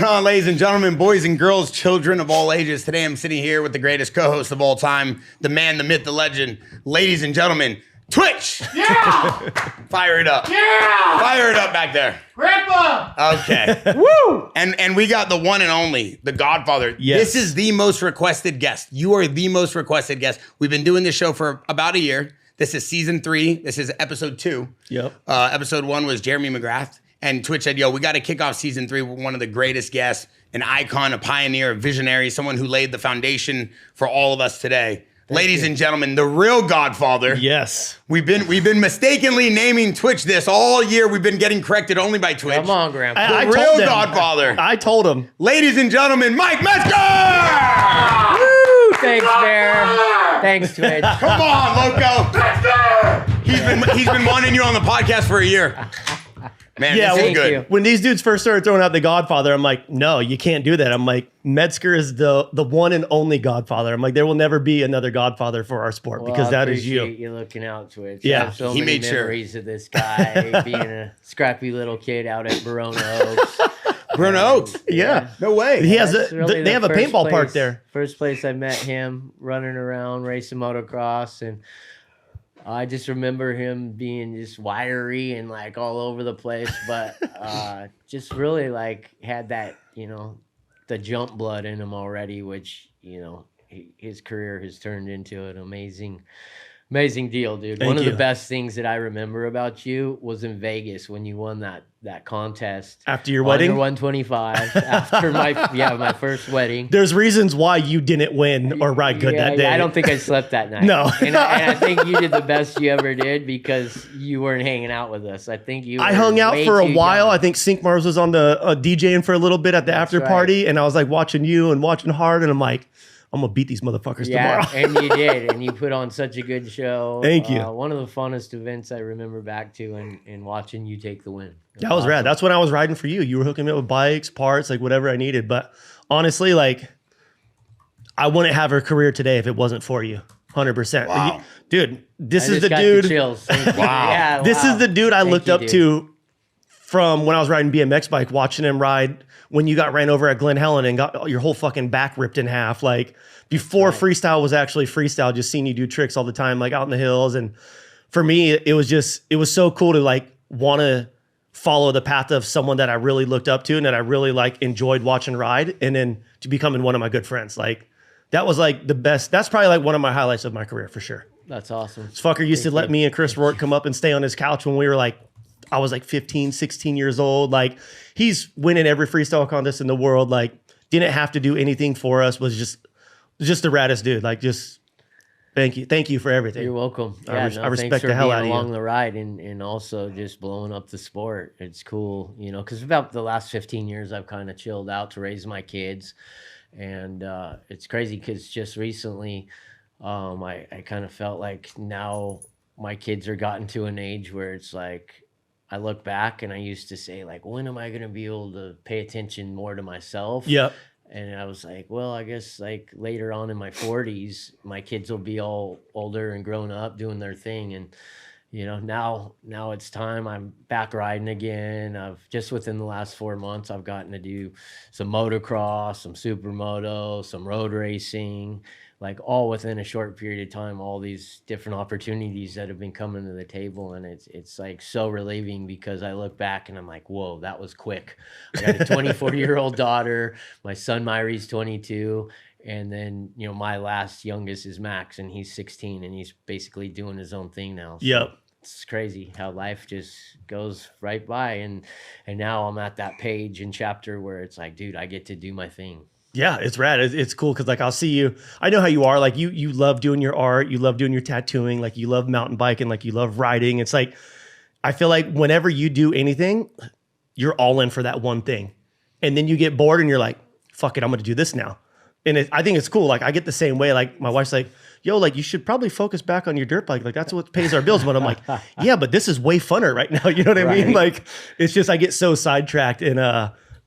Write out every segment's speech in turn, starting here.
going on, ladies and gentlemen, boys and girls, children of all ages? Today I'm sitting here with the greatest co-host of all time, the man, the myth, the legend. Ladies and gentlemen, Twitch! Yeah! Fire it up. Yeah! Fire it up back there. Grandpa! Okay. Woo! And we got the one and only, the Godfather. Yes. This is the most requested guest. You are the most requested guest. We've been doing this show for about a year. This is season 3. This is episode 2. Yep. Episode 1 was Jeremy McGrath. And Twitch said, yo, we got to kick off season 3 with one of the greatest guests, an icon, a pioneer, a visionary, someone who laid the foundation for all of us today. Ladies and gentlemen, the real Godfather. Yes. We've been mistakenly naming Twitch this all year. We've been getting corrected only by Twitch. Come on, Grandpa. The I real told them. Godfather. I told him. Ladies and gentlemen, Mike Metzger! Woo! Thanks, Bear. Thanks, Twitch. Come on, Loco. He's been wanting you on the podcast for a year. Man, Yeah, this is thank good. you. When these dudes first started throwing out the Godfather, I'm like, no, you can't do that. I'm like, Metzger is the one and only Godfather. I'm like, there will never be another Godfather for our sport because that is you. You're looking out, Twitch. Yeah, I have so he many made sure. memories of this guy being a scrappy little kid out at Verona Oaks. Bruno Oaks. Yeah. No way. He has That's really they the have a first paintball park place- there. First place I met him running around racing motocross, and I just remember him being just wiry and like all over the place, but just really like had that, the jump blood in him already, which, his career has turned into an amazing deal, dude. Thank One of you. the best things that I remember about you was in Vegas when you won that contest. After your on wedding? your 125, after my first wedding. There's reasons why you didn't win or ride good that day. I don't think I slept that night. No. and I think you did the best you ever did because you weren't hanging out with us. I think you. I were hung out way for a too while. young. I think Sync Mars was on the DJing for a little bit at the after right. party, and I was like watching you and watching Hard, and I'm like, I'm gonna beat these motherfuckers tomorrow. and you did, and you put on such a good show. Thank you. One of the funnest events I remember back to, and watching you take the win. That was rad. That's when I was riding for you. You were hooking me up with bikes, parts, like whatever I needed. But honestly, like, I wouldn't have a career today if it wasn't for you. 100%. Wow. Dude, this I is just the got dude. chills. Thank you. Wow. Yeah, This wow. is the dude I Thank looked you, up dude. to from when I was riding BMX bike, watching him ride when you got ran over at Glen Helen and got your whole fucking back ripped in half. Like before freestyle was actually freestyle, just seeing you do tricks all the time, like out in the hills. And for me, it was so cool to like want to follow the path of someone that I really looked up to and that I really like enjoyed watching ride, and then to becoming one of my good friends. Like that was like the best. That's probably like one of my highlights of my career for sure. That's awesome. This fucker used to Thank let you. me and Chris Rourke come up and stay on his couch when we were like, I was like 15, 16 years old. Like he's winning every freestyle contest in the world. Like didn't have to do anything for us. Was just the raddest dude. Like just thank you for everything. You're welcome. I Yeah, respect thanks for the hell being out of you. along the ride and also just blowing up the sport. It's cool, because about the last 15 years I've kind of chilled out to raise my kids, and it's crazy because just recently I kind of felt like now my kids are gotten to an age where it's like I look back and I used to say like, when am I going to be able to pay attention more to myself? Yep. And I was like, well, I guess like later on in my 40s, my kids will be all older and grown up doing their thing. And, now it's time. I'm back riding again. I've just within the last 4 months, I've gotten to do some motocross, some supermoto, some road racing, like all within a short period of time, all these different opportunities that have been coming to the table. And it's like so relieving because I look back and I'm like, whoa, that was quick. I got a 24-year-old daughter. My son, Myri's 22. And then, my last youngest is Max and he's 16 and he's basically doing his own thing now. So Yep. it's crazy how life just goes right by. And now I'm at that page and chapter where it's like, dude, I get to do my thing. Yeah, it's rad. It's cool because like I'll see you. I know how you are. Like you love doing your art. You love doing your tattooing. Like you love mountain biking. Like you love riding. It's like I feel like whenever you do anything, you're all in for that one thing, and then you get bored and you're like, "Fuck it, I'm going to do this now." And I think it's cool. Like I get the same way. Like my wife's like, yo, like you should probably focus back on your dirt bike. Like that's what pays our bills. But I'm like, yeah, but this is way funner right now. You know what I mean? Right. Like it's just I get so sidetracked and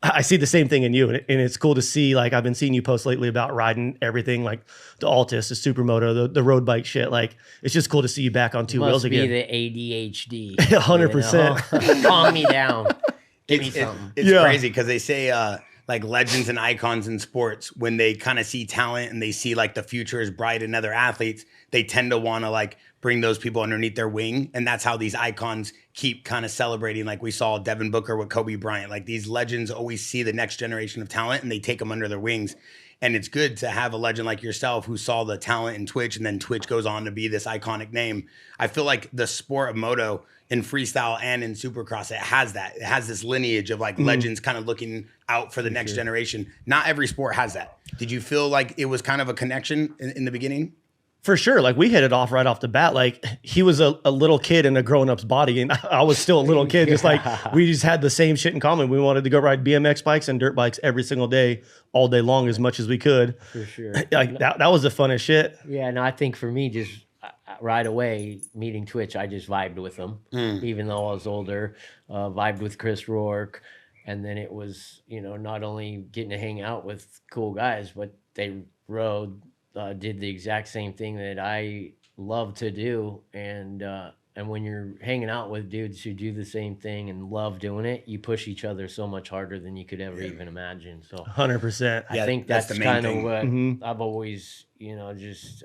I see the same thing in you, and it's cool to see. Like I've been seeing you post lately about riding everything, like the Altus, the Supermoto, the road bike shit. Like it's just cool to see you back on two wheels Must be again. the ADHD. 100%. Calm me down. Give me something. It's Yeah. crazy because they say like legends and icons in sports, when they kind of see talent and they see like the future is bright in other athletes, they tend to want to like bring those people underneath their wing. And that's how these icons keep kind of celebrating. Like we saw Devin Booker with Kobe Bryant. Like these legends always see the next generation of talent and they take them under their wings. And it's good to have a legend like yourself who saw the talent in Twitch, and then Twitch goes on to be this iconic name. I feel like the sport of moto in freestyle and in supercross, it has that. It has this lineage of like legends kind of looking out for the next generation. Not every sport has that. Did you feel like it was kind of a connection in the beginning? For sure. Like we hit it off right off the bat. Like he was a little kid in a grown-up's body and I was still a little kid. Just like we just had the same shit in common. We wanted to go ride BMX bikes and dirt bikes every single day, all day long, as much as we could. For sure. Like that was the funnest shit. Yeah, no, I think for me, just right away, meeting Twitch, I just vibed with them. Even though I was older, vibed with Chris Rourke. And then it was, you know, not only getting to hang out with cool guys, but they did the exact same thing that I love to do. And when you're hanging out with dudes who do the same thing and love doing it, you push each other so much harder than you could ever even imagine. So 100%. I think that's the main kind of thing. what I've always, you know, just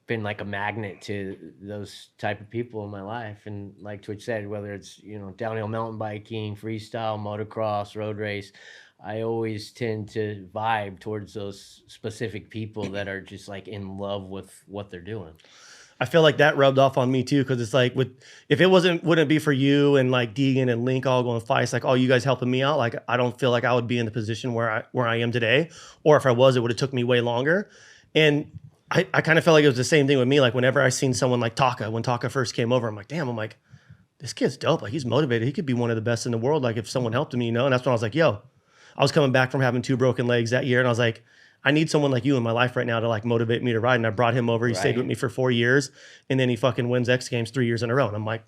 been like a magnet to those type of people in my life. And like Twitch said, whether it's, you know, downhill mountain biking, freestyle, motocross, road race, I always tend to vibe towards those specific people that are just like in love with what they're doing. I feel like that rubbed off on me too, because it's like if it wouldn't be for you and like Deegan and Link all going fights, like all you guys helping me out, like I don't feel like I would be in the position where I am today, or if I was, it would have took me way longer. And I kind of felt like it was the same thing with me. Like whenever I seen someone like Taka, when Taka first came over, I'm like, damn, this kid's dope. Like he's motivated. He could be one of the best in the world. Like if someone helped him, you know. And that's when I was like, yo. I was coming back from having 2 broken legs that year, and I was like, I need someone like you in my life right now to like motivate me to ride. And I brought him over. He stayed with me for 4 years, and then he fucking wins X Games 3 years in a row. And I'm like,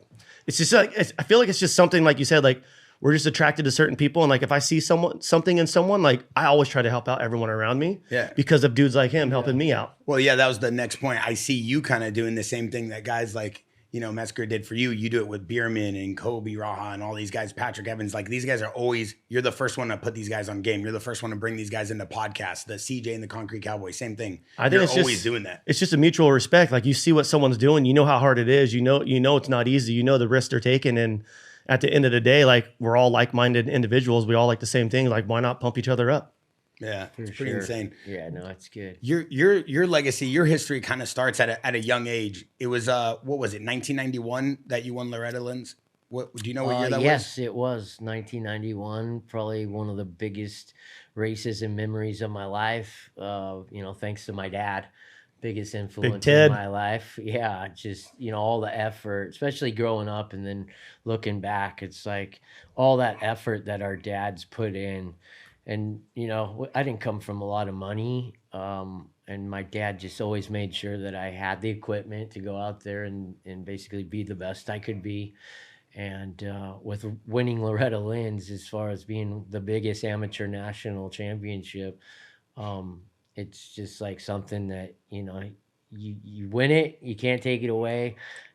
it's just like I feel like it's just something like you said, like we're just attracted to certain people, and like if I see something in someone, like I always try to help out everyone around me, because of dudes like him helping me out. Well, yeah, that was the next point. I see you kind of doing the same thing that guys like, you know, Metzger did for you. You do it with Bierman and Kobe Raha and all these guys, Patrick Evans. Like these guys are always, you're the first one to put these guys on game. You're the first one to bring these guys into podcasts. The CJ and the Concrete Cowboy, same thing. I think you're always doing that. It's just a mutual respect. Like you see what someone's doing, you know how hard it is. You know it's not easy. You know the risks they're taking. And at the end of the day, like we're all like-minded individuals. We all like the same thing. Like why not pump each other up? Yeah, it's pretty insane. Yeah, no, it's good. Your legacy, your history kind of starts at a young age. It was what was it, 1991 that you won Loretta Lynn's? What do you know what year that was? Yes, it was 1991. Probably one of the biggest races and memories of my life. You know, thanks to my dad, biggest influence in my life. Yeah, just, you know, all the effort, especially growing up and then looking back, it's like all that effort that our dads put in. And, you know, I didn't come from a lot of money. And my dad just always made sure that I had the equipment to go out there and basically be the best I could be. And with winning Loretta Lynn's, as far as being the biggest amateur national championship, it's just like something that, you know, you win it, you can't take it away.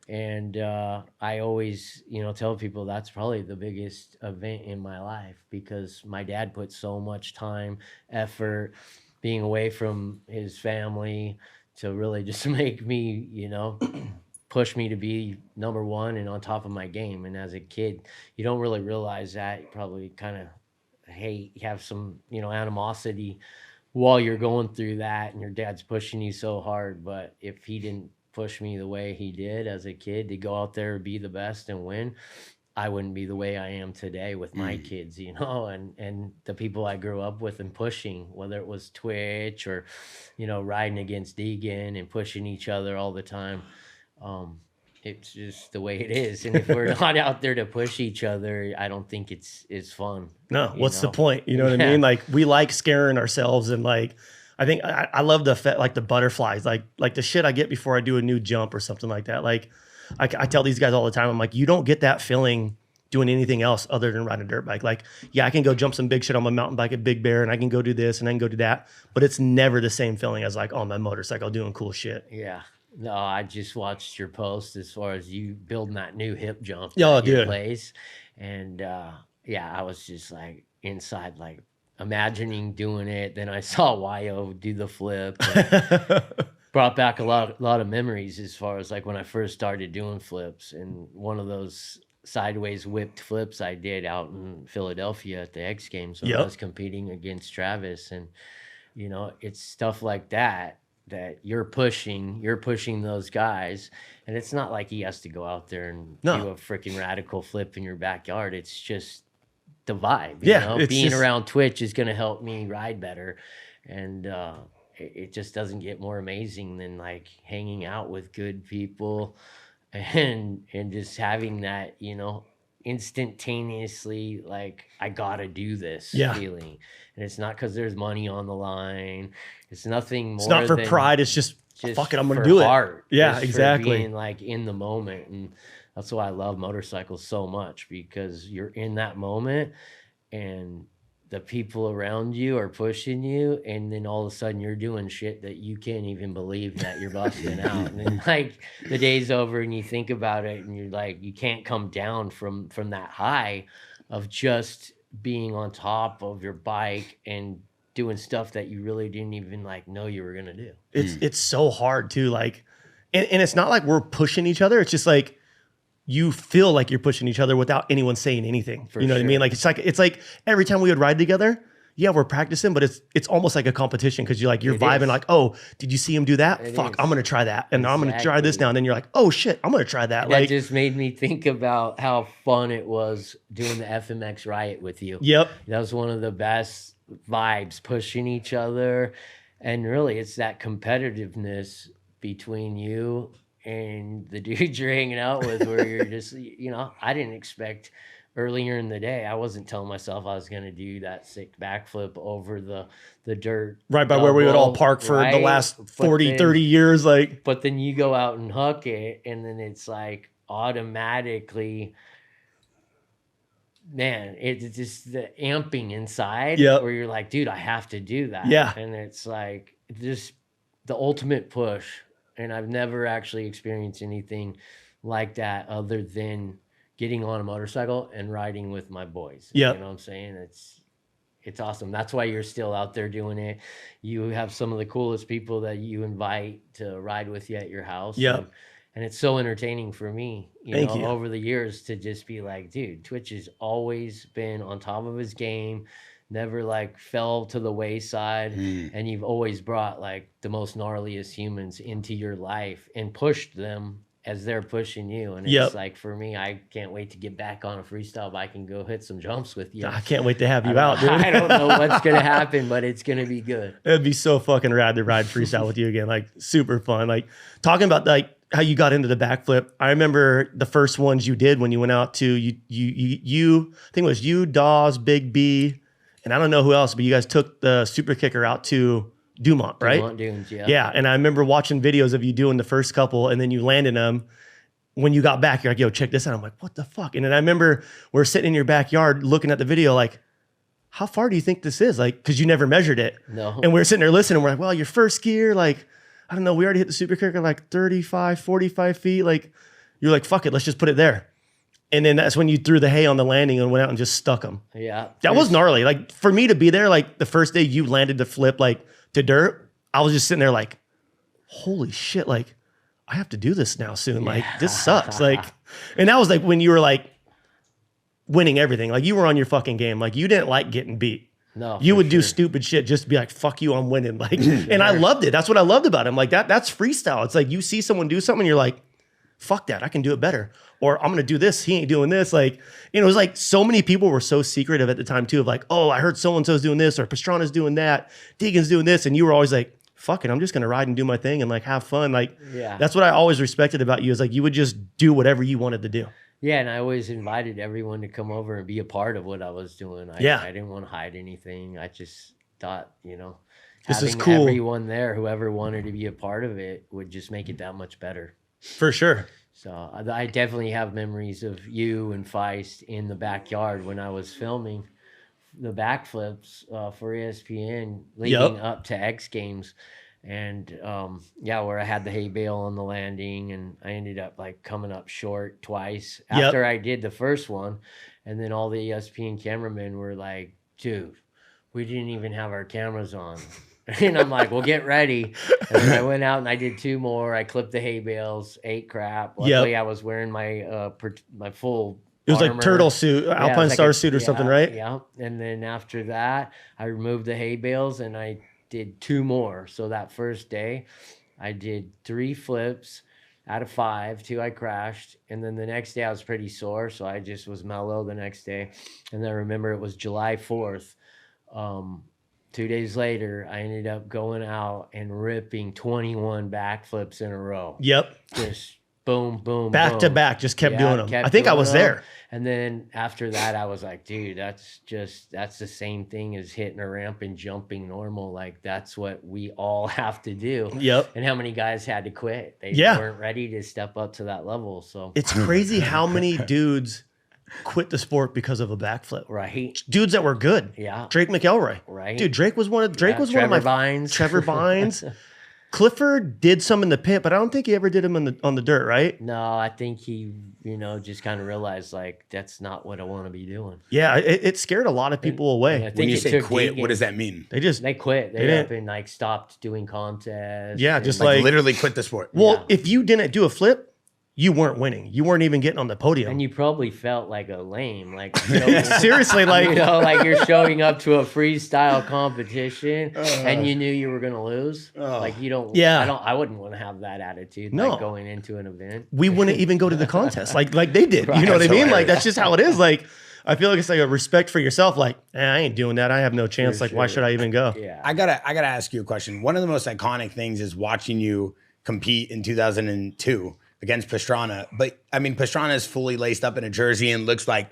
And I always, you know, tell people that's probably the biggest event in my life, because my dad put so much time, effort, being away from his family to really just make me, you know, push me to be number one and on top of my game. And as a kid, you don't really realize that. You probably kind of have some, you know, animosity while you're going through that and your dad's pushing you so hard. But if he didn't push me the way he did as a kid to go out there, be the best and win, I wouldn't be the way I am today with my kids, you know, and the people I grew up with and pushing, whether it was Twitch or, you know, riding against Deegan and pushing each other all the time. It's just the way it is. And if we're not out there to push each other, I don't think it's fun. No, what's the point? You know what I mean? Like we like scaring ourselves, and like I think I love like the butterflies, like the shit I get before I do a new jump or something like that. Like I tell these guys all the time, I'm like, you don't get that feeling doing anything else other than riding a dirt bike. Like, yeah, I can go jump some big shit on my mountain bike at Big Bear, and I can go do this and I can go do that, but it's never the same feeling as like on my motorcycle doing cool shit. Yeah. No, I just watched your post as far as you building that new hip jump at your place. And yeah, I was just like inside, like, imagining doing it. Then I saw Yo do the flip. Brought back a lot of memories as far as like when I first started doing flips, and one of those sideways whipped flips I did out in Philadelphia at the X Games when I was competing against Travis. And you know, it's stuff like that you're pushing those guys, and it's not like he has to go out there and do a freaking radical flip in your backyard. It's just the vibe. You know? Being around Twitch is going to help me ride better, and it just doesn't get more amazing than like hanging out with good people and just having that, you know, instantaneously like I gotta do this feeling. And it's not because there's money on the line. It's nothing more. It's not for pride. It's just fuck it, I'm gonna do it. Yeah, exactly. Being like in the moment, and that's why I love motorcycles so much, because you're in that moment and the people around you are pushing you, and then all of a sudden you're doing shit that you can't even believe that you're busting out. And then like the day's over and you think about it and you're like, you can't come down from that high of just being on top of your bike and doing stuff that you really didn't even like know you were gonna do. It's so hard too. Like, and it's not like we're pushing each other. It's just like, you feel like you're pushing each other without anyone saying anything. You know what I mean? Like it's like every time we would ride together, we're practicing, but it's almost like a competition, because you're vibing like, oh, did you see him do that? Fuck, I'm gonna try that, and I'm gonna try this now. And then you're like, oh shit, I'm gonna try that. That just made me think about how fun it was doing the FMX Riot with you. Yep, that was one of the best vibes, pushing each other, and really, it's that competitiveness between you and the dudes you're hanging out with, where you're just, you know, I didn't expect earlier in the day, I wasn't telling myself I was going to do that sick backflip over the dirt. Right by where we would all park for the last 30 years. Like, but then you go out and huck it, and then it's like automatically, man, it's just the amping inside where you're like, dude, I have to do that. Yeah. And it's like just the ultimate push. And I've never actually experienced anything like that other than getting on a motorcycle and riding with my boys. Yeah. You know what I'm saying? It's awesome. That's why you're still out there doing it. You have some of the coolest people that you invite to ride with you at your house. Yeah. And it's so entertaining for me, Thank you. over the years, to just be like, dude, Twitch has always been on top of his game, never like fell to the wayside. And you've always brought like the most gnarliest humans into your life and pushed them as they're pushing you. And it's like, for me, I can't wait to get back on a freestyle bike and go hit some jumps with you. I can't wait to have you out, dude. I don't know what's going to happen, but it's going to be good. It'd be so fucking rad to ride freestyle with you again. Like, super fun. Like, talking about like how you got into the backflip. I remember the first ones you did when you went out to you I think it was you, Dawes, Big B, and I don't know who else, but you guys took the super kicker out to Dumont, right? Dumont Dunes, yeah. Yeah, and I remember watching videos of you doing the first couple, and then you landed them. When you got back, you're like, yo, check this out. I'm like, what the fuck? And then I remember we're sitting in your backyard looking at the video like, how far do you think this is? Like, because you never measured it. No. And we were sitting there listening. We're like, well, your first gear, like, I don't know, we already hit the super kicker like 35, 45 feet. Like, you're like, fuck it, let's just put it there. And then that's when you threw the hay on the landing and went out and just stuck them. Yeah. That was gnarly. Like, for me to be there, like the first day you landed the flip, like to dirt, I was just sitting there like, holy shit, like I have to do this now soon. Like, this sucks. Like, and that was like when you were like winning everything. Like, you were on your fucking game. Like, you didn't like getting beat. No, you would do stupid shit just to be like, fuck you, I'm winning. Like, and I loved it. That's what I loved about him. Like, that's freestyle. It's like you see someone do something and you're like, fuck that, I can do it better. Or I'm gonna do this, he ain't doing this. Like, you know, it was like so many people were so secretive at the time too, of like, oh, I heard so-and-so's doing this, or Pastrana's doing that, Deegan's doing this. And you were always like, fuck it, I'm just gonna ride and do my thing and like have fun. Like, that's what I always respected about you, is like you would just do whatever you wanted to do. Yeah, and I always invited everyone to come over and be a part of what I was doing. I didn't want to hide anything. I just thought, you know, this is having cool. Everyone there, whoever wanted to be a part of it, would just make it that much better. For sure. So I definitely have memories of you and Feist in the backyard when I was filming the backflips for ESPN leading up to X Games. And where I had the hay bale on the landing, and I ended up like coming up short twice after I did the first one. And then all the ESPN cameramen were like, dude, we didn't even have our cameras on. And I'm like, well, get ready. And then I went out and I did 2 more. I clipped the hay bales, ate crap. Luckily, I was wearing my my full It was armor. like turtle suit, Alpine like Star suit or something, right? Yeah. And then after that, I removed the hay bales and I did 2 more. So that first day, I did 3 flips out of 5. 2 I crashed. And then the next day I was pretty sore. So I just was mellow the next day. And then I remember it was July 4th. 2 days later, I ended up going out and ripping 21 backflips in a row. Yep. Just boom, boom, back boom. to back, just kept doing them. I think I was there. And then after that, I was like, dude, that's the same thing as hitting a ramp and jumping normal. Like, that's what we all have to do. Yep. And how many guys had to quit? They weren't ready to step up to that level. So it's crazy how many dudes quit the sport because of a backflip. Right. Dudes that were good. Yeah. Drake McElroy. Right. Dude, Drake was one of Trevor my Vines. Trevor Vines. Clifford did some in the pit, but I don't think he ever did them on the dirt, right? No, I think he, just kind of realized, like, that's not what I want to be doing. Yeah, it scared a lot of people away. I think When you it say took quit, Deegan. what does that mean? They quit. They didn't- up and like stopped doing contests. Yeah, and, just Like literally quit the sport. Well, if you didn't do a flip, you weren't winning. You weren't even getting on the podium. and you probably felt like a lame, like Seriously, like like you're showing up to a freestyle competition and you knew you were gonna lose. Like you don't. Yeah. I wouldn't want to have that attitude. No. Like going into an event. we wouldn't even go to the contest like they did. You know what I That's mean? Like hilarious. that's just how it is. Like I feel like it's like a respect for yourself. Like, I ain't doing that. I have no chance. For Like, why sure. should I even go? Yeah. I gotta ask you a question. One of the most iconic things is watching you compete in 2002 against Pastrana. But I mean, Pastrana is fully laced up in a jersey and looks like,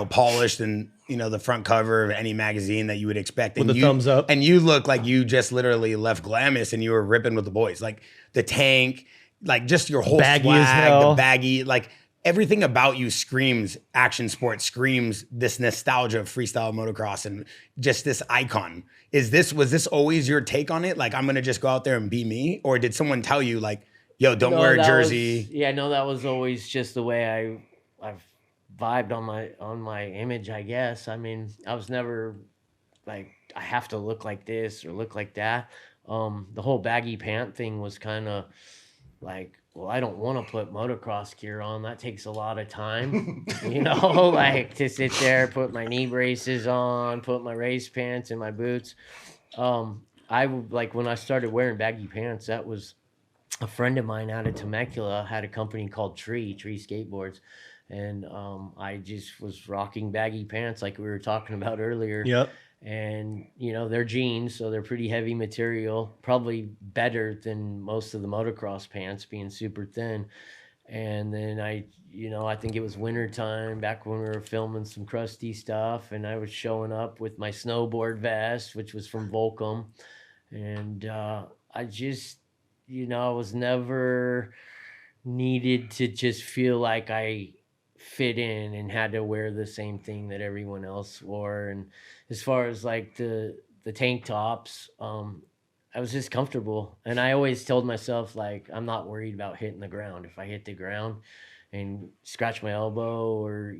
polished and, the front cover of any magazine that you would expect. With and the thumbs up. And you look like you just literally left Glamis and you were ripping with the boys. Like the tank, like just your whole Baggy as swag, hell. the baggy, like everything about you screams action sports, screams this nostalgia of freestyle motocross and just this icon. Was this always your take on it? Like, I'm going to just go out there and be me? Or did someone tell you like, yo, don't wear a jersey? That was always just the way I've vibed on my image, I guess. I mean, I was never like, I have to look like this or look like that. The whole baggy pant thing was kind of like, well, I don't want to put motocross gear on. That takes a lot of time, like to sit there, put my knee braces on, put my race pants and my boots. I like when I started wearing baggy pants, that was a friend of mine out of Temecula had a company called Tree Skateboards. And I just was rocking baggy pants like we were talking about earlier. Yep. And, they're jeans, so they're pretty heavy material, probably better than most of the motocross pants being super thin. And then I think it was winter time back when we were filming some Crusty stuff. And I was showing up with my snowboard vest, which was from Volcom. And I just, I was never needed to just feel like I fit in and had to wear the same thing that everyone else wore. And as far as like the tank tops, I was just comfortable. And I always told myself, like, I'm not worried about hitting the ground. If I hit the ground and scratch my elbow or,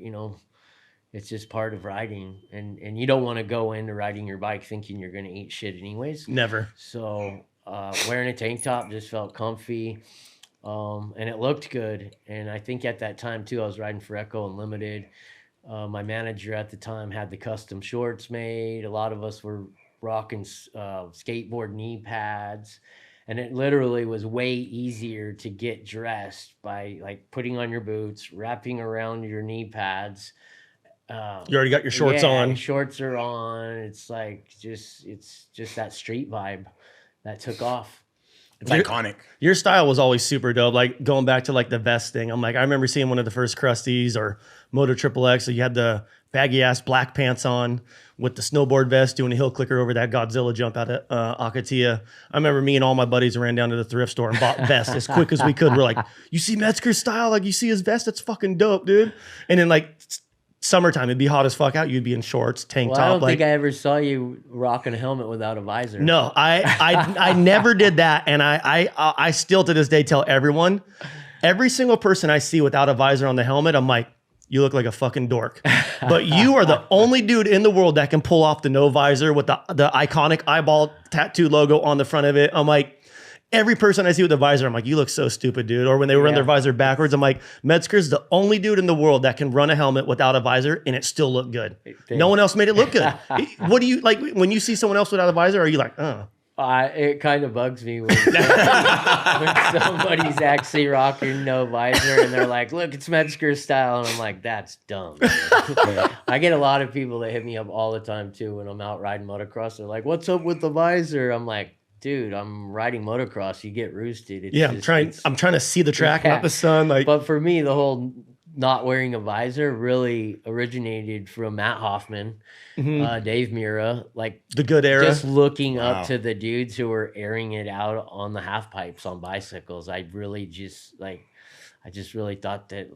it's just part of riding. And you don't want to go into riding your bike thinking you're going to eat shit anyways. Never. So wearing a tank top just felt comfy. And it looked good. And I think at that time too, I was riding for Echo Unlimited. My manager at the time had the custom shorts made. A lot of us were rocking skateboard knee pads. And it literally was way easier to get dressed by like putting on your boots, wrapping around your knee pads. You already got your shorts on. Shorts are on. It's like it's just that street vibe that took off. It's iconic. Your style was always super dope. Like going back to like the vest thing. I'm like, I remember seeing one of the first Crusties or Moto Triple X. So you had the baggy ass black pants on with the snowboard vest doing a hill clicker over that Godzilla jump out of Akatia. I remember me and all my buddies ran down to the thrift store and bought vests as quick as we could. We're like, you see Metzger's style? Like you see his vest? That's fucking dope, dude. And then like summertime, it'd be hot as fuck out. You'd be in shorts, tank Well, top. I don't like, think I ever saw you rocking a helmet without a visor. No, I never did that, and I still to this day tell everyone, every single person I see without a visor on the helmet, I'm like, you look like a fucking dork. But you are the only dude in the world that can pull off the no visor with the iconic eyeball tattoo logo on the front of it. I'm like, every person I see with a visor, I'm like, you look so stupid, dude. Or when they run their visor backwards, I'm like, Metzger's the only dude in the world that can run a helmet without a visor and it still look good. No one else made it look good. What do you like when you see someone else without a visor? Are you like, it kind of bugs me when somebody's actually rocking no visor and they're like, look, it's Metzger style. And I'm like, that's dumb. I get a lot of people that hit me up all the time too when I'm out riding motocross. They're like, what's up with the visor? I'm like, dude, I'm riding motocross. You get roosted. I'm trying to see the track, not the sun. Like, but for me, the whole not wearing a visor really originated from Matt Hoffman, Dave Mira, like the good era. Just looking up to the dudes who were airing it out on the half pipes on bicycles. I just really thought that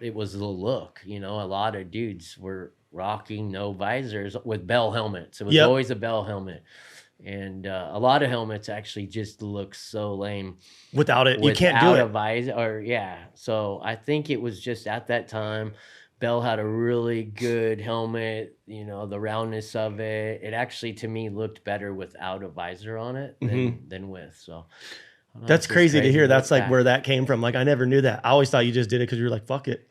it was the look. You know, a lot of dudes were rocking no visors with bell helmets. It was always a bell helmet. And a lot of helmets actually just look so lame without it. You can't do it. A visor, So I think it was just at that time, Bell had a really good helmet. You know, the roundness of it. It actually, to me, looked better without a visor on it than with. So that's crazy to hear. That's like where that came from. Like, I never knew that. I always thought you just did it because you were like, fuck it.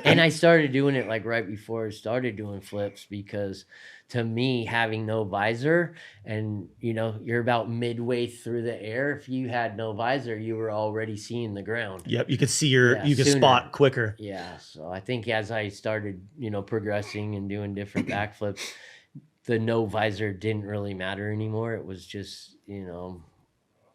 And I started doing it like right before I started doing flips because to me, having no visor and, you know, you're about midway through the air. If you had no visor, you were already seeing the ground. Yep. You could see you could spot quicker. Yeah. So I think as I started, you know, progressing and doing different backflips, the no visor didn't really matter anymore. It was just, you know,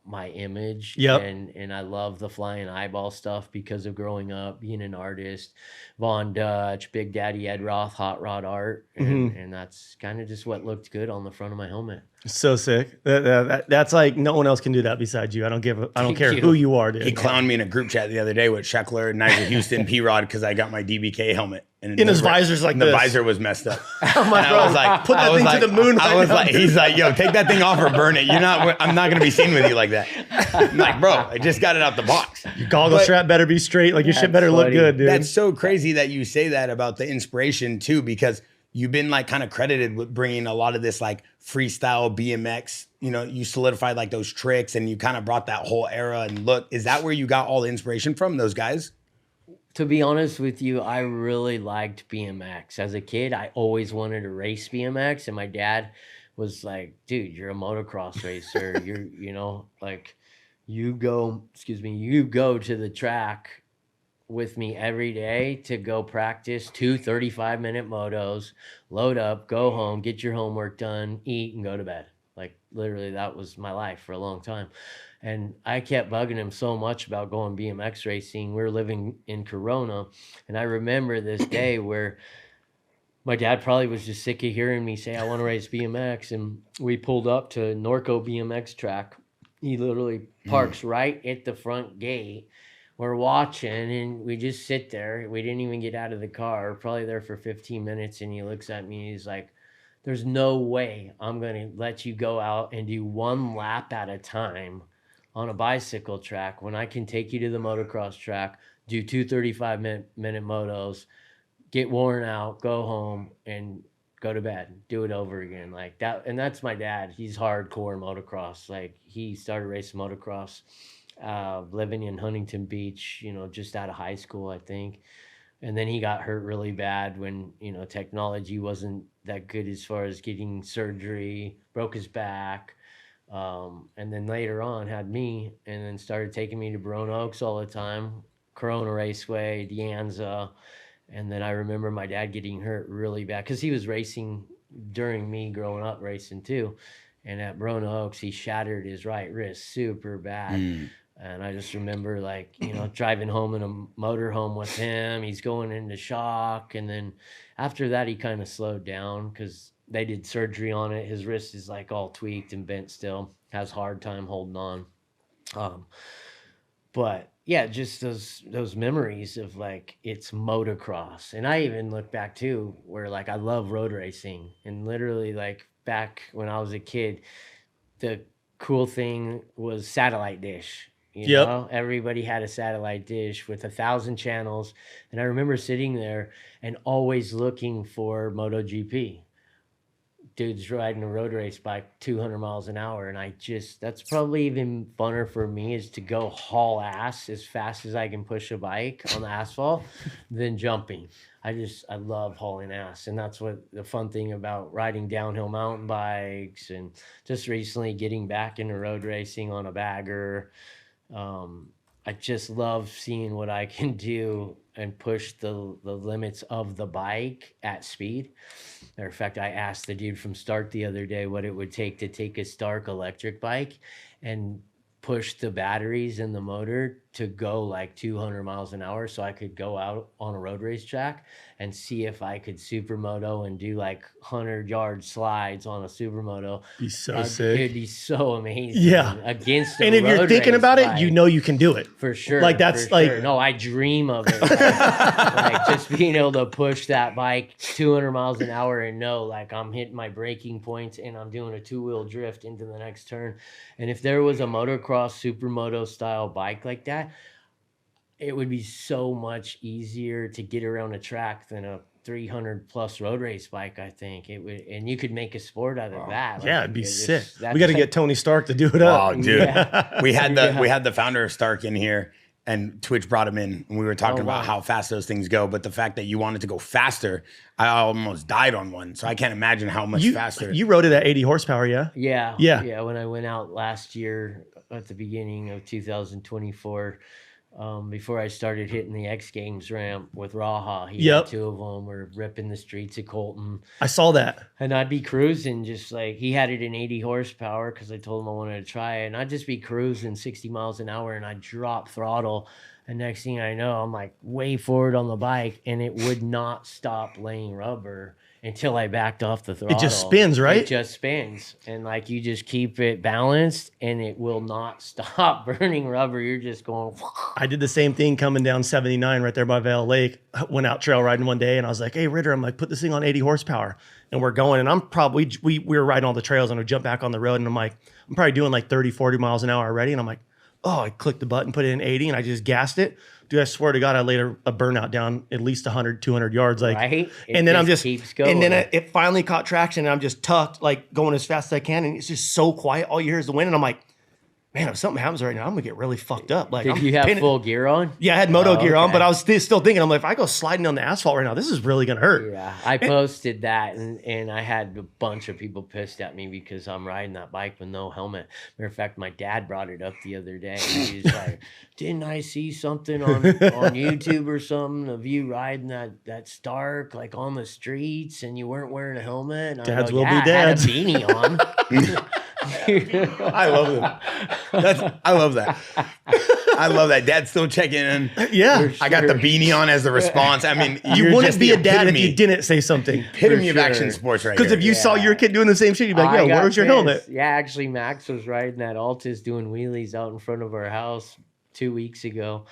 my image. And I love the flying eyeball stuff because of growing up, being an artist, Von Dutch, Big Daddy Ed Roth, Hot Rod Art. And that's kind of just what looked good on the front of my helmet. So sick. That's like, no one else can do that besides you. I don't care who you are, dude. He clowned me in a group chat the other day with Sheckler and Nigel Houston, P-Rod, because I got my DBK helmet. And his visor's like the visor was messed up. I'm like, I was like, put that thing to the moon. He's like, yo, take that thing off or burn it. I'm not gonna be seen with you like that. I'm like, bro, I just got it out the box. Your goggle strap better be straight. Like, your shit better look good, dude. That's so crazy that you say that about the inspiration too, because you've been like kind of credited with bringing a lot of this like freestyle BMX. You know, you solidified like those tricks and you kind of brought that whole era and look. Is that where you got all the inspiration from, those guys? To be honest with you, I really liked BMX. As a kid, I always wanted to race BMX, and my dad was like, dude, you're a motocross racer. You go to the track with me every day to go practice 2 35-minute motos, load up, go home, get your homework done, eat, and go to bed. Like, literally, that was my life for a long time. And I kept bugging him so much about going BMX racing. We were living in Corona. And I remember this day where my dad probably was just sick of hearing me say, I want to race BMX. And we pulled up to Norco BMX track. He literally parks right at the front gate. We're watching and we just sit there. We didn't even get out of the car. We're probably there for 15 minutes. And he looks at me and he's like, there's no way I'm going to let you go out and do one lap at a time on a bicycle track when I can take you to the motocross track, do 2 35-minute motos, get worn out, go home, and go to bed, do it over again like that. And that's my dad. He's hardcore motocross. Like, he started racing motocross, living in Huntington Beach, you know, just out of high school, I think. And then he got hurt really bad when, you know, technology wasn't that good as far as getting surgery, broke his back. And then later on had me, and then started taking me to Barone Oaks all the time, Corona Raceway, De Anza. And then I remember my dad getting hurt really bad because he was racing during me growing up racing too. And at Barone Oaks, he shattered his right wrist super bad. And I just remember, like, you know, driving home in a motorhome with him. He's going into shock. And then after that, he kind of slowed down because they did surgery on it. His wrist is like all tweaked and bent still. Has hard time holding on. But yeah, just those memories of like, it's motocross. And I even look back too, where like I love road racing. And literally, like, back when I was a kid, the cool thing was satellite dish. You know, everybody had a satellite dish with 1,000 channels. And I remember sitting there and always looking for MotoGP. Dudes riding a road race bike 200 miles an hour. And that's probably even funner for me, is to go haul ass as fast as I can push a bike on the asphalt than jumping. I love hauling ass. And that's what the fun thing about riding downhill mountain bikes, and just recently getting back into road racing on a bagger. I just love seeing what I can do and push the limits of the bike at speed. Matter of fact, I asked the dude from Stark the other day what it would take to take a Stark electric bike and push the batteries in the motor to go like 200 miles an hour, so I could go out on a road race track and see if I could supermoto and do like 100-yard slides on a supermoto. Be so sick. It'd be so amazing. Yeah. Against a and if you're road thinking race about bike, it, you know you can do it. for sure. Like, that's for like- sure. No, I dream of it. Like just being able to push that bike 200 miles an hour and know like I'm hitting my braking points and I'm doing a 2-wheel drift into the next turn. And if there was a motocross supermoto style bike like that, it would be so much easier to get around a track than a 300 plus road race bike. I think it would, and you could make a sport out of that. Yeah, Like, it'd be it's- sick. that's We got to like- get Tony Stark to do it up. Oh, dude. Yeah. We had the founder of Stark in here, and Twitch brought him in, and we were talking about how fast those things go. But the fact that you wanted to go faster, I almost died on one. So I can't imagine how much faster. You rode it at 80 horsepower, yeah? Yeah. When I went out last year at the beginning of 2024, before I started hitting the X Games ramp with Raha, he had 2 of them. We're ripping the streets of Colton. I saw that. And I'd be cruising just like, he had it in 80 horsepower because I told him I wanted to try it. And I'd just be cruising 60 miles an hour and I'd drop throttle. And next thing I know, I'm like way forward on the bike and it would not stop laying rubber until I backed off the throttle. It just spins, right? It just spins. And like you just keep it balanced and it will not stop burning rubber. You're just going. I did the same thing coming down 79 right there by Vale Lake. I went out trail riding one day and I was like, hey, Ritter, I'm like, put this thing on 80 horsepower. And we're going. And I'm probably, we were riding all the trails and we jump back on the road. And I'm like, I'm probably doing like 30, 40 miles an hour already. And I'm like, oh, I clicked the button, put it in 80 and I just gassed it. Dude, I swear to God, I laid a burnout down at least 100, 200 yards. Like, right? And then I'm just, keeps going. and then it finally caught traction and I'm just tucked, like going as fast as I can. And it's just so quiet. All you hear is the wind. And I'm like, man, if something happens right now, I'm gonna get really fucked up. Like, Did I'm you have pinning- full gear on? Yeah, I had moto gear on, okay. but I was still thinking, I'm like, if I go sliding on the asphalt right now, this is really gonna hurt. Yeah, I posted that, and I had a bunch of people pissed at me because I'm riding that bike with no helmet. Matter of fact, my dad brought it up the other day. He was like, "Didn't I see something on YouTube or something of you riding that Stark like on the streets and you weren't wearing a helmet?" And Dads I go, will be yeah, dads." I had a beanie on. I love that. I love that. I love that. Dad's still checking in. Yeah. I got the beanie on as the response. I mean, You you're wouldn't just be the a dad if epitome- you didn't say something. epitome of For action sure. sports right Because here. if you saw your kid doing the same shit, you'd be like, I yo, got where's your pissed. helmet? Yeah, actually, Max was riding that Altus doing wheelies out in front of our house 2 weeks ago,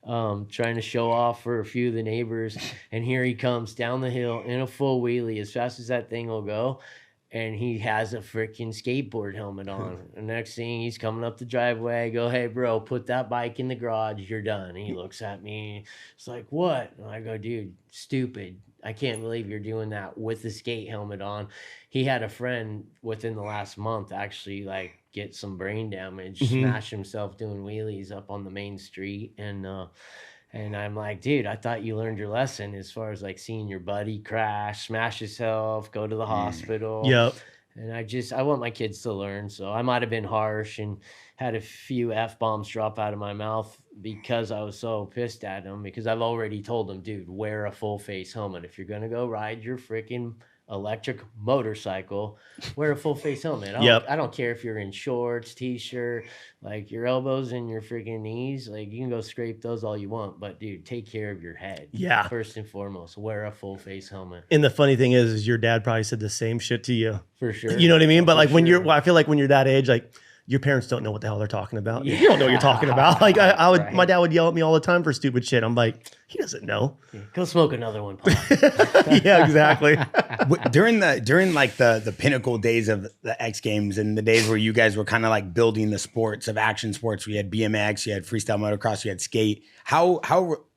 trying to show off for a few of the neighbors. And here he comes down the hill in a full wheelie as fast as that thing will go. And he has a freaking skateboard helmet on. And next thing, he's coming up the driveway. I go, hey, bro, put that bike in the garage. You're done. And he looks at me. It's like, what? And I go, dude, stupid. I can't believe you're doing that with the skate helmet on. He had a friend within the last month actually like get some brain damage, smash himself doing wheelies up on the main street. And I'm like, dude, I thought you learned your lesson as far as like seeing your buddy crash, smash himself, go to the hospital. Yep. And I want my kids to learn. So I might have been harsh and had a few F-bombs drop out of my mouth because I was so pissed at them, because I've already told them, dude, wear a full face helmet. If you're going to go ride your freaking electric motorcycle, wear a full face helmet. I don't care if you're in shorts, t-shirt, like your elbows and your freaking knees, like you can go scrape those all you want, but dude, take care of your head. Yeah. First and foremost, wear a full face helmet. And the funny thing is your dad probably said the same shit to you. For sure. You know what I mean? But like when sure. I feel like when you're that age, like your parents don't know what the hell they're talking about. Yeah. You don't know what you're talking about. Like I would, Right. my dad would yell at me all the time for stupid shit. I'm like, he doesn't know. Go smoke another one, Pop. Yeah, exactly. During like the pinnacle days of the X Games and the days where you guys were kind of like building the sports of action sports, we had BMX, you had freestyle motocross, you had skate. How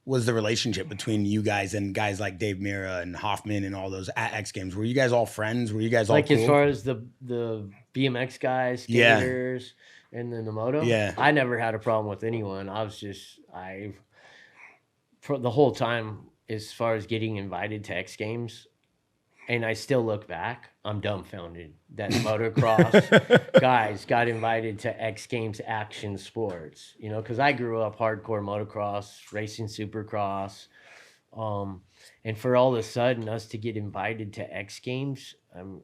was the relationship between you guys and guys like Dave Mira and Hoffman and all those at X Games? Were you guys all friends? Were you guys all Like cool? as far as the BMX guys, Yeah. skaters, and then the moto? Yeah. I never had a problem with anyone. For the whole time, as far as getting invited to X Games, and I still look back, I'm dumbfounded that motocross guys got invited to X Games action sports, you know, because I grew up hardcore motocross, racing supercross. And for all of a sudden us to get invited to X Games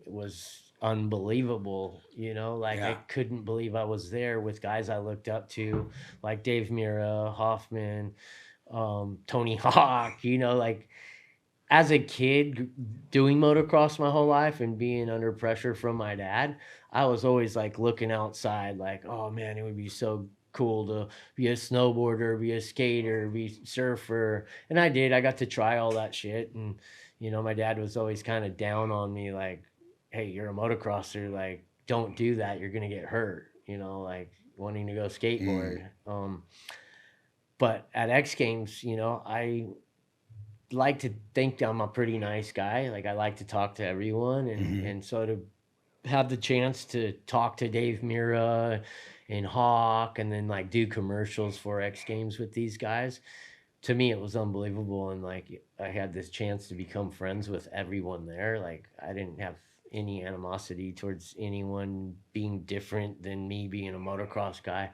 was unbelievable, you know, like I couldn't believe I was there with guys I looked up to, like Dave Mira, Hoffman, Tony Hawk, you know, like as a kid doing motocross my whole life and being under pressure from my dad, I was always like looking outside like, oh man, it would be so cool to be a snowboarder, be a skater, be surfer. And I did. I got to try all that shit. And, you know, my dad was always kind of down on me like, hey, you're a motocrosser. Like, don't do that. You're going to get hurt, you know, like wanting to go skateboard. But at X Games, you know, I like to think I'm a pretty nice guy. Like I like to talk to everyone. And so to have the chance to talk to Dave Mira and Hawk and then like do commercials for X Games with these guys, to me it was unbelievable. And like I had this chance to become friends with everyone there. Like I didn't have any animosity towards anyone being different than me being a motocross guy.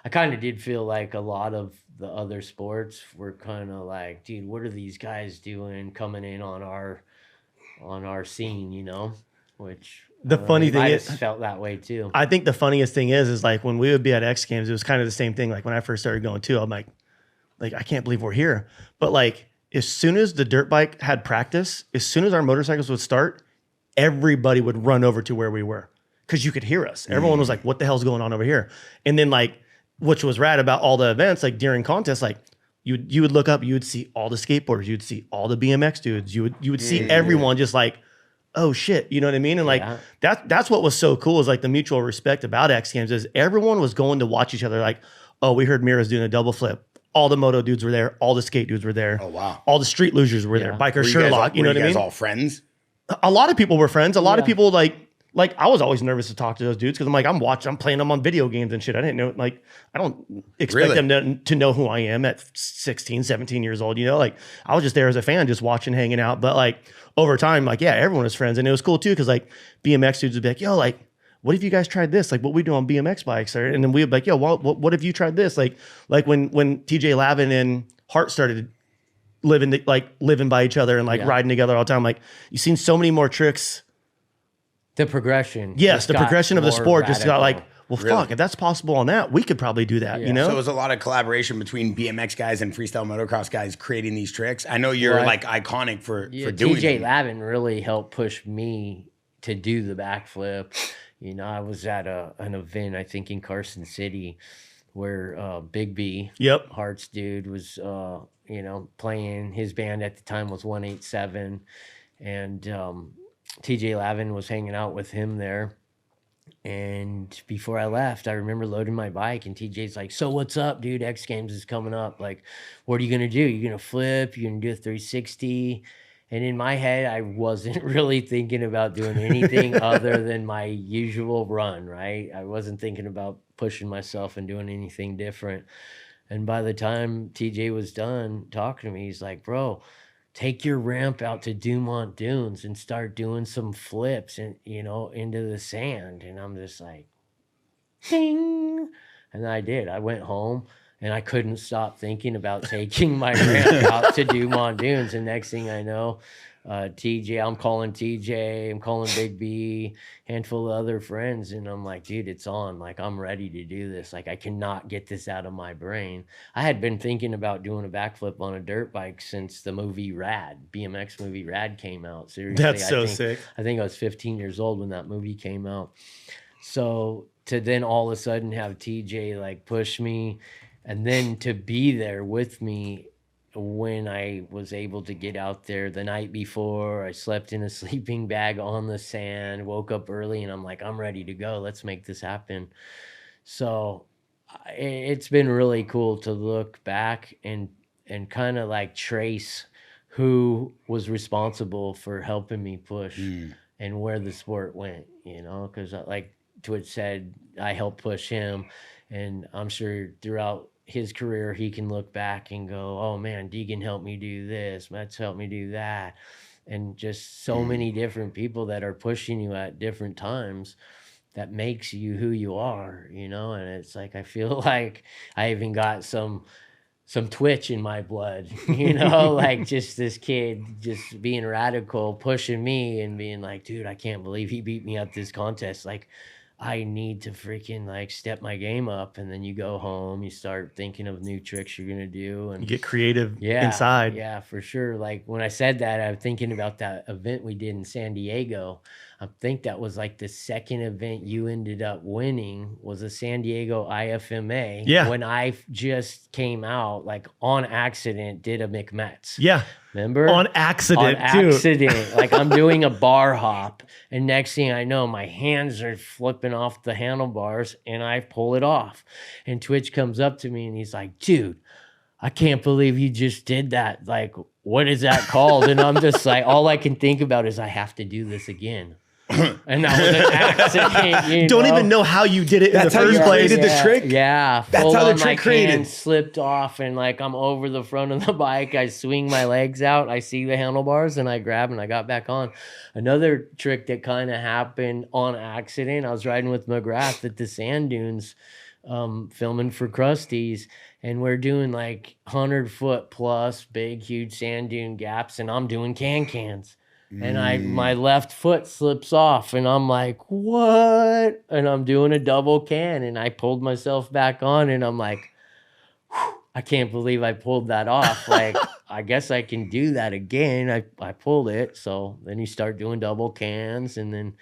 I kind of did feel like a lot of the other sports were kind of like, dude, what are these guys doing coming in on our scene, you know? Which The funny thing I is, just felt that way too. I think the funniest thing is like when we would be at X Games, it was kind of the same thing. Like when I first started going too, I'm like I can't believe we're here. But like as soon as the dirt bike had practice, as soon as our motorcycles would start, everybody would run over to where we were because you could hear us. Everyone was like, what the hell's going on over here? And then like, which was rad about all the events, like during contests, like you would look up, you would see all the skateboarders, you'd see all the BMX dudes, you would see everyone just like, oh shit, you know what I mean? And like that's what was so cool is like the mutual respect about X Games is everyone was going to watch each other. Like, oh, we heard Mira's doing a double flip. All the moto dudes were there. All the skate dudes were there. Oh wow! All the street losers were there. Biker Sherlock, you know what I mean? You guys all friends? A lot of people were friends. A lot of people like I was always nervous to talk to those dudes because I'm like, I'm playing them on video games and shit. I didn't know, like, I don't expect them to know who I am at 16, 17 years old, you know? Like, I was just there as a fan, just watching, hanging out. But like, over time, like, yeah, everyone was friends. And it was cool too because like, BMX dudes would be like, yo, like, what if you guys tried this? Like, what we do on BMX bikes? And then we would be like, yo, what if you tried this? Like when TJ Lavin and Hart started living by each other and like riding together all the time, like, you've seen so many more tricks. The progression. Yes, the progression of the sport radical. just got like, well, fuck, if that's possible on that, we could probably do that, you know? So it was a lot of collaboration between BMX guys and freestyle motocross guys creating these tricks. I know you're like iconic for doing TJ them. Lavin really helped push me to do the backflip. You know, I was at an event, I think in Carson City, where Big B, Hart's dude, was, you know, playing. His band at the time was 187. And TJ Lavin was hanging out with him there. And before I left, I remember loading my bike and TJ's like, so what's up, dude? X Games is coming up. Like, what are you going to do? You're going to flip? You're going to do a 360? And in my head, I wasn't really thinking about doing anything other than my usual run, right? I wasn't thinking about pushing myself and doing anything different. And by the time TJ was done talking to me, he's like, bro, take your ramp out to Dumont Dunes and start doing some flips and, you know, into the sand. And I'm just like, ding. And I did. I went home and I couldn't stop thinking about taking my ramp out to Dumont Dunes. And next thing I know, TJ, I'm calling TJ, I'm calling Big B, handful of other friends. And I'm like, dude, it's on. Like, I'm ready to do this. Like, I cannot get this out of my brain. I had been thinking about doing a backflip on a dirt bike since the movie Rad, BMX movie Rad came out. Seriously. That's so sick. I think I was 15 years old when that movie came out. So to then all of a sudden have TJ like push me, and then to be there with me when I was able to get out there the night before. I slept in a sleeping bag on the sand, woke up early, and I'm like, I'm ready to go. Let's make this happen. So it's been really cool to look back and kind of like trace who was responsible for helping me push and where the sport went, you know, because like Twitch said, I helped push him, and I'm sure throughout his career, he can look back and go, oh man, Deegan helped me do this, Metz helped me do that. And just so many different people that are pushing you at different times that makes you who you are, you know? And it's like, I feel like I even got some Twitch in my blood, you know, like just this kid just being radical, pushing me and being like, dude, I can't believe he beat me at this contest. Like, I need to freaking like step my game up. And then you go home, you start thinking of new tricks you're going to do. And you get creative inside. Yeah, for sure. Like when I said that, I'm thinking about that event we did in San Diego. I think that was like the second event you ended up winning was a San Diego IFMA. Yeah. When I just came out, like on accident, did a McMetz. Yeah. Remember? On accident, On too. accident. Like I'm doing a bar hop, and next thing I know, my hands are flipping off the handlebars, and I pull it off. And Twitch comes up to me, and he's like, dude, I can't believe you just did that. Like, what is that called? And I'm just like, all I can think about is I have to do this again. And that was an accident. You Don't know? even know how you did it That's in how the you first place. created the trick? Yeah. That's full how the on, trick my created. hand slipped off, and like I'm over the front of the bike. I swing my legs out. I see the handlebars, and I grab, and I got back on. Another trick that kind of happened on accident. I was riding with McGrath at the sand dunes, filming for Krusty's, and we're doing like 100-foot plus big, huge sand dune gaps, and I'm doing cans. And my left foot slips off, and I'm like, what? And I'm doing a double can, and I pulled myself back on, and I'm like, I can't believe I pulled that off. Like, I guess I can do that again. I pulled it. So then you start doing double cans, and then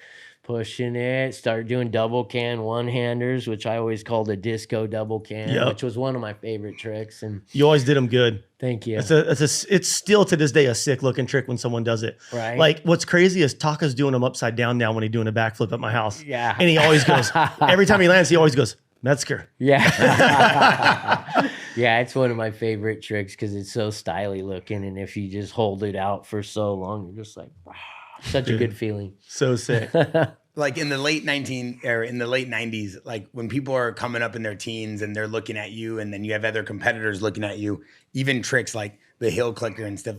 pushing it, start doing double can one-handers, which I always called a disco double can, which was one of my favorite tricks. And You always did them good. thank you. It's still to this day a sick looking trick when someone does it. Right. Like what's crazy is Taka's doing them upside down now when he's doing a backflip at my house. Yeah. And he always goes, every time he lands, he always goes, Metzger. Yeah. Yeah, it's one of my favorite tricks because it's so stylish looking. And if you just hold it out for so long, you're just like, wow, such a good feeling. So sick. Like in the late 90s, like when people are coming up in their teens and they're looking at you, and then you have other competitors looking at you, even tricks like the hill clicker and stuff,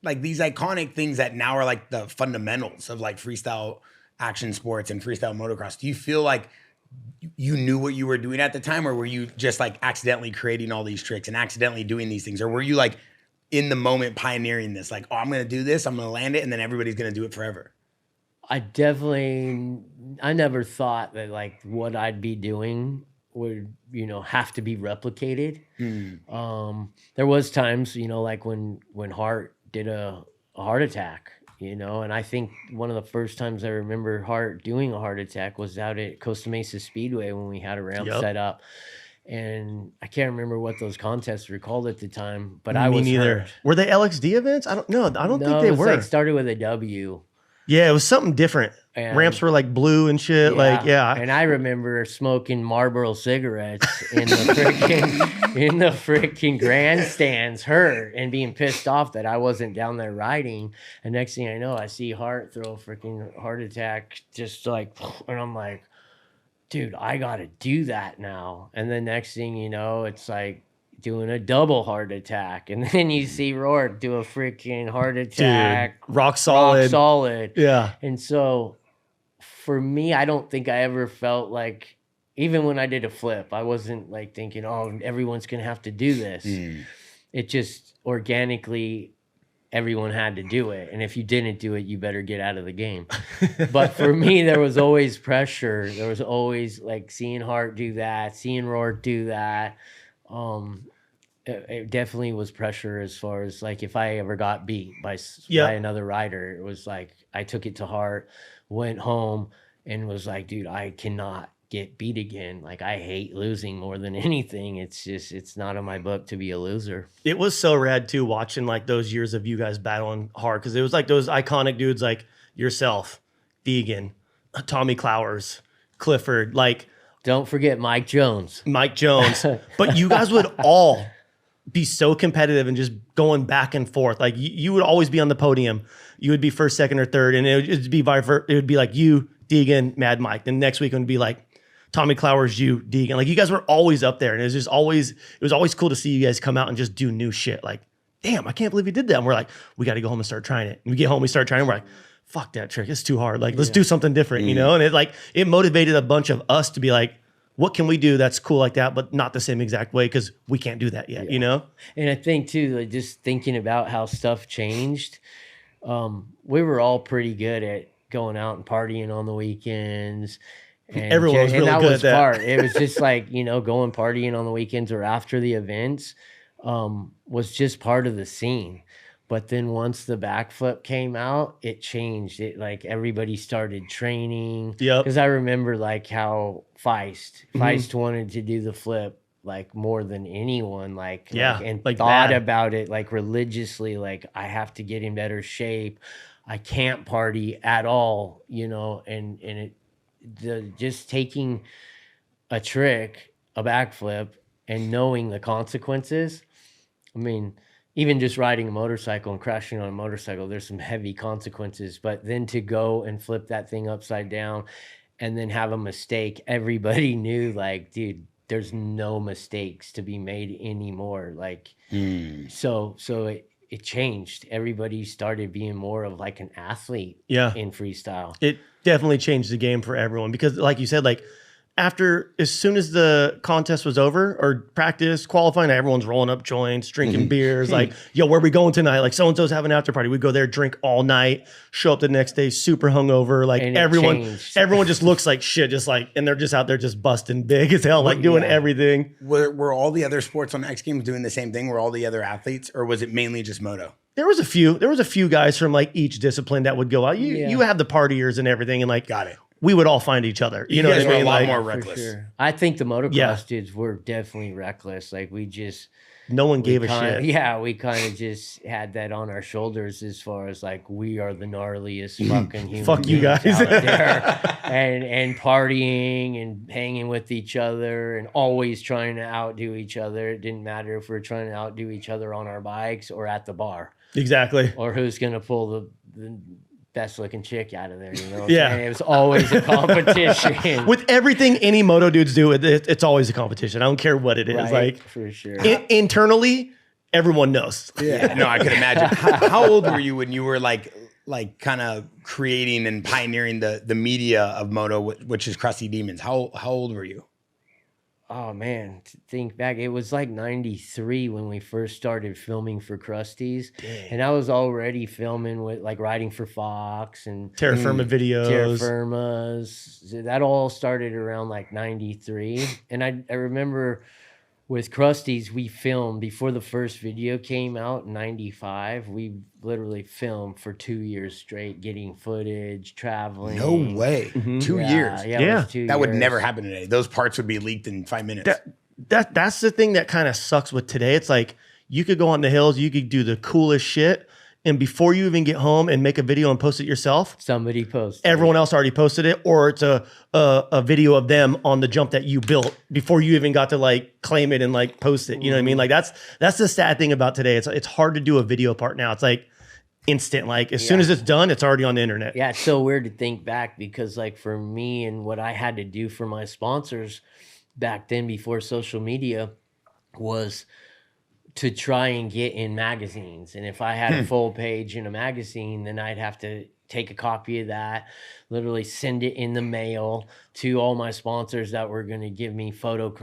like these iconic things that now are like the fundamentals of like freestyle action sports and freestyle motocross. Do you feel like you knew what you were doing at the time, or were you just like accidentally creating all these tricks and accidentally doing these things? Or were you like in the moment pioneering this, like, oh, I'm going to do this, I'm going to land it, and then everybody's going to do it forever? I never thought that like what I'd be doing would, you know, have to be replicated. There was times, you know, like when Hart did a heart attack, you know, and I think one of the first times I remember Hart doing a heart attack was out at Costa Mesa Speedway when we had a ramp set up. And I can't remember what those contests were called at the time, but I was hurt. Were they LXD events? I don't think they it was were. like started with a W. Yeah, it was something different. And ramps were like blue and shit. And I remember smoking Marlboro cigarettes in the freaking grandstands, hurt and being pissed off that I wasn't down there riding. And next thing I know, I see Hart throw a freaking heart attack, just like, and I'm like, dude, I gotta do that now. And then next thing you know, it's like doing a double heart attack, and then you see Rourke do a freaking heart attack. Dude, rock solid. Yeah. And so for me, I don't think I ever felt like, even when I did a flip, I wasn't like thinking, oh, everyone's gonna have to do this. It just organically, everyone had to do it. And if you didn't do it, you better get out of the game. But for me, there was always pressure. There was always like seeing Hart do that, seeing Rourke do that. It definitely was pressure as far as like if I ever got beat by another rider, it was like I took it to heart, went home, and was like, dude, I cannot get beat again. Like, I hate losing more than anything. It's not in my book to be a loser. It was so rad too, watching like those years of you guys battling hard, because it was like those iconic dudes like yourself, Deegan, Tommy Clowers, Clifford, like Don't forget Mike Jones. But you guys would all be so competitive and just going back and forth. Like you would always be on the podium. You would be first, second, or third, and it would be it would be like you, Deegan, Mad Mike. Then next week it would be like Tommy Clowers, you, Deegan. Like you guys were always up there, and it was always cool to see you guys come out and just do new shit. Like, damn, I can't believe you did that. And we're like, we got to go home and start trying it. And we get home, we start trying. And we're like, fuck that trick, it's too hard. Like, let's do something different, you know? And it motivated a bunch of us to be like, what can we do that's cool like that, but not the same exact way, because we can't do that yet, you know? And I think too, like, just thinking about how stuff changed, we were all pretty good at going out and partying on the weekends. And everyone was really good at that. It was just like, you know, going partying on the weekends or after the events was just part of the scene. But then once the backflip came out, it changed. It like everybody started training. Yep. Because I remember like how Feist wanted to do the flip like more than anyone, and like thought that. about it like religiously. Like, I have to get in better shape. I can't party at all, you know. And just taking a trick, a backflip, and knowing the consequences. I mean, even just riding a motorcycle and crashing on a motorcycle, there's some heavy consequences. But then to go and flip that thing upside down and then have a mistake, everybody knew, like, dude, there's no mistakes to be made anymore. Like, so it changed. Everybody started being more of like an athlete in freestyle. It definitely changed the game for everyone, because like you said, like as soon as the contest was over or practice qualifying, everyone's rolling up joints, drinking beers, like, yo, where are we going tonight? Like, so-and-so's having an after party. We go there, drink all night, show up the next day super hungover. Like, everyone just looks like shit, just like, and they're just out there just busting big as hell, like doing everything. Were all the other sports on X Games doing the same thing? Were all the other athletes, or was it mainly just moto? There was a few guys from like each discipline that would go out. You have the partiers and everything, and like, got it. We would all find each other. You know guys what I mean? were a lot Like, more reckless. Sure. I think the motocross dudes were definitely reckless. Like, no one gave a shit. Yeah, we kind of just had that on our shoulders as far as like, we are the gnarliest fucking humans. Fuck you guys. Out there. and partying and hanging with each other and always trying to outdo each other. It didn't matter if we were trying to outdo each other on our bikes or at the bar. Exactly. Or who's going to pull the best looking chick out of there, you know? Yeah. And it was always a competition. With everything any moto dudes do, it's always a competition. I don't care what it is. Right, like, for sure. Internally, everyone knows. Yeah, no, I could imagine. How old were you when you were like kind of creating and pioneering the media of moto, which is Crusty Demons? How old were you? Oh man, to think back, it was like 93 when we first started filming for Krusty's. Dang. And I was already filming with like riding for Fox and Terra Firma videos. Terra Firmas. So that all started around like 93. And I remember with Krusty's, we filmed before the first video came out in 95. We literally filmed for 2 years straight, getting footage, traveling. No way. 2 years. Yeah. It was 2 That would years. never happen today. Those parts would be leaked in 5 minutes. That's the thing that kind of sucks with today. It's like, you could go on the hills, you could do the coolest shit, and before you even get home and make a video and post it yourself, somebody posted. Everyone else already posted it, or it's a video of them on the jump that you built before you even got to like claim it and like post it. You know what I mean? Like that's the sad thing about today. It's hard to do a video part now. It's like instant. Like as soon as it's done, it's already on the internet. Yeah, it's so weird to think back, because like for me and what I had to do for my sponsors back then before social media was to try and get in magazines. And if I had a full page in a magazine, then I'd have to take a copy of that, literally send it in the mail to all my sponsors that were going to give me photo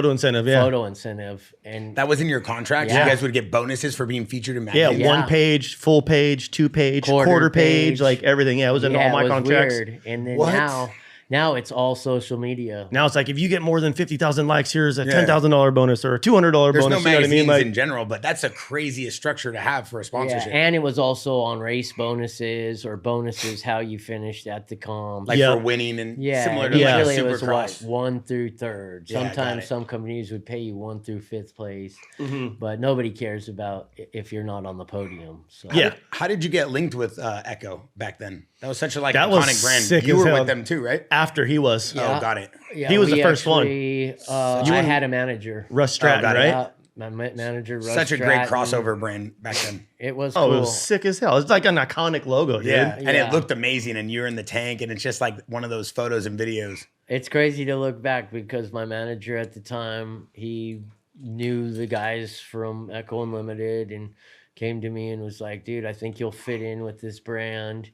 incentive. And that was in your contract. Yeah. You guys would get bonuses for being featured in magazines. Yeah, 1 page, full page, 2 page, quarter page, like everything. Yeah, it was in all my contracts. Weird. And then now Now it's all social media. Now it's like if you get more than 50,000 likes, here's a $10,000 bonus or a $200 There's bonus. no You know what I magazines mean? Like, in general, but that's the craziest structure to have for a Yeah, sponsorship. and it was also on race bonuses or bonuses how you finished at the comp. Like Yeah. for winning and Yeah, similar to usually like a it was what, Supercross. 1 through 3rd. Yeah, got Sometimes it. some companies would pay you 1 through 5th place, mhm. but nobody cares about if you're not on the podium. So Yeah. How did you get linked with Echo back then? That was such a like That was iconic brand. sick You as were hell. with them too, right? After he was Yeah. Oh, got it. yeah, He was the we first one. actually, I had a manager. Russ Stratton, got it. right? Yeah, my manager, Russ Such a great Stratton. crossover brand back then. It was Oh, cool. it was sick as hell. It's like an iconic logo, dude. Yeah. And Yeah. it looked amazing. And you're in the tank, and it's just like one of those photos and videos. It's crazy to look back because my manager at the time, he knew the guys from Echo Unlimited and came to me and was like, dude, I think you'll fit in with this brand.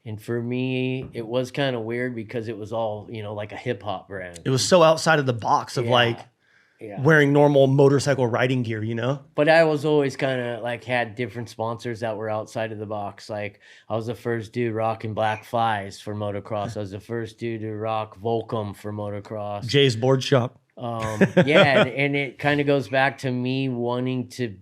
And for me, it was kind of weird because it was all, like a hip hop brand. It was so outside of the box of Yeah. like Yeah. wearing normal motorcycle riding gear, you know? But I was always kind of like had different sponsors that were outside of the box. Like I was the first dude rocking Black Flies for motocross. I was the first dude to rock Volcom for motocross. Jay's board shop. Yeah, and it kind of goes back to me wanting to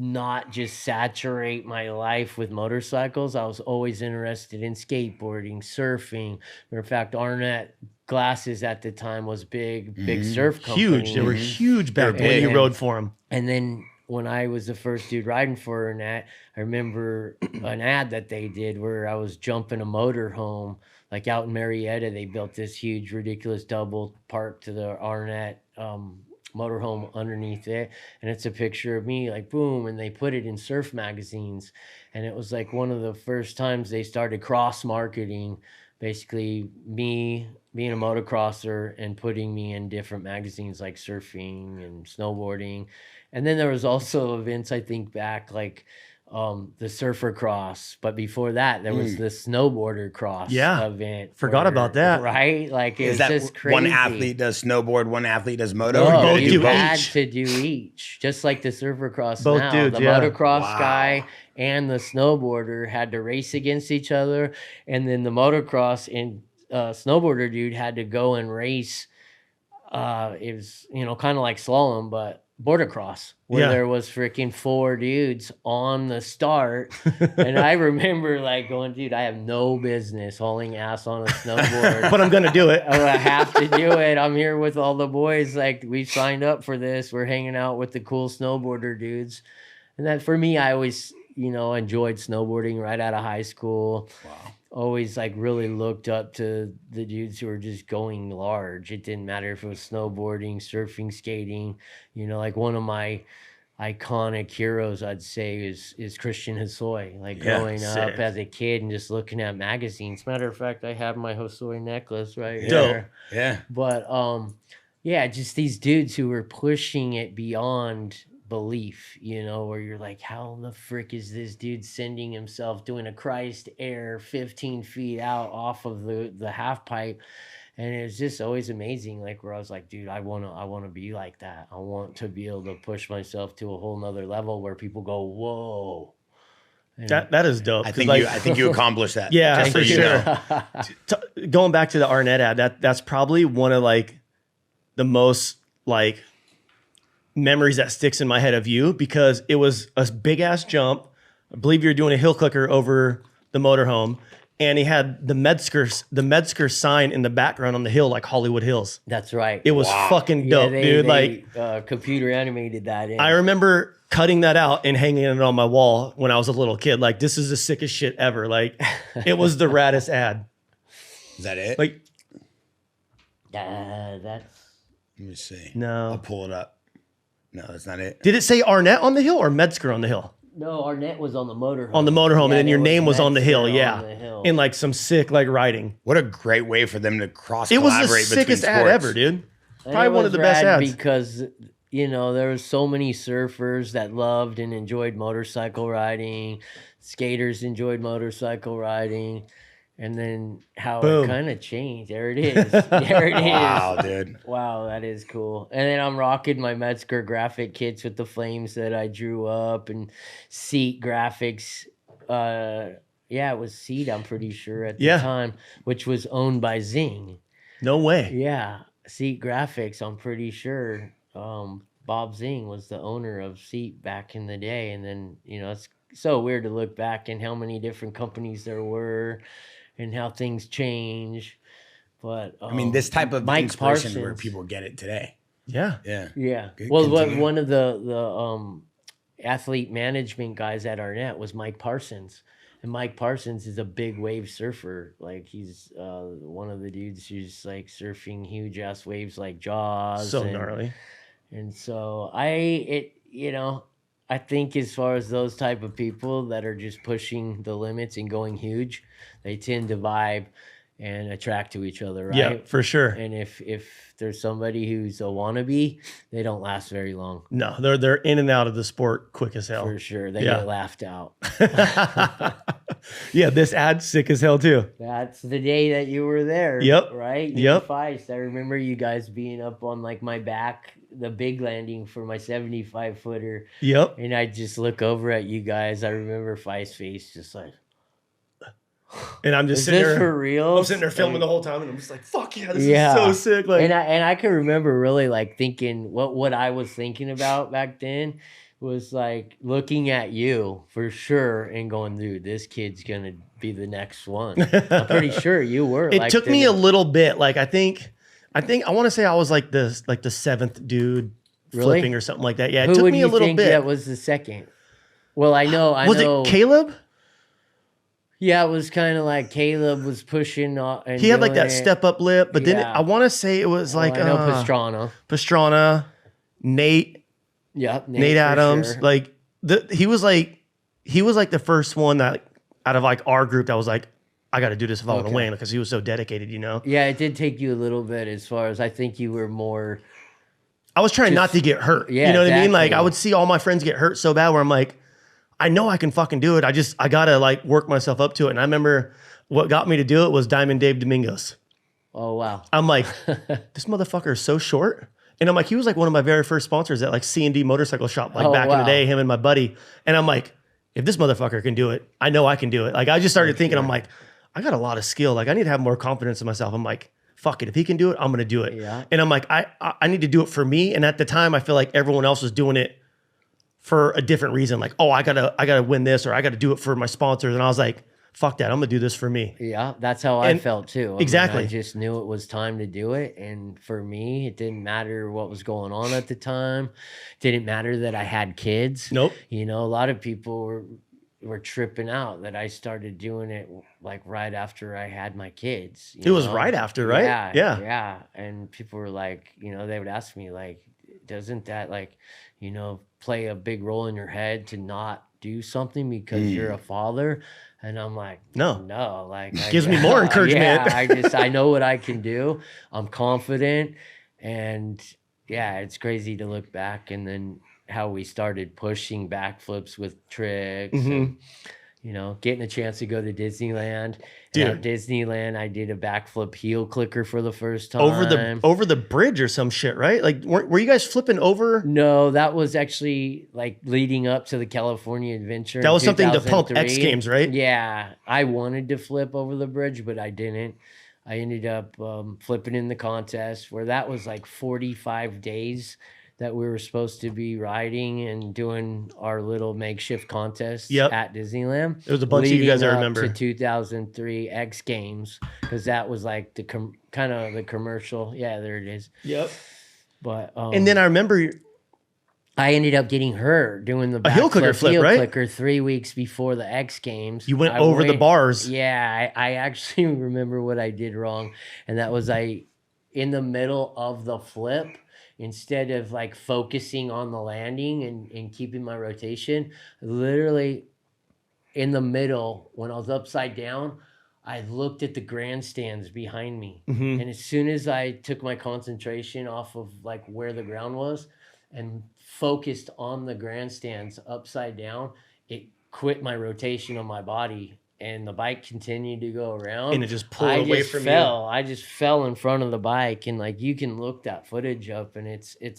not just saturate my life with motorcycles. I was always interested in skateboarding, surfing. Matter of fact, Arnett Glasses at the time was big surf company. Huge. They were huge back They were when you big. rode for them. And then when I was the first dude riding for Arnett, I remember an ad that they did where I was jumping a motorhome. Like out in Marietta, they built this huge, ridiculous double park to the Arnett motorhome underneath it. And it's a picture of me, like, boom. And they put it in surf magazines. And it was like one of the first times they started cross marketing, basically me being a motocrosser and putting me in different magazines like surfing and snowboarding. And then there was also events, I think back, like the surfer cross, but before that there was the snowboarder cross event. Forgot about that. Right? Like it Is was that just crazy. one athlete does snowboard, one athlete does moto? No, both you do had each. to do each, just like the surfer cross. Both now. dudes, the yeah. motocross Wow. guy and the snowboarder had to race against each other, and then the motocross and snowboarder dude had to go and race. It was kind of like slalom, but border cross, where there was freaking 4 dudes on the start. And I remember like going, dude, I have no business hauling ass on a snowboard. But I'm going to do it. Oh, I have to do it. I'm here with all the boys. Like we signed up for this. We're hanging out with the cool snowboarder dudes. And that for me, I always, enjoyed snowboarding right out of high school. Wow. Always like really looked up to the dudes who were just going large. It didn't matter if it was snowboarding, surfing, skating. Like one of my iconic heroes, I'd say, is Christian Hosoi. Like growing up as a kid and just looking at magazines. Matter of fact, I have my Hosoi necklace right here. Yeah. But just these dudes who were pushing it beyond belief, where you're like, how the frick is this dude sending himself doing a Christ air 15 feet out off of the half pipe? And it was just always amazing, like where I was like, dude, I want to be like that. I want to be able to push myself to a whole nother level where people go, whoa. And That is dope. I 'cause, think like, you accomplished that. Yeah, just so for you sure. know. Going back to the Arnett ad, that's probably one of like the most like memories that sticks in my head of you, because it was a big ass jump. I believe you were doing a hill clicker over the motorhome, and he had the Metzger sign in the background on the hill, like Hollywood Hills. That's right. It was fucking dope, dude. They computer animated that in. I remember cutting that out and hanging it on my wall when I was a little kid. Like, this is the sickest shit ever. Like, it was the raddest ad. Is that it? Like, that's let me see. no. I'll pull it up. No, that's not it. Did it say Arnett on the hill or Metzger on the hill? no, Arnett was on the motorhome. On the motorhome, and then there your name was on the hill, Metzger yeah. on the hill. In like some sick like writing. What a great way for them to cross It was the collaborate between sickest ad sports. ever, dude. And Probably it one of was the best rad ads. because there was so many surfers that loved and enjoyed motorcycle riding, skaters enjoyed motorcycle riding, and then how Boom. it kind of changed. There it is. There it is. Wow, dude. Wow, that is cool. And then I'm rocking my Metzger graphic kits with the flames that I drew up and Seat graphics. It was Seat, I'm pretty sure, at the time, which was owned by Zing. No way. Yeah, Seat Graphics. I'm pretty sure Bob Zing was the owner of Seat back in the day, and then it's so weird to look back and how many different companies there were, and how things change. But I mean, this type of Mike inspiration Parsons, where people get it today. Yeah. Yeah. Good, Well, continue. one of the athlete management guys at Arnett was Mike Parsons. And Mike Parsons is a big wave surfer. Like he's one of the dudes who's like surfing huge ass waves like Jaws. So gnarly. And so I think as far as those type of people that are just pushing the limits and going huge, they tend to vibe and attract to each other, right? Yeah, for sure. And if there's somebody who's a wannabe, they don't last very long. No, they're in and out of the sport quick as hell. For sure. They get laughed out. Yeah, this ad's sick as hell too. That's the day that you were there. Yep. Right? Yep. Feist. I remember you guys being up on like my back, the big landing for my 75 footer. Yep. And I just look over at you guys. I remember Feist's face just like, and I'm just is sitting this there. for real? I'm sitting there filming the whole time, and I'm just like, "Fuck yeah, this is so sick!" Like, and I can remember really like thinking what I was thinking about back then was like looking at you for sure and going, "Dude, this kid's gonna be the next one." I'm pretty sure you were. it like, took me a little bit. Like, I think I want to say I was like the seventh dude Really? flipping or something like that. Yeah, it Who took would me you a little think bit. that was the second? Well, I know. Was it Caleb? Yeah, it was kind of like Caleb was pushing. And He had like doing that it. step up lip, but then Yeah. I want to say it was like I know Pastrana. Pastrana, Nate Yeah, Nate for Adams. sure. Like he was like the first one that out of like our group that was like, I got to do this if I want to win, because he was so dedicated, Yeah, it did take you a little bit as far as I think you were more. I was trying not to get hurt. Yeah, you know what I mean? Like I exactly. would see all my friends get hurt so bad where I'm like, I know I can fucking do it. I gotta like work myself up to it. And I remember what got me to do it was Diamond Dave Domingos. Oh wow. I'm like, this motherfucker is so short. And I'm like, he was like one of my very first sponsors at like C&D motorcycle shop, like back in the day, him and my buddy. And I'm like, if this motherfucker can do it, I know I can do it. Like I just started thinking, I'm like, I got a lot of skill. Like I need to have more confidence in myself. I'm like, fuck it. If he can do it, I'm gonna do it. Yeah. And I'm like, I need to do it for me. And at the time, I feel like everyone else was doing it for a different reason. Like, oh, I gotta win this, or I gotta do it for my sponsors. And I was like, fuck that. I'm gonna do this for me. Yeah, that's how I felt too. Exactly. I just knew it was time to do it. And for me, it didn't matter what was going on at the time. Didn't matter that I had kids. Nope. You know, a lot of people were tripping out that I started doing it like right after I had my kids. It was right after, right? Yeah. Yeah. Yeah. And people were like, they would ask me like, doesn't that like, play a big role in your head to not do something because you're a father? And I'm like, no, like gives me more encouragement. Yeah, I know what I can do. I'm confident. And yeah, it's crazy to look back and then how we started pushing backflips with tricks and, getting a chance to go to Disneyland. Dude. And at Disneyland, I did a backflip heel clicker for the first time. over the bridge or some shit, right? Like, were you guys flipping over? No, that was actually like leading up to the California Adventure. That was something to pump 2003. X Games, right? Yeah, I wanted to flip over the bridge, but I didn't. I ended up flipping in the contest where that was like 45 days that we were supposed to be riding and doing our little makeshift contest at Disneyland. There was a bunch of you guys I leading up remember. to 2003 X Games, because that was like the kind of the commercial. Yeah, there it is. Yep. But And then I remember I ended up getting hurt doing the heel clicker backflip flip, heel right? clicker 3 weeks before the X Games. you went over the bars. Yeah, I actually remember what I did wrong, and that was in the middle of the flip, instead of like focusing on the landing and keeping my rotation, literally in the middle when I was upside down, I looked at the grandstands behind me. Mhm. And as soon as I took my concentration off of like where the ground was and focused on the grandstands upside down, it quit my rotation on my body and the bike continued to go around. And it just pulled away from you. I just fell in front of the bike, and like you can look that footage up, and it's the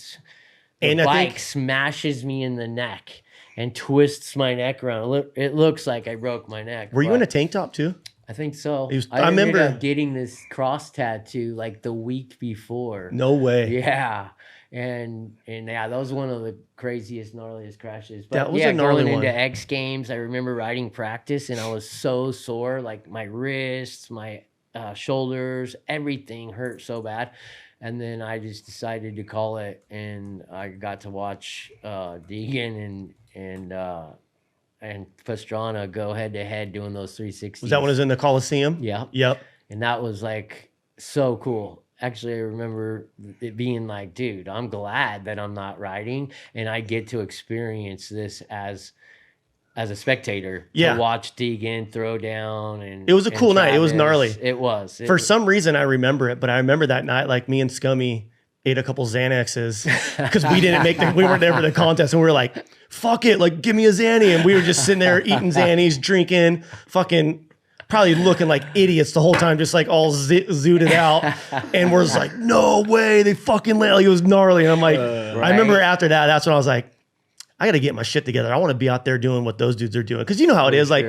And I bike think- smashes me in the neck and twists my neck around. It looks like I broke my neck. Were you in but a tank top too? I think so. I I remember- ended up getting this cross tattoo like the week before. No way. Yeah. And yeah, that was one of the craziest, gnarliest crashes. But That was yeah, a gnarly going one. into X Games, I remember riding practice and I was so sore, like my wrists, my shoulders, everything hurt so bad. And then I just decided to call it, and I got to watch Deegan and Pastrana go head to head doing those 360s. Was that when it was in the Coliseum? Yeah. Yep. And that was like so cool. Actually, I remember it being like, dude, I'm glad that I'm not riding and I get to experience this as a spectator. Yeah. To watch Deegan throw down. And it was a cool night. It was gnarly. It was. For some reason, I remember it, but I remember that night, like me and Scummy ate a couple Xanaxes because we didn't we weren't there for the contest, and we were like, fuck it, like give me a Xanny. And we were just sitting there eating Xannies, drinking, fucking probably looking like idiots the whole time, just like all zooted out. And we're just like, no way, they fucking like, it was gnarly. And I'm like, I remember after that, that's when I was like, I got to get my shit together. I want to be out there doing what those dudes are doing. Cause you know how it is. Like,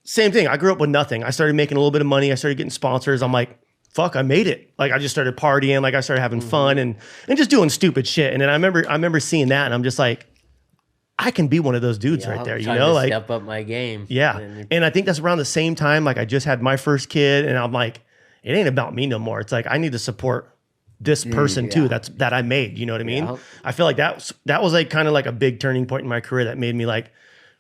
same thing. I grew up with nothing. I started making a little bit of money. I started getting sponsors. I'm like, fuck, I made it. Like I just started partying. Like I started having fun and just doing stupid shit. And then I remember seeing that and I'm just like, I can be one of those dudes right there, you know, like step up my game. Yeah. And I think that's around the same time, like I just had my first kid and I'm like, it ain't about me no more. It's like, I need to support this person too, that I made, you know what I mean? Yeah. I feel like that was like kind of like a big turning point in my career that made me like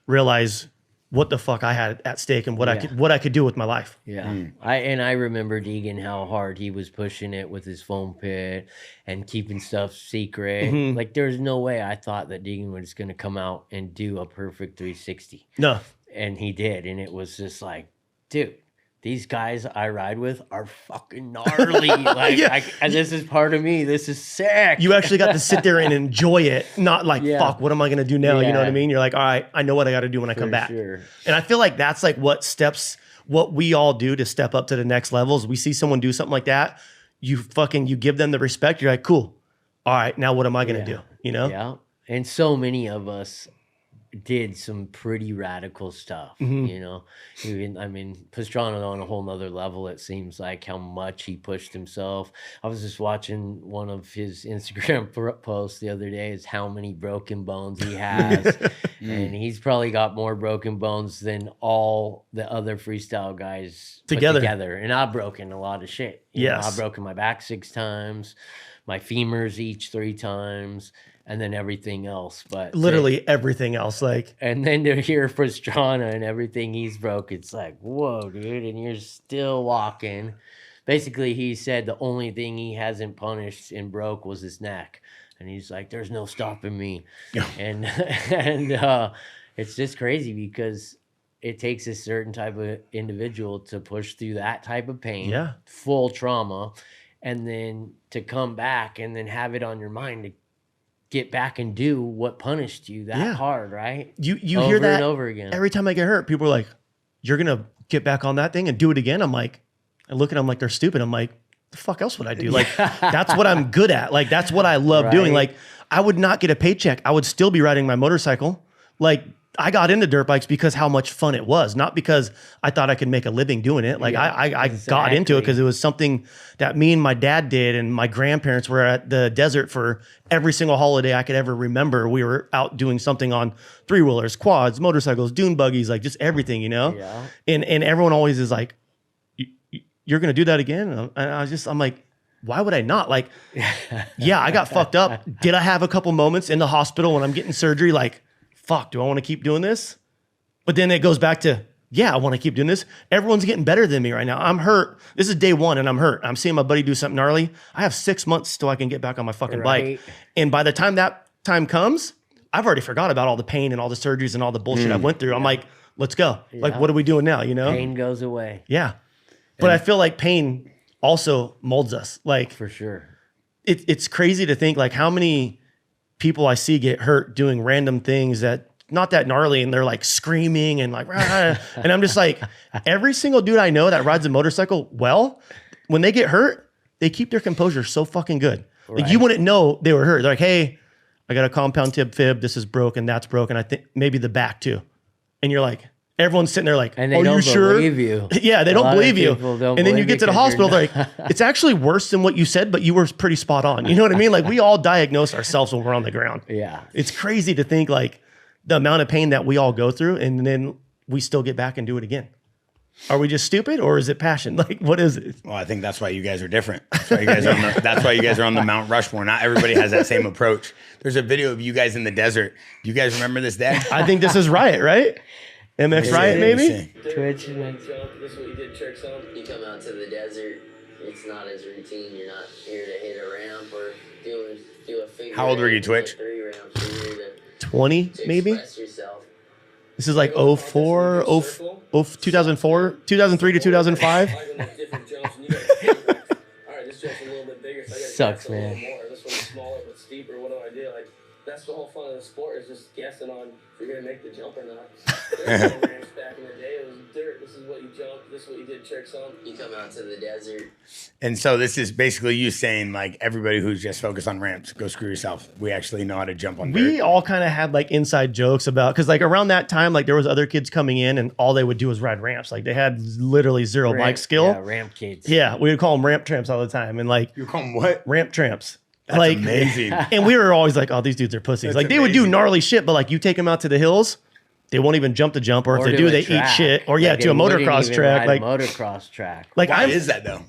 realize what the fuck I had at stake and what I could do with my life. Yeah. I remember Deegan, how hard he was pushing it with his foam pit and keeping stuff secret. Like there's no way I thought that Deegan was going to come out and do a perfect 360. No. And he did. And it was just like, dude, these guys I ride with are fucking gnarly. Like, this is part of me. This is sick. You actually got to sit there and enjoy it, not like, fuck, what am I going to do now? You know what I mean? You're like, all right, I know what I got to do when I come back. Sure. And I feel like that's like what we all do to step up to the next levels. We see someone do something like that. You give them the respect. You're like, cool. All right, now what am I going to do? You know? Yeah. And so many of us did some pretty radical stuff, you know. Even, I mean, Pastrana on a whole nother level, it seems like, how much he pushed himself. I was just watching one of his Instagram posts the other day, is how many broken bones he has. And he's probably got more broken bones than all the other freestyle guys together. And I've broken a lot of shit. You know, I've broken my back 6 times, my femurs each 3 times, and then everything else. But literally everything else. Like, and then to hear Pastrana and everything he's broke, it's like, whoa, dude, and you're still walking. Basically, he said the only thing he hasn't punished and broke was his neck. And he's like, there's no stopping me. And it's just crazy because it takes a certain type of individual to push through that type of pain, full trauma, and then to come back and then have it on your mind to get back and do what punished you that hard, right? You over hear that and over again. Every time I get hurt, people are like, you're going to get back on that thing and do it again? I'm like, I look at them like they're stupid. I'm like, the fuck else would I do? Like, that's what I'm good at. Like, that's what I love doing. Like, I would not get a paycheck. I would still be riding my motorcycle. Like, I got into dirt bikes because how much fun it was, not because I thought I could make a living doing it. Like I got into it because it was something that me and my dad did, and my grandparents were at the desert for every single holiday I could ever remember. We were out doing something on 3-wheelers, quads, motorcycles, dune buggies, like just everything, you know? Yeah. And everyone always is like, you're going to do that again? And I'm like, why would I not? Like, yeah, I got fucked up. Did I have a couple moments in the hospital when I'm getting surgery? Like, fuck, do I want to keep doing this? But then it goes back to, yeah, I want to keep doing this. Everyone's getting better than me right now. I'm hurt. This is day 1 and I'm hurt. I'm seeing my buddy do something gnarly. I have 6 months till I can get back on my fucking bike. And by the time that time comes, I've already forgot about all the pain and all the surgeries and all the bullshit I went through. I'm like, let's go. Like, what are we doing now? You know? Pain goes away. Yeah. But I feel like pain also molds us. Like, For sure. It's crazy to think like how many people I see get hurt doing random things that not that gnarly, and they're like screaming and like, rah, and I'm just like, every single dude I know that rides a motorcycle well, when they get hurt, they keep their composure so fucking good. Like you wouldn't know they were hurt. They're like, hey, I got a compound tib fib. This is broken. That's broken. I think maybe the back too. And you're like, everyone's sitting there like, And they are don't you sure? believe you. Yeah, they A don't lot of believe you. people don't And then you believe get to the because hospital, you're they're like, it's actually worse than what you said, but you were pretty spot on. You know what I mean? Like we all diagnose ourselves when we're on the ground. Yeah. It's crazy to think like the amount of pain that we all go through and then we still get back and do it again. Are we just stupid or is it passion? Like, what is it? Well, I think that's why you guys are different. That's why you guys are on the Mount Rushmore. Not everybody has that same approach. There's a video of you guys in the desert. Do you guys remember this day? I think this is Riot, right? MX Riot, maybe? Twitch. This is what you did tricks on. You come out to the desert. It's not as routine. You're not here to hit a ramp or do a figure. How old were you, Twitch? 3 ramps. You're here 20, to maybe? express yourself. This is like 04, 2004, 2003 to 2005. Alright, this jump's a little bit bigger. So I gotta Sucks, guess a little man. more. This one's smaller but steeper. What do I do? Like, that's the whole fun of the sport is just guessing on if you're gonna make the jump or not. There's no ramps back in the day. It was dirt. This is what you jumped. This is what you did tricks on. You come out to the desert. And so this is basically you saying like everybody who's just focused on ramps, go screw yourself. We actually know how to jump on We dirt. all kind of had like inside jokes about, because like around that time, like there was other kids coming in and all they would do was ride ramps. Like they had literally zero bike skill. Yeah, ramp kids. Yeah, we would call them ramp tramps all the time. And like You call them what? ramp tramps. That's like amazing. And we were always like, oh, these dudes are pussies. That's like they would do amazing. gnarly shit, but like you take them out to the hills, they won't even jump the jump, or if they to do, a they eat track. shit. Or yeah, Like, to a they wouldn't motocross even track. ride Like, a motocross track. like Why I'm, is that though?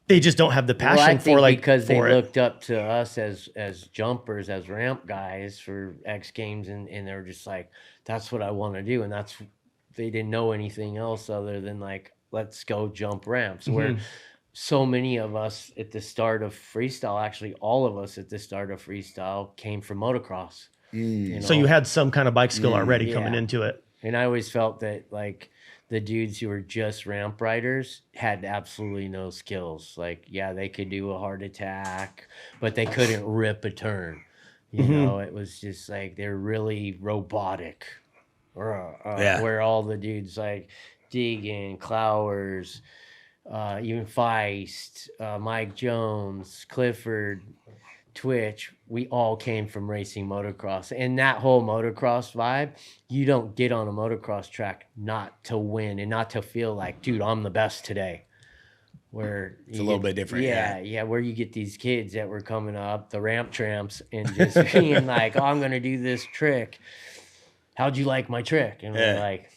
they just don't have the passion Well, I think for like because they for it. looked up to us as jumpers, as ramp guys for X Games, and they're just like, that's what I want to do, and they didn't know anything else other than like, let's go jump ramps. Where so many of us at the start of freestyle, actually all of us at the start of freestyle, came from motocross. You So know? you had some kind of bike skill already coming Yeah. into it. And I always felt that like the dudes who were just ramp riders had absolutely no skills. Like, yeah, they could do a hard attack, but they couldn't rip a turn. You know, it was just like they're really robotic. Yeah. Where all the dudes like Degan, Clowers, even Feist, Mike Jones, Clifford, Twitch, we all came from racing motocross. And that whole motocross vibe, you don't get on a motocross track not to win and not to feel like, dude, I'm the best today. Where It's a little bit different, Yeah, where you get these kids that were coming up, the ramp tramps, and just being like, oh, I'm going to do this trick. How'd you like my trick? And we're like,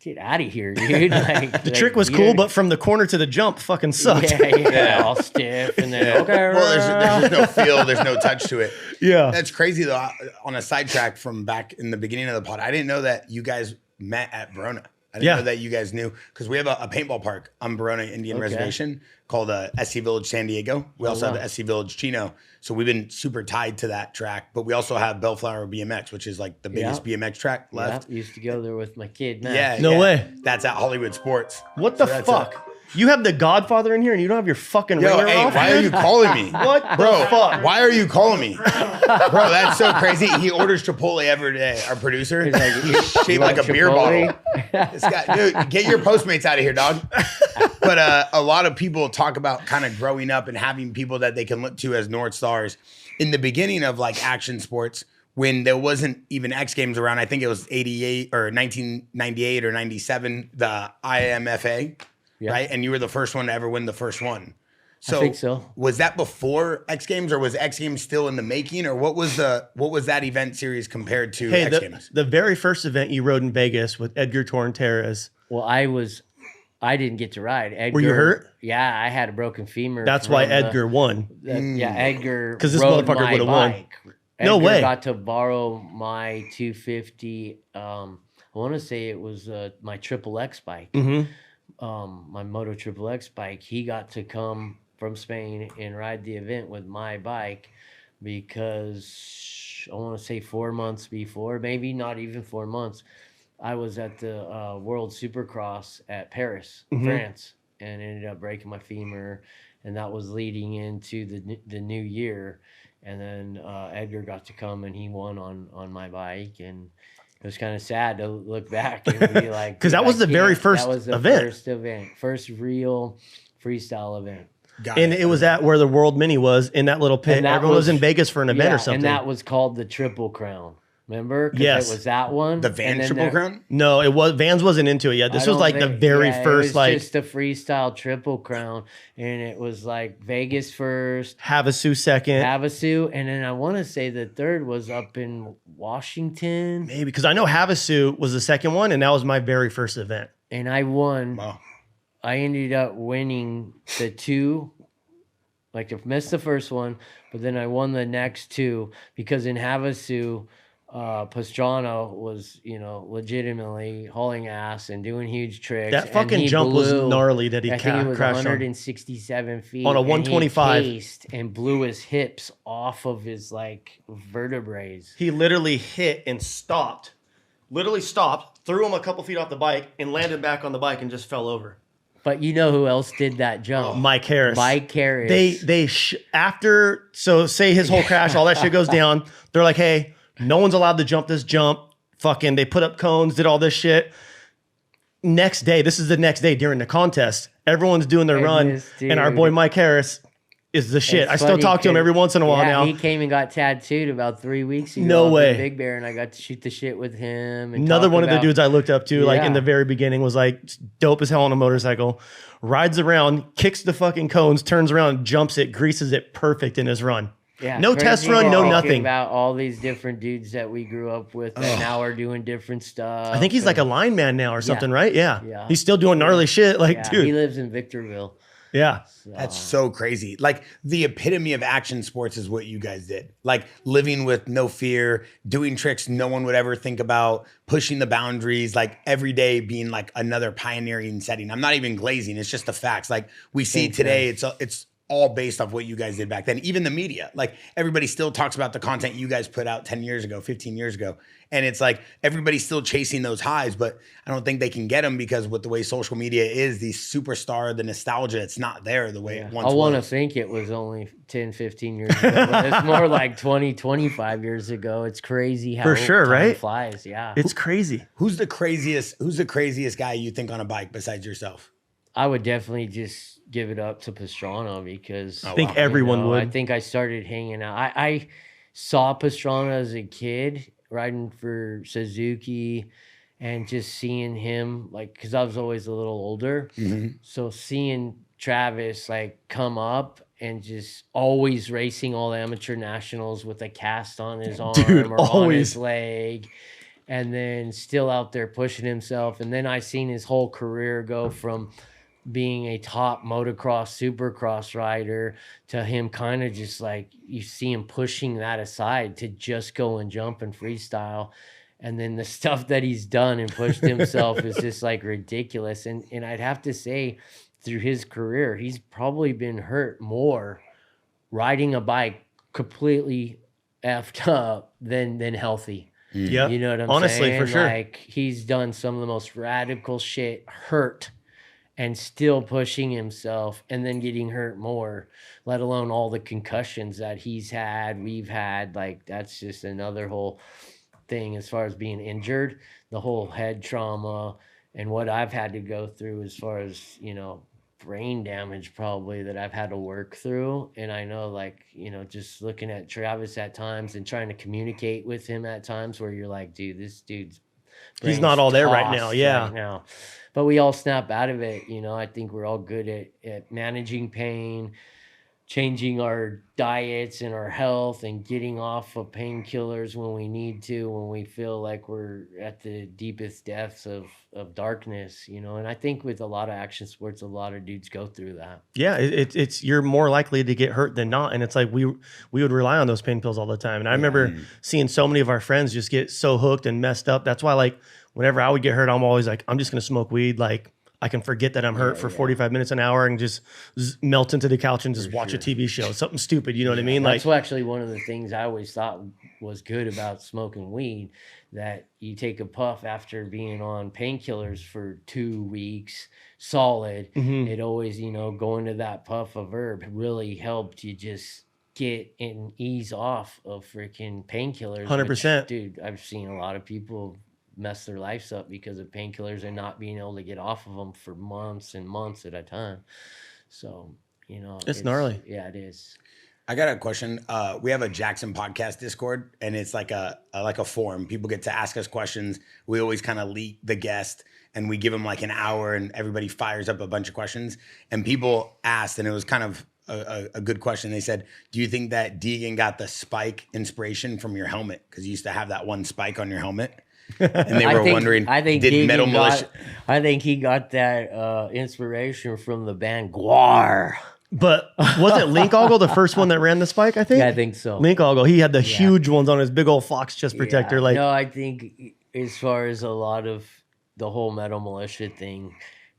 get out of here, dude. Like, The trick was cool, but from the corner to the jump fucking sucked. yeah, all stiff, and then okay. Well, there's just no feel, there's no touch to it. Yeah. That's crazy though. On a sidetrack from back in the beginning of the pod, I didn't know that you guys met at Verona. I didn't know that you guys knew, because we have a paintball park on Verona Indian Reservation called SC Village San Diego. We also have SC Village Chino. So we've been super tied to that track. But we also have Bellflower BMX, which is like the biggest BMX track left. Yeah, used to go there with my kid, Matt. Yeah. No way. That's at Hollywood Sports. What the that's fuck? You have the Godfather in here and you don't have your fucking Yo, ringer hey, off? why are you calling me? What Bro, the fuck? why are you calling me? Bro, that's so crazy. He orders Chipotle every day, our producer. He's like, He's shaped like a beer Chipotle? bottle. This guy, dude, get your Postmates out of here, dog. But a lot of people talk about kind of growing up and having people that they can look to as North Stars. In the beginning of like action sports, when there wasn't even X Games around, I think it was 88 or 1998 or 97, the IMFA. Yeah. Right? And you were the first one to ever win the first one. So, I think so. Was that before X Games, or was X Games still in the making, or what was that event series compared to Hey, X Games? the very first event you rode in Vegas with Edgar Torrenteras. Well, I didn't get to ride. Edgar, Were you hurt? Yeah, I had a broken femur. That's why from Edgar won. Yeah, Edgar. 'Cause this rode motherfucker my would've won. bike. No Edgar way. Got to borrow my 250. I want to say it was my Triple X bike. My Moto Triple X bike. He got to come from Spain and ride the event with my bike because I want to say 4 months before, maybe not even 4 months, I was at the World Supercross at Paris, France, and ended up breaking my femur, and that was leading into the new year. And then Edgar got to come and he won on my bike, and it was kind of sad to look back and be like, 'Cause that was the very first that was the event. First real freestyle event. And it was at where the World Mini was in that little pit. And that Everyone was was- in Vegas for an event Yeah, or something. and that was called the Triple Crown. Remember? 'Cause Yes. it was that one. The Van Triple Crown? No, it was Vans wasn't into it yet. This I was don't like the think- very yeah, first it was like just the freestyle Triple Crown, and it was like Vegas first, Havasu second. Havasu, and then I want to say the third was up in Washington, Maybe because I know Havasu was the second one, and that was my very first event. and I won. Wow. I ended up winning the two. Like I missed the first one, but then I won the next two because in Havasu, Pastrana was, legitimately hauling ass and doing huge tricks. That and fucking he jump was blew- gnarly that he I think it was crashed on. 167 feet On a and he 125. cased and blew his hips off of his like vertebrae. He literally hit and stopped. Literally stopped, threw him a couple feet off the bike, and landed back on the bike and just fell over. But you know who else did that jump? Mike Harris. Mike Harris. So say his whole crash, all that shit goes down. They're like, hey, no one's allowed to jump this jump. Fucking, they put up cones, did all this shit. Next day, this is the next day during the contest. Everyone's doing their And run, this and our dude- boy Mike Harris is the shit. It's I still funny talk to him 'cause- every once in a while yeah, now. He came and got tattooed about 3 weeks ago. No up in way. Big Bear, and I got to shoot the shit with him. And Another talk one of the about- dudes I looked up to, like in Yeah. the very beginning, was like dope as hell on a motorcycle. Rides around, kicks the fucking cones, turns around, jumps it, greases it perfect in his run. Yeah, No crazy test run, to no think nothing. About all these different dudes that we grew up with that now are doing different stuff. I think he's like a lineman now or something, right? Yeah. Yeah. He's still doing gnarly shit. Like, yeah, dude. he lives in Victorville. Yeah. That's so crazy. Like the epitome of action sports is what you guys did. Like living with no fear, doing tricks no one would ever think about, pushing the boundaries, like every day being like another pioneering setting. I'm not even glazing. It's just the facts. Like we see Thanks, today, man. it's all based off what you guys did back then. Even the media, like everybody still talks about the content you guys put out 10 years ago, 15 years ago. And it's like everybody's still chasing those highs, but I don't think they can get them because with the way social media is, the superstar, the nostalgia, it's not there the way it once I want to was. think it was only 10, 15 years ago, but it's more like 20, 25 years ago. It's crazy how For sure, time right? flies. Yeah. It's crazy. Who's the craziest guy you think on a bike besides yourself? I would definitely just give it up to Pastrana because I think everyone would. I think I started hanging out. I saw Pastrana as a kid riding for Suzuki and just seeing him like because I was always a little older. So seeing Travis like come up and just always racing all the amateur nationals with a cast on his arm or on always. his leg. And then still out there pushing himself. And then I seen his whole career go from being a top motocross, supercross rider to him kind of just like you see him pushing that aside to just go and jump and freestyle. And then the stuff that he's done and pushed himself is just like ridiculous. And I'd have to say through his career, he's probably been hurt more riding a bike completely effed up than healthy. Yeah. You know what I'm Honestly, saying? for sure. Like he's done some of the most radical shit, hurt, and still pushing himself, and then getting hurt more. Let alone all the concussions that he's had, we've had. Like that's just another whole thing as far as being injured. The whole head trauma and what I've had to go through as far as brain damage probably that I've had to work through. And I know like, just looking at Travis at times and trying to communicate with him at times where you're like, dude, this dude's He's not all there right now. tossed Yeah. right now. But we all snap out of it. I think we're all good at managing pain, changing our diets and our health and getting off of painkillers when we need to, when we feel like we're at the deepest depths of darkness, and I think with a lot of action sports, a lot of dudes go through that. Yeah, it's you're more likely to get hurt than not, and it's like we would rely on those pain pills all the time. And I remember seeing so many of our friends just get so hooked and messed up. That's why like whenever I would get hurt, I'm always like, I'm just gonna smoke weed. Like I can forget that I'm hurt for 45 minutes, an hour, and just melt into the couch and just watch a TV show, something stupid. You know what I mean? That's Like actually one of the things I always thought was good about smoking weed, that you take a puff after being on painkillers for 2 weeks solid. It always, going to that puff of herb really helped you just get and ease off of freaking painkillers. 100%. which, Dude, I've seen a lot of people mess their lives up because of painkillers and not being able to get off of them for months and months at a time. So, It's gnarly. Yeah, it is. I got a question. We have a Jaxxon podcast Discord, and it's like a forum. People get to ask us questions. We always kind of leak the guest, and we give them like an hour, and everybody fires up a bunch of questions. And people asked, and it was kind of a good question. They said, "Do you think that Deegan got the spike inspiration from your helmet? Because you used to have that one spike on your helmet." And they were wondering, I think did Deegan Metal Mulisha? I think he got that inspiration from the band Guar. But wasn't Link Ogle the first one that ran the spike, I think? Yeah, I think so. Link Ogle, he had the huge ones on his big old fox chest protector. Yeah. Like, No, I think as far as a lot of the whole Metal Mulisha thing,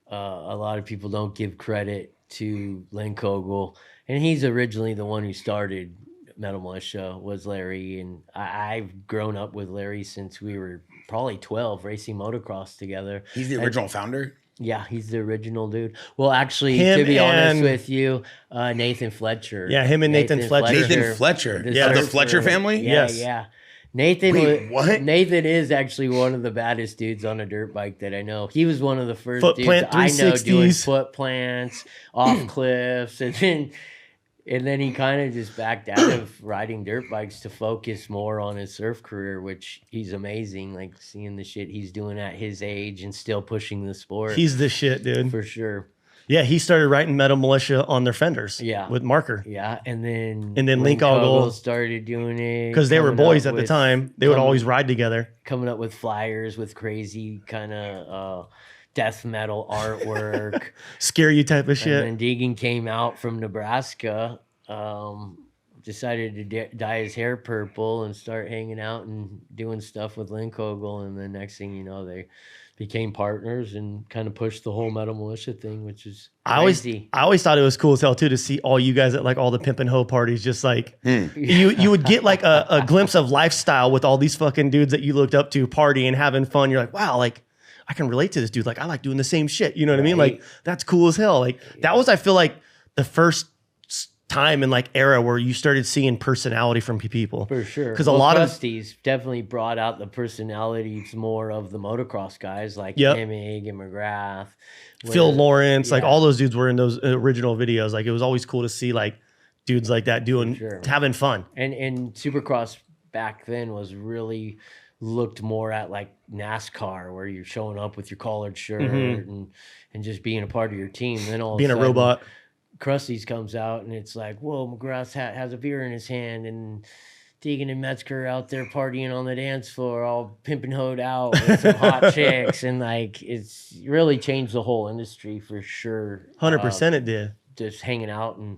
a lot of people don't give credit to Link Ogle. And he's originally the one who started Metal Mulisha, was Larry. And I've grown up with Larry since we were probably 12, racing motocross together. He's the original founder. Yeah, he's the original dude. Well, actually, Him to be honest and- with you, Nathan Fletcher. Yeah, him and Nathan Fletcher. Nathan Fletcher. The Yeah, the surfer. Fletcher family? Yeah, Yes. yeah. Nathan, Wait, what? Nathan is actually one of the baddest dudes on a dirt bike that I know. He was one of the first Foot dudes plant I know doing 360s. foot plants off cliffs, and then he kind of just backed out of riding dirt bikes to focus more on his surf career, which he's amazing. Like seeing the shit he's doing at his age and still pushing the sport. he's the shit, dude. for sure. Yeah, he started writing Metal Mulisha on their fenders. Yeah. With marker. Yeah, and then Link Ogle started doing it because they were coming boys up at the with- time. They would coming- always ride together. coming up with flyers with crazy kind of death metal artwork. Scare you type of shit. And then Deegan came out from Nebraska, decided to dye his hair purple and start hanging out and doing stuff with Link Ogle. And the next thing you know, they became partners and kind of pushed the whole Metal Mulisha thing, which is crazy. I always thought it was cool as hell too to see all you guys at like all the pimp and hoe parties. Just like you would get like a glimpse of lifestyle with all these fucking dudes that you looked up to partying, having fun. You're like, wow, like I can relate to this dude. Like I like doing the same shit. You know what I mean? Right. Like that's cool as hell. Like that was, I feel like, the first time and like era where you started seeing personality from people. For sure. Because a lot of Krusty's definitely brought out the personalities more of the motocross guys like Yep. Hemmig and McGrath. Phil where- Lawrence, like yeah. all those dudes were in those original videos. Like it was always cool to see like dudes like that doing, sure. having fun. And Supercross back then was really looked more at like NASCAR, where you're showing up with your collared shirt and just being a part of your team. Then all of Being a sudden, robot. Krusty's comes out and it's like, whoa, McGrath's has a beer in his hand, and Deegan and Metzger out there partying on the dance floor, all pimping hoed out with some hot chicks, and like it's really changed the whole industry for sure. 100% it did. Just hanging out and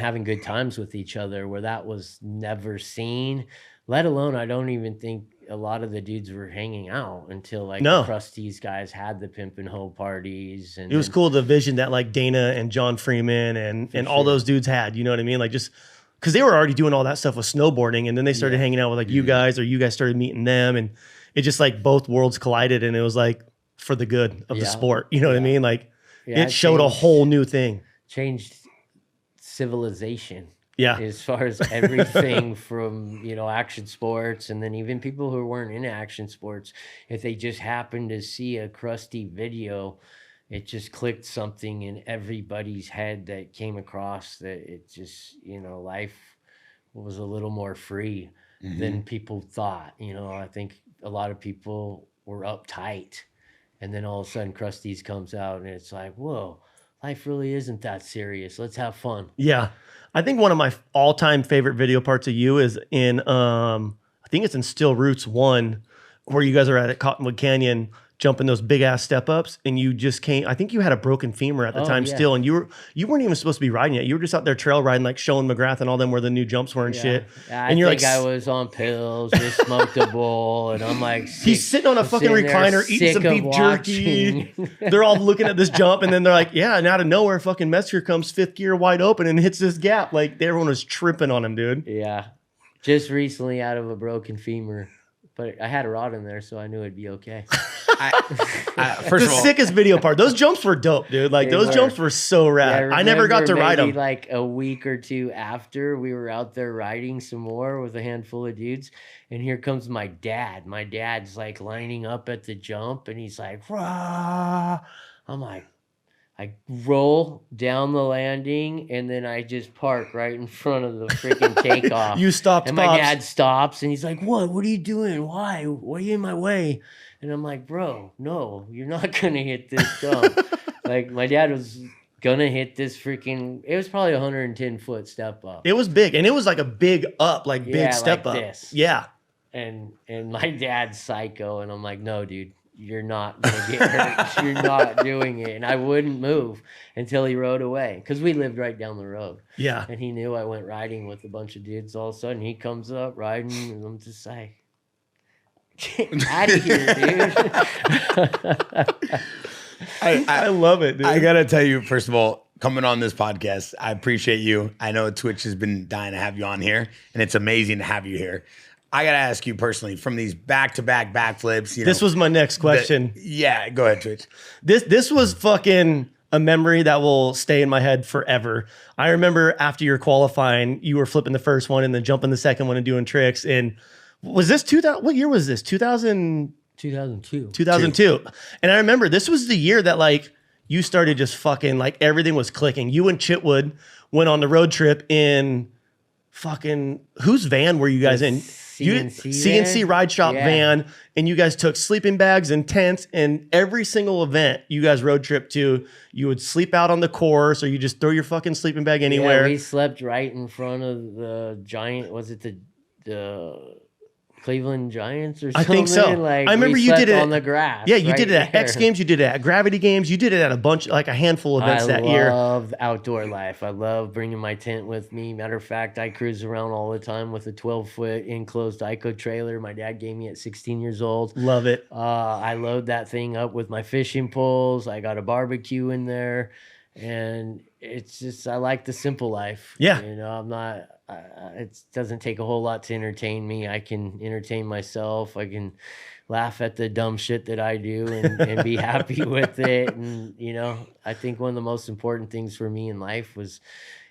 having good times with each other, where that was never seen. Let alone, I don't even think a lot of the dudes were hanging out until like No. the Krusty's guys had the pimp and hoe parties. And It was cool, the vision that like Dana and John Freeman and all sure. those dudes had, you know what I mean? Like just because they were already doing all that stuff with snowboarding, and then they started hanging out with like you guys, or you guys started meeting them, and it just like both worlds collided, and it was like for the good of the Yeah. sport, you know what I mean? Like Yeah, it showed a changed- whole new thing. changed civilization. Yeah. As far as everything from, action sports, and then even people who weren't into action sports, if they just happened to see a Crusty video, it just clicked something in everybody's head that came across that it just, life was a little more free than people thought. I think a lot of people were uptight, and then all of a sudden Krusty's comes out and it's like, whoa, life really isn't that serious. Let's have fun. Yeah. I think one of my all-time favorite video parts of you is in, I think it's in Still Roots 1, where you guys are at Cottonwood Canyon jumping those big-ass step-ups, and you just came, I think you had a broken femur at the time yeah. still, and you weren't even supposed to be riding yet. You were just out there trail riding, like showing McGrath and all them where the new jumps were and shit. Yeah, And you're think like, I was on pills, just smoked a bowl, and I'm like, he's sitting on a fucking sitting there recliner eating some sick of beef jerky. watching. They're all looking at this jump, and then they're like, yeah, and out of nowhere, fucking Metzger comes fifth gear wide open and hits this gap. Like, everyone was tripping on him, dude. Yeah, just recently out of a broken femur, but I had a rod in there, so I knew it'd be okay. First The of all, sickest video part. Those jumps were dope, dude. Like, They those were. jumps were so rad. I never got to remember ride maybe them. Like a week or two after, we were out there riding some more with a handful of dudes, and here comes my dad. My dad's like lining up at the jump, and he's like, "Rah!" I'm like, I roll down the landing, and then I just park right in front of the freaking takeoff. You stopped, and my Pops. dad stops, and he's like, "What? What are you doing? Why? Why are you in my way?" And I'm like, "Bro, no, you're not gonna hit this jump." Like my dad was gonna hit this freaking. It was probably 110-foot step up. It was big, and it was like a big up, like big step like up. This. Yeah. And my dad's psycho, and I'm like, "No, dude. You're not going to get hurt. You're not doing it." And I wouldn't move until he rode away because we lived right down the road. Yeah. And he knew I went riding with a bunch of dudes. All of a sudden, he comes up riding, and I'm just like, "Get out of here, dude." I love it, dude. I got to tell you, first of all, coming on this podcast, I appreciate you. I know Twitch has been dying to have you on here, and it's amazing to have you here. I got to ask you personally, from these back-to-back backflips. This was my next question. Yeah, go ahead, Twitch. This was fucking a memory that will stay in my head forever. I remember after your qualifying, you were flipping the first one and then jumping the second one and doing tricks. And was this 2000? What year was this? 2002. 2002. And I remember this was the year that like you started just fucking like everything was clicking. You and Chitwood went on the road trip in fucking whose van were you guys in? CNC Ride Shop van, and you guys took sleeping bags and tents, and every single event you guys road trip to, you would sleep out on the course, or you just throw your fucking sleeping bag anywhere. Yeah, we slept right in front of the giant. Was it the Cleveland Giants or something? I think so. Like, I remember we you did it on the grass. Yeah, you right did it at there. X Games, you did it at Gravity Games, you did it at a bunch, like a handful of events that year. I love outdoor life. I love bringing my tent with me. Matter of fact, I cruise around all the time with a 12-foot enclosed Ico trailer my dad gave me at 16 years old. Love it. I load that thing up with my fishing poles. I got a barbecue in there, and it's just, I like the simple life. Yeah. You know, I'm not, it doesn't take a whole lot to entertain me. I can entertain myself. I can laugh at the dumb shit that I do and be happy with it. And, you know, I think one of the most important things for me in life was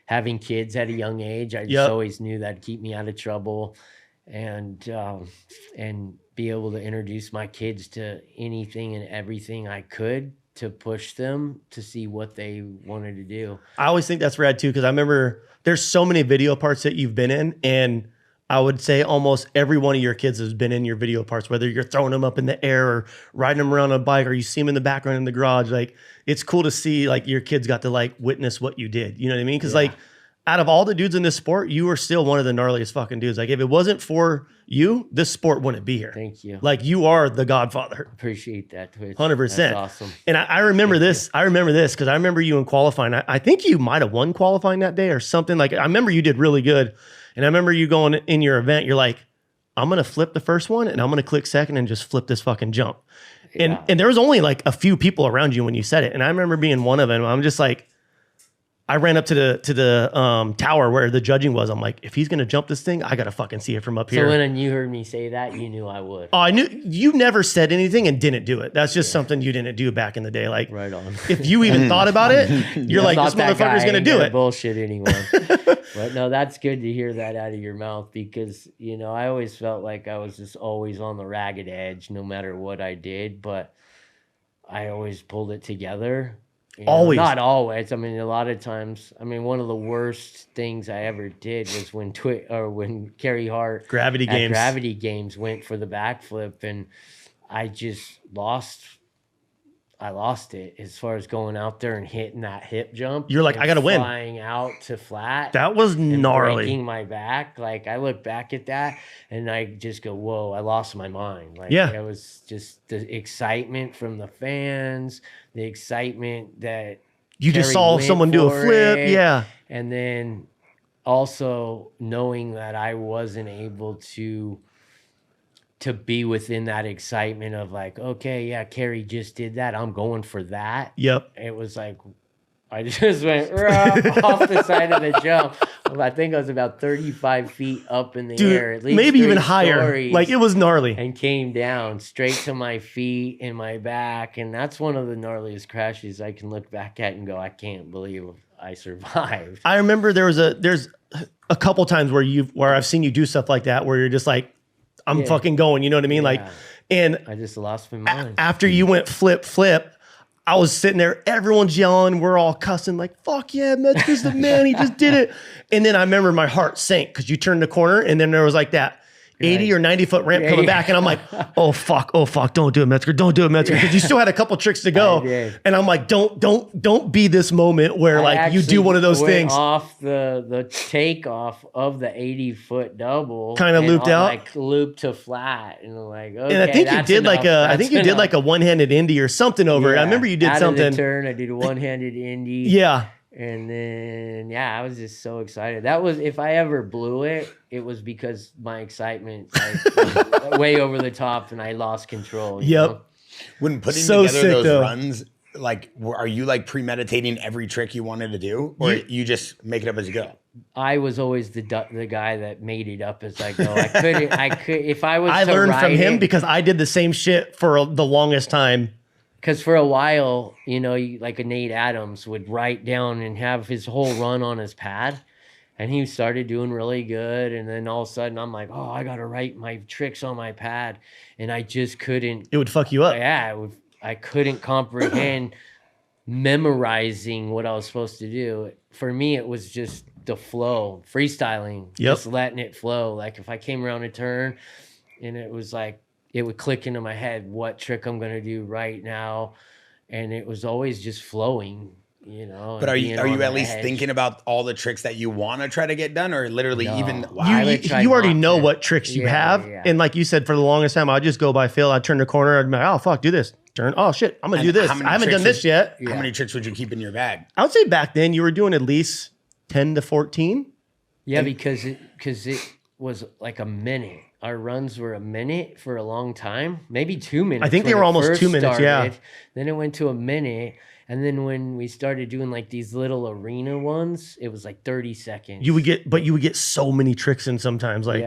having kids at a young age. I just always knew that'd keep me out of trouble, and be able to introduce my kids to anything and everything I could to push them to see what they wanted to do. I always think that's rad too, because I remember there's so many video parts that you've been in, and I would say almost every one of your kids has been in your video parts, whether you're throwing them up in the air or riding them around on a bike, or you see them in the background in the garage. Like, it's cool to see like your kids got to like witness what you did. You know what I mean? Because like, out of all the dudes in this sport, you are still one of the gnarliest fucking dudes. Like, if it wasn't for you, this sport wouldn't be here. Thank you. Like, you are the godfather. Appreciate that, Twitch. 100%. That's awesome. And I remember this. I remember this because I remember you in qualifying. I think you might have won qualifying that day or something. Like, I remember you did really good. And I remember you going in your event, you're like, I'm going to flip the first one and I'm going to click second and just flip this fucking jump. And there was only like a few people around you when you said it. And I remember being one of them. I'm just like, I ran up to the tower where the judging was. I'm like, if he's gonna jump this thing, I gotta fucking see it from up here. So when you heard me say that, you knew I would. Oh, I knew you never said anything and didn't do it. That's just something you didn't do back in the day. Like, right on. If you even thought about it, you're like, this motherfucker's gonna do it. Bullshit anyone. But no, that's good to hear that out of your mouth, because you know I always felt like I was just always on the ragged edge, no matter what I did. But I always pulled it together. You know, always. Not always. I mean, a lot of times. I mean, one of the worst things I ever did was when Carrie Hart Gravity Games went for the backflip, and I just lost. I lost it as far as going out there and hitting that hip jump. You're like, I gotta win. Flying out to flat. That was gnarly. Breaking my back. Like, I look back at that and I just go, whoa, I lost my mind. Like, yeah. It was just the excitement from the fans, the excitement that you just saw someone do a flip. Yeah. And then also knowing that I wasn't able to be within that excitement of like, okay, yeah, Carrie just did that. I'm going for that. Yep. It was like, I just went off the side of the jump. I think I was about 35 feet up in the air. At least maybe even higher. Like, it was gnarly. And came down straight to my feet and my back. And that's one of the gnarliest crashes I can look back at and go, I can't believe I survived. I remember there's a couple times where I've seen you do stuff like that, where you're just like, I'm fucking going, you know what I mean? Yeah. Like, and I just lost my mind. After you went flip, I was sitting there, everyone's yelling, we're all cussing like, fuck yeah, Metzger's the man, he just did it. And then I remember my heart sank because you turned the corner and then there was like that 80 or 90 foot ramp coming back. And I'm like, oh fuck, don't do it, Metzger, don't do it, Metzger. Because you still had a couple tricks to go. And I'm like, don't be this moment where like you do one of those things. Off the takeoff of the 80-foot double. Kind of looped out. Like loop to flat. And I'm like, okay, and I think you did like a one-handed indie or something over it. I remember you did out something. Of the turn, I did a one-handed indie. Yeah. And then, I was just so excited. That was, if I ever blew it, it was because my excitement was way over the top and I lost control. You know? When putting so together sick, those though. runs, like, are you like premeditating every trick you wanted to do, or you just make it up as you go? I was always the guy that made it up as I go. If I was I to learned from write him it, because I did the same shit for the longest time. Because for a while, like a Nate Adams would write down and have his whole run on his pad. And he started doing really good. And then all of a sudden, I'm like, oh, I got to write my tricks on my pad. And I just couldn't. It would fuck you up. Yeah, I couldn't comprehend memorizing what I was supposed to do. For me, it was just the flow, freestyling, just letting it flow. Like if I came around a turn and it was like, it would click into my head what trick I'm going to do right now. And it was always just flowing, But are you at least thinking about all the tricks that you want to try to get done, or literally even you already know what tricks you have. Yeah. And like you said, for the longest time, I'd just go by feel. I'd turn the corner. I'd be like, oh, fuck, do this. Turn. Oh, shit, I'm going to do this. I haven't done this yet. How many tricks would you keep in your bag? I would say back then you were doing at least 10 to 14. Yeah, because it was like a minute. Our runs were a minute for a long time, maybe 2 minutes. I think they were almost 2 minutes, yeah. Then it went to a minute. And then when we started doing like these little arena ones, it was like 30 seconds. You would get so many tricks in sometimes. Like,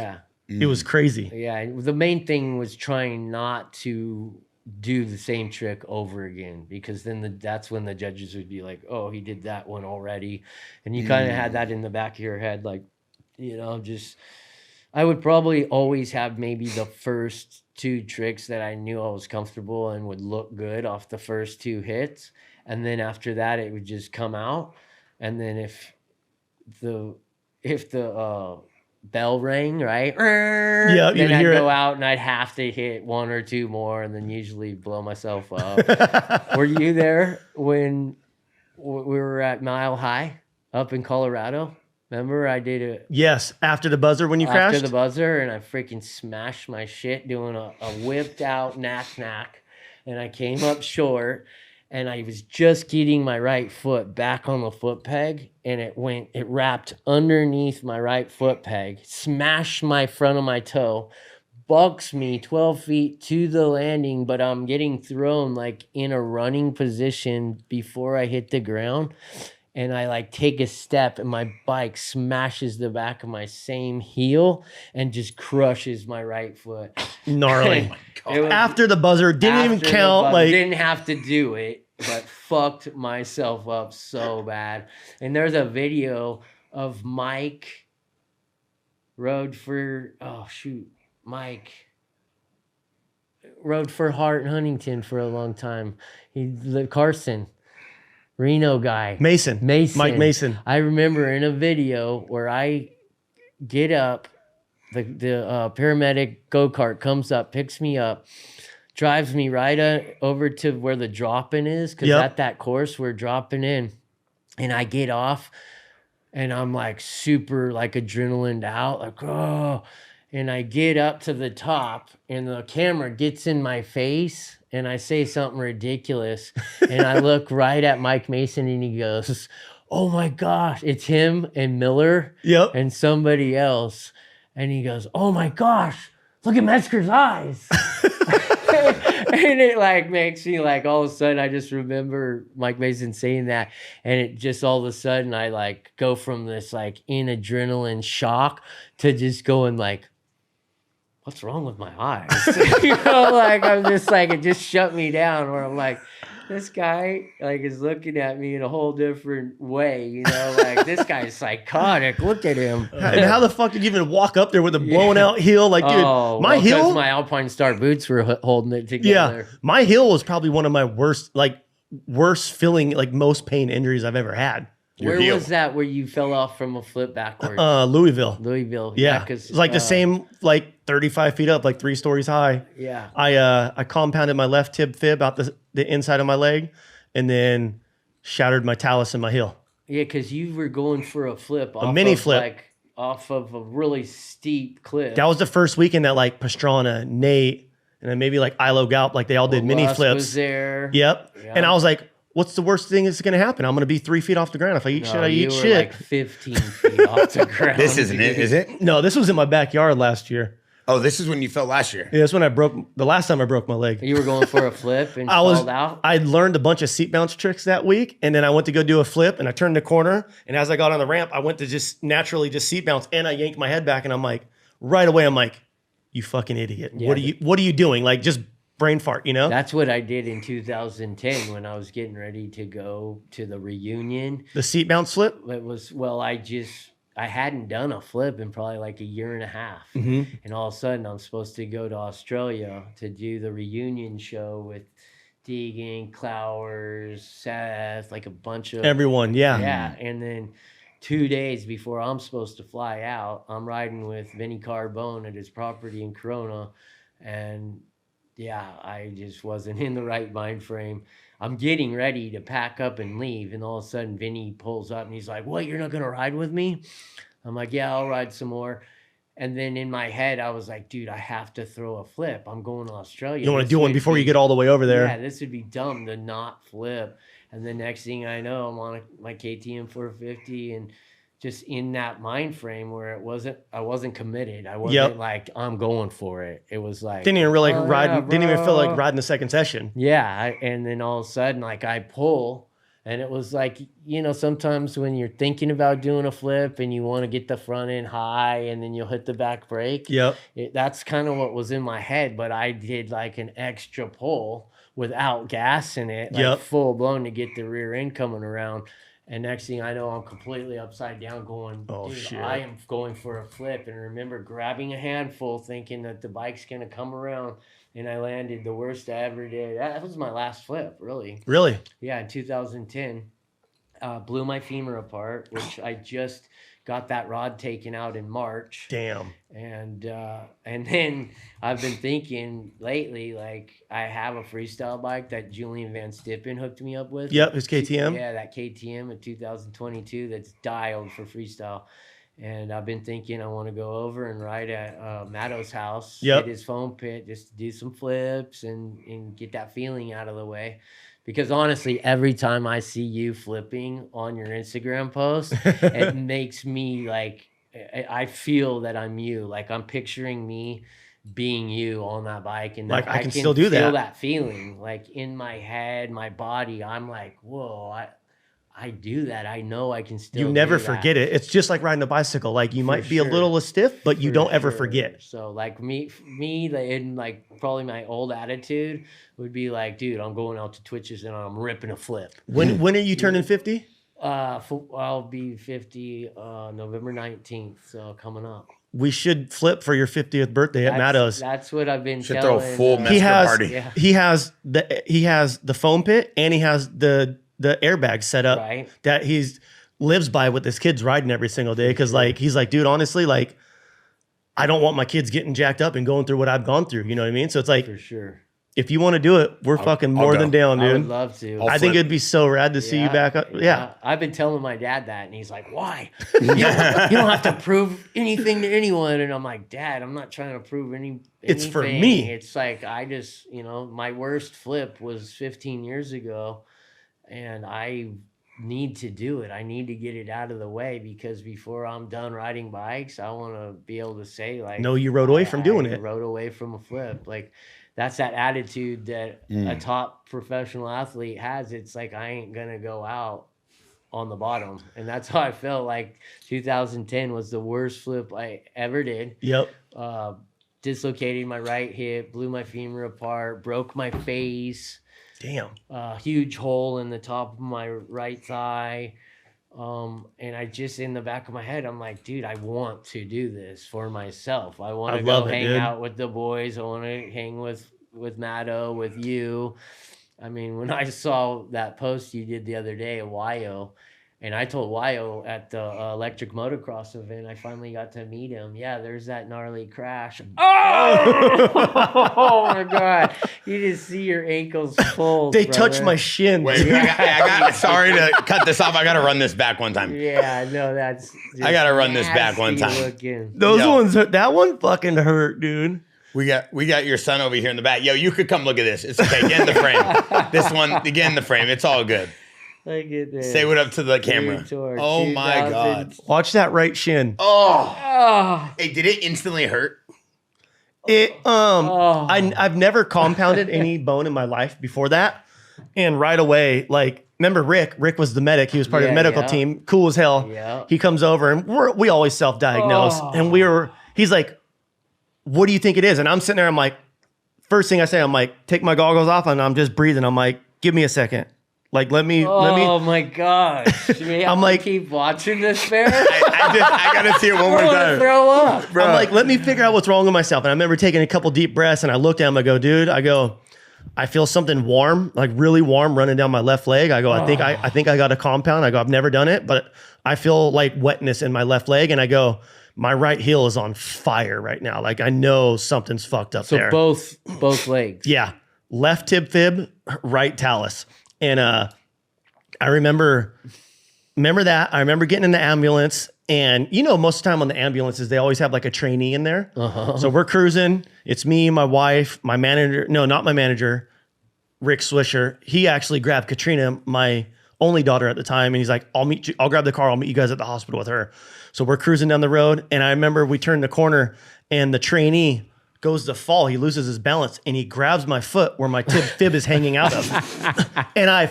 it was crazy. Yeah. The main thing was trying not to do the same trick over again, because then that's when the judges would be like, oh, he did that one already. And you kind of had that in the back of your head, like, I would probably always have maybe the first 2 tricks that I knew I was comfortable and would look good off the first 2 hits. And then after that, it would just come out. And then if the bell rang, right? Then I'd go out and I'd have to hit 1 or 2 more and then usually blow myself up. Were you there when we were at Mile High up in Colorado? Remember I did it? Yes, after the buzzer when you crashed? After the buzzer, and I freaking smashed my shit doing a whipped out knack. And I came up short, and I was just getting my right foot back on the foot peg, and it wrapped underneath my right foot peg, smashed my front of my toe, bucks me 12 feet to the landing, but I'm getting thrown like in a running position before I hit the ground. And I like take a step and my bike smashes the back of my same heel and just crushes my right foot. Gnarly. After the buzzer, didn't even count. Like, didn't have to do it, but fucked myself up so bad. And there's a video of Mike rode for Hart in Huntington for a long time. He lived Carson. Reno guy. Mason. Mike Mason. I remember in a video where I get up, the paramedic go-kart comes up, picks me up, drives me right over to where the drop-in is, because at that course we're dropping in. And I get off, and I'm like super like adrenaline out, like, oh. And I get up to the top, and the camera gets in my face, and I say something ridiculous, and I look right at Mike Mason, and he goes, oh my gosh, it's him and Miller and somebody else. And he goes, oh my gosh, look at Metzger's eyes. And it like makes me like, all of a sudden, I just remember Mike Mason saying that. And it just all of a sudden, I like go from this like in adrenaline shock to just going like, what's wrong with my eyes? Like I'm just like, it just shut me down, where I'm like, this guy like is looking at me in a whole different way, like this guy's psychotic. Look at him. And how the fuck did you even walk up there with a blown out heel? Like, dude, my heel, my Alpine Star boots were holding it together. Yeah, my heel was probably one of my worst. Like, worst feeling, like most pain injuries I've ever had. Where was that where you fell off from a flip backwards? Louisville. Louisville. Yeah. Because it's like the same, like 35 feet up, like 3 stories high. Yeah. I compounded my left tib fib out the inside of my leg and then shattered my talus in my heel. Yeah, because you were going for a flip. A mini flip. Like, off of a really steep cliff. That was the first weekend that like Pastrana, Nate, and then maybe like Ilo Galp, like they all did mini flips. Was there. Yep. And I was like, what's the worst thing that's going to happen? I'm going to be 3 feet off the ground. If I eat shit, I eat shit. Like 15 feet off the ground. This isn't it, is it? No, this was in my backyard last year. Oh, this is when you fell last year. Yeah, that's when the last time I broke my leg. You were going for a flip and stalled out? I learned a bunch of seat bounce tricks that week, and then I went to go do a flip, and I turned the corner, and as I got on the ramp, I went to just naturally just seat bounce, and I yanked my head back, and I'm like, right away, I'm like, you fucking idiot. Yeah, what are you doing? Like, just brain fart, you know? That's what I did in 2010 when I was getting ready to go to the reunion. The seat bounce flip? It was, I hadn't done a flip in probably like a year and a half. Mm-hmm. And all of a sudden, I'm supposed to go to Australia to do the reunion show with Deegan, Clowers, Seth, like a bunch of everyone. Yeah. Yeah. And then 2 days before I'm supposed to fly out, I'm riding with Vinny Carbone at his property in Corona. And yeah, I just wasn't in the right mind frame. I'm getting ready to pack up and leave, and all of a sudden Vinny pulls up and he's like, "What, you're not gonna ride with me?" I'm like, "Yeah, I'll ride some more." And then in my head, I was like, "Dude, I have to throw a flip. I'm going to Australia. You want to do one before you get all the way over there?" Yeah, this would be dumb to not flip. And the next thing I know, I'm on my KTM 450, and just in that mind frame where I wasn't committed. I wasn't like, I'm going for it. It was like, didn't even really didn't even feel like riding the second session. Yeah. And then all of a sudden, like I pull, and it was like, you know, sometimes when you're thinking about doing a flip and you want to get the front end high and then you'll hit the back brake. Yep. That's kind of what was in my head, but I did like an extra pull without gas in it, like full blown to get the rear end coming around. And next thing I know, I'm completely upside down going, oh, dude, shit. I am going for a flip. And I remember grabbing a handful thinking that the bike's going to come around. And I landed the worst I ever did. That was my last flip, really. Really? Yeah, in 2010. Blew my femur apart, which I just got that rod taken out in March. Damn. And then I've been thinking lately, like I have a freestyle bike that Julian Van Stippen hooked me up with. Yep, his KTM. Yeah, that KTM in 2022 that's dialed for freestyle. And I've been thinking I want to go over and ride at Matto's house, hit his foam pit, just to do some flips and get that feeling out of the way. Because honestly, every time I see you flipping on your Instagram post, it makes me like, I feel that I'm you. Like I'm picturing me being you on that bike. And like I can still do feel that. That feeling. Like in my head, my body, I'm like, whoa, I do that. I know I can still You never do forget that. it. It's just like riding a bicycle. Like you might be a little stiff, but you don't ever forget. So like me, in like probably my old attitude would be like, dude, I'm going out to Twitches and I'm ripping a flip. When are you turning 50? I'll be 50 November 19th. So coming up. We should flip for your 50th birthday at Matto's. That's what I've been should telling. Throw a full Metzger party. Yeah. He has the foam pit and he has the airbag set up that he's lives by with his kids riding every single day. Cause like, he's like, dude, honestly, like I don't want my kids getting jacked up and going through what I've gone through. You know what I mean? So it's like, for sure. If you want to do it, we're fucking more than down, dude. I would love to. I think it'd be so rad to see you back up. Yeah. I've been telling my dad that, and he's like, why? You don't have to prove anything to anyone. And I'm like, Dad, I'm not trying to prove anything. It's for me. It's like, I just, my worst flip was 15 years ago, and I need to do it. I need to get it out of the way, because before I'm done riding bikes, I want to be able to say, like, no, you rode away from doing it. Rode away from a flip. Like, that's that attitude that a top professional athlete has. It's like, I ain't going to go out on the bottom. And that's how I felt. Like 2010 was the worst flip I ever did. Yep. Dislocated my right hip, blew my femur apart, broke my face. Damn. Huge hole in the top of my right thigh. And I just, in the back of my head, I'm like, dude, I want to do this for myself. I want to go hang out with the boys. I want to hang with Matto, with you. I mean, when I saw that post you did the other day at Wyo, and I told Wyo at the electric motocross event, I finally got to meet him. Yeah, there's that gnarly crash. Oh my God. You just see your ankles fold. They touched my shin. Wait, sorry to cut this off. I got to run this back one time. Yeah, no, that's. I got to run this back one time. Looking. Those Yo. ones, that one fucking hurt, dude. We got your son over here in the back. Yo, you could come look at this. It's okay. Get in the frame. This one, get in the frame. It's all good. Look at this. Say what up to the camera. Tour, Oh my God. Watch that right shin. Oh. Hey, did it instantly hurt? I've never compounded any bone in my life before that. And right away, like, remember Rick? Rick was the medic. He was part of the medical team. Cool as hell. Yeah. He comes over and we always self-diagnose. And he's like, what do you think it is? And I'm sitting there, I'm like, first thing I say, I'm like, take my goggles off and I'm just breathing. I'm like, give me a second. Like, let me. Oh my gosh. I'm like, keep watching this, Bear. I got to see it one more I want time. to throw up. Bro. I'm like, let me figure out what's wrong with myself. And I remember taking a couple deep breaths and I looked at him. I go, dude, I feel something warm, like really warm running down my left leg. I go, I think I got a compound. I go, I've never done it, but I feel like wetness in my left leg. And I go, my right heel is on fire right now. Like I know something's fucked up there. So both legs. Yeah. Left tib fib, right talus. And I remember that. I remember getting in the ambulance. And most of the time on the ambulances, they always have like a trainee in there. So we're cruising. It's me, my wife, my manager. No, not my manager, Rick Swisher. He actually grabbed Katrina, my only daughter at the time. And he's like, I'll grab the car. I'll meet you guys at the hospital with her. So we're cruising down the road. And I remember we turned the corner and the trainee goes to fall. He loses his balance and he grabs my foot where my fib is hanging out of. And I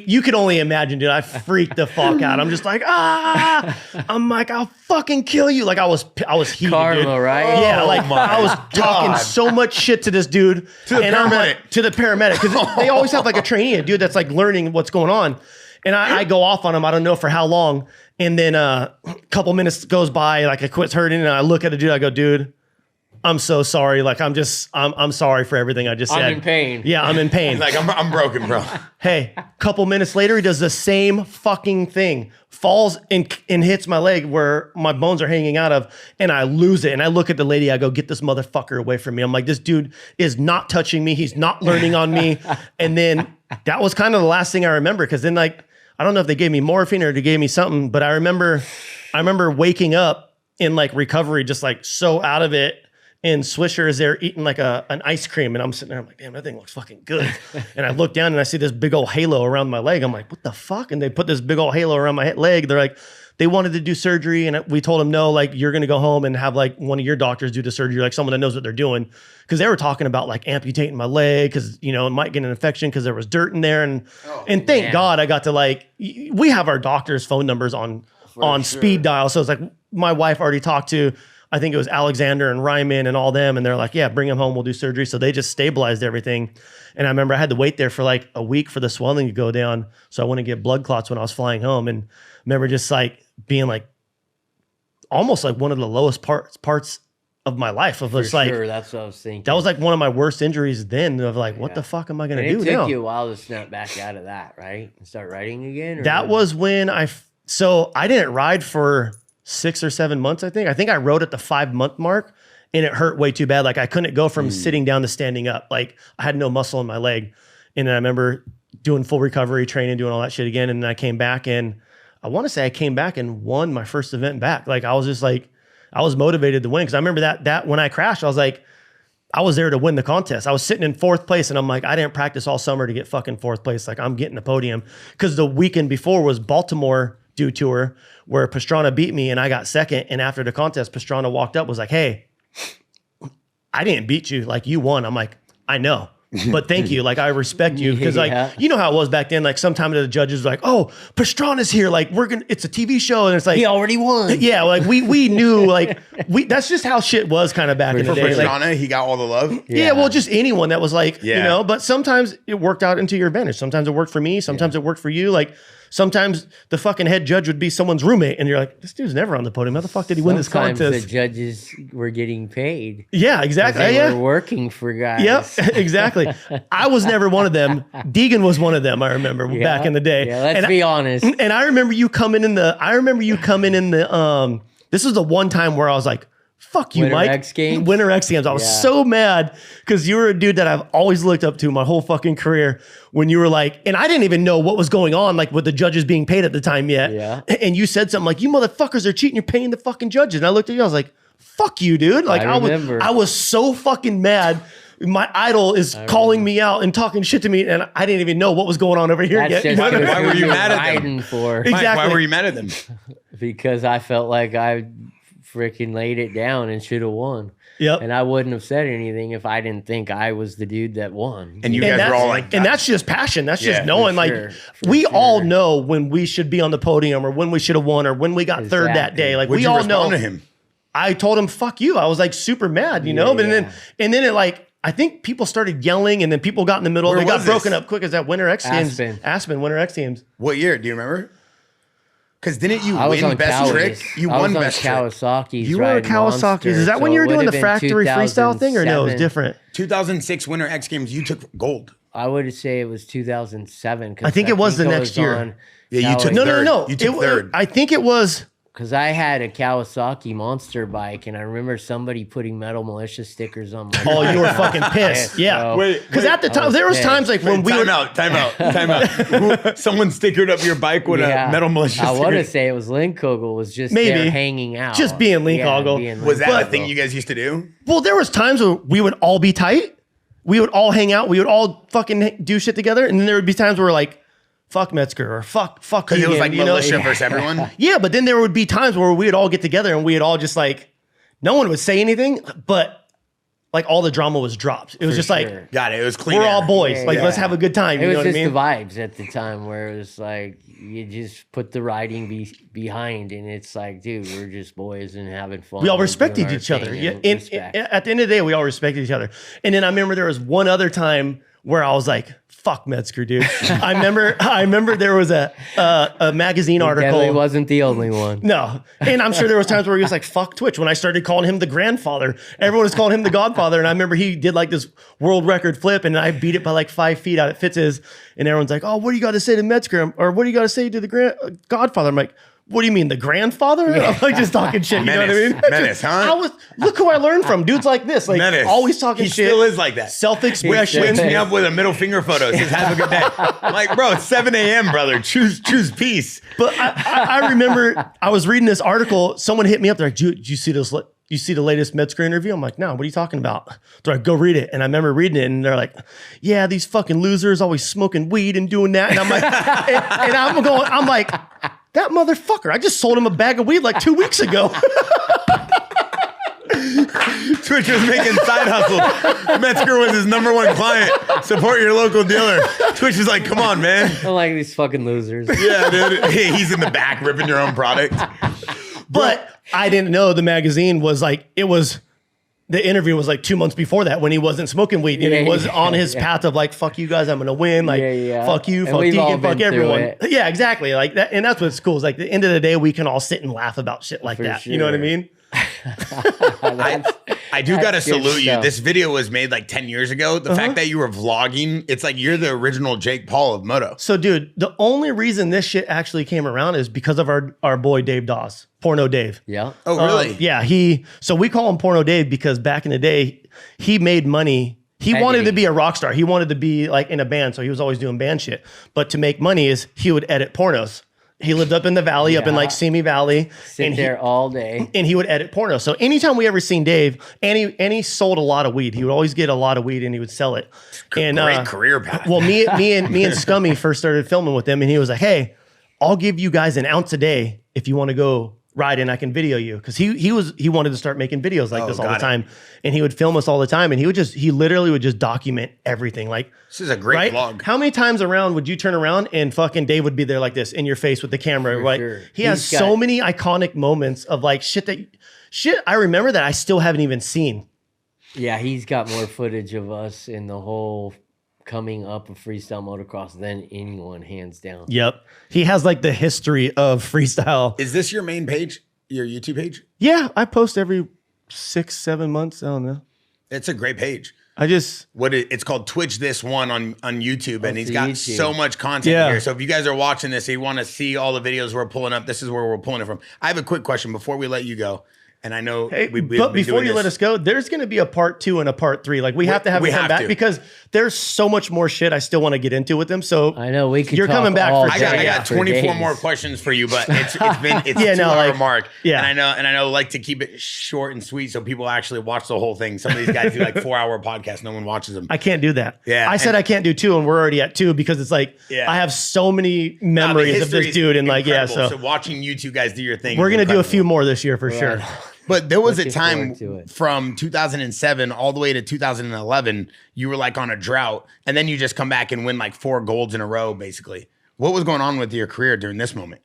you could only imagine, dude, I freaked the fuck out. I'm just like, I'm like, I'll fucking kill you. Like I was heated, Karma, dude. right? Yeah, like I was talking so much shit to this dude. To the paramedic. Because they always have like a trainee, a dude that's like learning what's going on. And I go off on him. I don't know for how long. And then a couple minutes goes by, like it quits hurting. And I look at the dude, I go, dude, I'm so sorry. Like I'm sorry for everything I just said. I'm in pain. Yeah, I'm in pain. Like I'm broken, bro. Hey, couple minutes later, he does the same fucking thing. Falls and hits my leg where my bones are hanging out of, and I lose it. And I look at the lady, I go, get this motherfucker away from me. I'm like, this dude is not touching me. He's not learning on me. And then that was kind of the last thing I remember. Cause then like, I don't know if they gave me morphine or they gave me something, but I remember waking up in like recovery, just like so out of it. And Swisher is there eating like an ice cream. And I'm sitting there, I'm like, damn, that thing looks fucking good. And I look down and I see this big old halo around my leg. I'm like, what the fuck? And they put this big old halo around my leg. They're like, they wanted to do surgery. And we told them, no, like you're going to go home and have like one of your doctors do the surgery, like someone that knows what they're doing. Cause they were talking about like amputating my leg. Cause it might get an infection cause there was dirt in there. And thank God I got to like, we have our doctor's phone numbers on speed dial. So it's like my wife already talked to, I think it was Alexander and Ryman and all them. And they're like, yeah, bring him home. We'll do surgery. So they just stabilized everything. And I remember I had to wait there for like a week for the swelling to go down. So I wouldn't get blood clots when I was flying home. And I remember just like being like, almost like one of the lowest parts of my life of just like, that's what I was thinking. that was like one of my worst injuries then of like, what the fuck am I going to do now? It took you a while to snap back out of that, right? And start riding again? That was when I didn't ride for 6 or 7 months, I think. I think I rode at the 5-month mark and it hurt way too bad. Like I couldn't go from sitting down to standing up. Like I had no muscle in my leg. And then I remember doing full recovery training, doing all that shit again. And then I came back and I want to say I came back and won my first event back. Like I was just like, I was motivated to win. Cause I remember that when I crashed, I was like, I was there to win the contest. I was sitting in 4th place and I'm like, I didn't practice all summer to get fucking 4th place. Like I'm getting the podium. Cause the weekend before was Baltimore Dew Tour where Pastrana beat me and I got 2nd. And after the contest, Pastrana walked up, was like, hey, I didn't beat you. Like you won. I'm like, I know, but thank you. Like I respect you. Cause like, you know how it was back then. Like sometimes the judges were like, oh, Pastrana's here. Like it's a TV show. And it's like, he already won. Yeah. Like we knew like that's just how shit was kind of back in the day. Pastrana, like, he got all the love. Yeah. Well, just anyone that was like, but sometimes it worked out into your advantage. Sometimes it worked for me. Sometimes it worked for you. Like, sometimes the fucking head judge would be someone's roommate, and you're like, this dude's never on the podium. How the fuck did he win this Sometimes contest? the judges were getting paid. Yeah, exactly. They Yeah. were working for guys. Yep, exactly. I was never one of them. Deegan was one of them. I remember back in the day. Yeah, let's and be honest. And I remember you coming in the. This was the one time where I was like, "Fuck you, Winter Mike." X Games? Winter X Games. I was Yeah. so mad because you were a dude that I've always looked up to my whole fucking career. When you were like, and I didn't even know what was going on, like with the judges being paid at the time yet. Yeah. And you said something like, "You motherfuckers are cheating. You're paying the fucking judges." And I looked at you. I was like, "Fuck you, dude!" Like I remember. I was so fucking mad. My idol is calling me out and talking shit to me, and I didn't even know what was going on over here That's yet. just Why who were you you're mad at them? riding for. Mike, Exactly. why were you mad at them? Because I felt like I freaking laid it down and should have won. Yep. And I wouldn't have said anything if I didn't think I was the dude that won. And you And guys were all that's, like, and that's just passion. That's Yeah, just knowing, for like, sure, for we all sure. know when we should be on the podium or when we should have won or when we got third that Exactly. day. Like, would we you all respond know. to him? I told him, "Fuck you." I was like super mad, you know. But yeah. and then it like I think people started yelling, and then people got in the middle. Where They got was broken this? up quick as that Winter X Games. Aspen. Winter X Games. What year? Do you remember? Because didn't you I was win on best Kawasaki. trick? You I won was on best trick. Kawasaki's. You were on riding Kawasaki's. Monster, Is that when so you were it doing the would've been factory freestyle thing, or no? It was 2007. different. 2006 Winter X Games, you took gold. I would say it was 2007. I think it was the next year. Yeah, you took No, third. no. You took third. I think it was. Because I had a Kawasaki monster bike, and I remember somebody putting Metal Mulisha stickers on my Oh, bike. you were fucking pissed. Yeah. bro. Wait, Because at the I time, was there was pissed. times like when we time were. out. Someone stickered up your bike with a Metal Mulisha I want to sticker. say it was Lynn Kogel was just Maybe. there hanging out. Just being Lynn Kogel. being Was Lynn that a Kogel. thing you guys used to do? Well, there was times where we would all be tight. We would all hang out. We would all fucking do shit together. And then there would be times where we're like, "Fuck Metzger," or fuck Because it was Egan," like you know? militia versus everyone. Yeah, but then there would be times where we would all get together and we'd all just like, no one would say anything, but like all the drama was dropped. It was For just like, sure. Got it. It was clean. we're all air. boys. Yeah, like, yeah. let's have a good time. It You was know what I just mean? the vibes at the time where it was like you just put the riding behind, and it's like, dude, we're just boys and having fun. We all and respected doing our each other. thing Yeah. and And respect. at the end of the day, we all respected each other. And then I remember there was one other time where I was like, "Fuck Metzger, dude." I remember there was a magazine Definitely article. wasn't the only one. No. And I'm sure there was times where he was like, "Fuck Twitch." When I started calling him the grandfather, everyone was calling him the godfather. And I remember he did like this world record flip and I beat it by like 5 feet out at Fitz's. And everyone's like, "Oh, what do you got to say to Metzger?" Or "What do you got to say to the godfather?" I'm like, "What do you mean, the grandfather?" I'm like just talking shit. You know what I mean? Menace, huh? Look who I learned from. Dudes like this, like Menace. always talking He shit. still is like that. Self-expression. Wakes me up with a middle finger photo. Says, "Have a good day." I'm like, bro, it's 7 a.m., brother. Choose peace. But I remember I was reading this article. Someone hit me up. They're like, "Did you see this? You see the latest Metzger interview?" I'm like, "No, what are you talking about?" They're like, "Go read it." And I remember reading it, and they're like, "Yeah, these fucking losers always smoking weed and doing that." And I'm like, and I'm like, that motherfucker! I just sold him a bag of weed like 2 weeks ago. Twitch was making side hustle. Metzger was his #1 client. Support your local dealer. Twitch is like, "Come on, man." I don't like these fucking losers. Yeah, dude. Hey, he's in the back ripping your own product. But I didn't know the magazine was like, it was, the interview was like 2 months before that when he wasn't smoking weed. And Yeah, he was yeah, on his yeah. path of like, "Fuck you guys, I'm going to win." Like, fuck you, And fuck we've all Deacon, fuck been through everyone. it. Yeah, exactly. Like that. And that's what's cool. Is like the end of the day, we can all sit and laugh about shit like For that. You know what I sure. mean? I do gotta That's good salute you. stuff. This video was made like 10 years ago. The fact that you were vlogging, it's like you're the original Jake Paul of moto. So, dude, the only reason this shit actually came around is because of our boy Dave Dawes, Porno Dave. Yeah. Oh, really? Yeah, so we call him Porno Dave because back in the day, he made money. He wanted to be a rock star. He wanted to be like in a band, so he was always doing band shit. But to make money is he would edit pornos. He lived up in the valley, up in like Simi Valley. Sit there all day. And he would edit porno. So anytime we ever seen Dave, and he sold a lot of weed. He would always get a lot of weed and he would sell it. And Great career path. well, me and Scummy first started filming with him, and he was like, "Hey, I'll give you guys an ounce a day if you want to go ride and I can video you." Because he wanted to start making videos like this all the got it. time. And he would film us all the time. And he literally would just document everything. Like, This is a great right? vlog. How many times around would you turn around and fucking Dave would be there like this in your face with the camera? For Right? sure. He has He's so got- many iconic moments of like shit I remember that I still haven't even seen. Yeah, he's got more footage of us in the whole coming up of freestyle motocross than anyone, hands down. Yep. He has like the history of freestyle. Is this your main page? Your YouTube page? Yeah, I post every 6-7 months. I don't know. It's a great page. I just It's called Twitch This One on YouTube, and he's got YouTube. so much content here. So if you guys are watching this, and you want to see all the videos we're pulling up, this is where we're pulling it from. I have a quick question before we let you go, and I know, but before you let us go, there's going to be a part 2 and a part 3. Like we have to have him come back because there's so much more shit I still want to get into with him. So I know we could. You're talk coming back all for I day got for 24 days. more questions for you, but it's been Yeah, 2-hour mark. yeah. and I know like to keep it short and sweet so people actually watch the whole thing. Some of these guys do like 4-hour podcasts, no one watches them. I can't do that. Yeah, I said I can't do 2 and we're already at 2 because it's like Yeah. I have so many memories of this dude and like so watching you two guys do your thing. we're is going to do a incredible. few more this year for sure. Right. But there was a Looking time forward to it. from 2007 all the way to 2011, you were like on a drought, and then you just come back and win like 4 golds in a row, basically. What was going on with your career during this moment?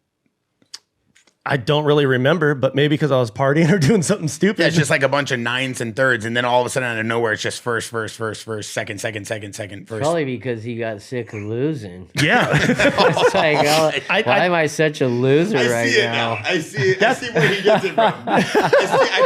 I don't really remember, but maybe because I was partying or doing something stupid. Yeah, it's just like a bunch of 9s and 3rds, and then all of a sudden out of nowhere, it's just first, second, first. Probably because he got sick of losing. Yeah. It's like, why am I such a loser right now? I see it. I see where he gets it from. I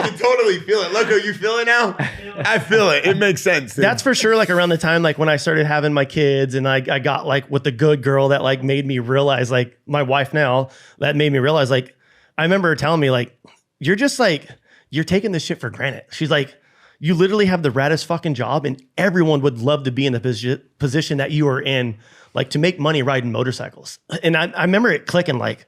can totally feel it. Loco, you feel it now? I feel it. It makes sense. Dude. That's for sure. Like around the time, like when I started having my kids and I got like with the good girl that like made me realize, like my wife now, that made me realize, like, I remember her telling me, like, you're just like, you're taking this shit for granted. She's like, you literally have the raddest fucking job and everyone would love to be in the position that you are in, like to make money riding motorcycles. And I remember it clicking like,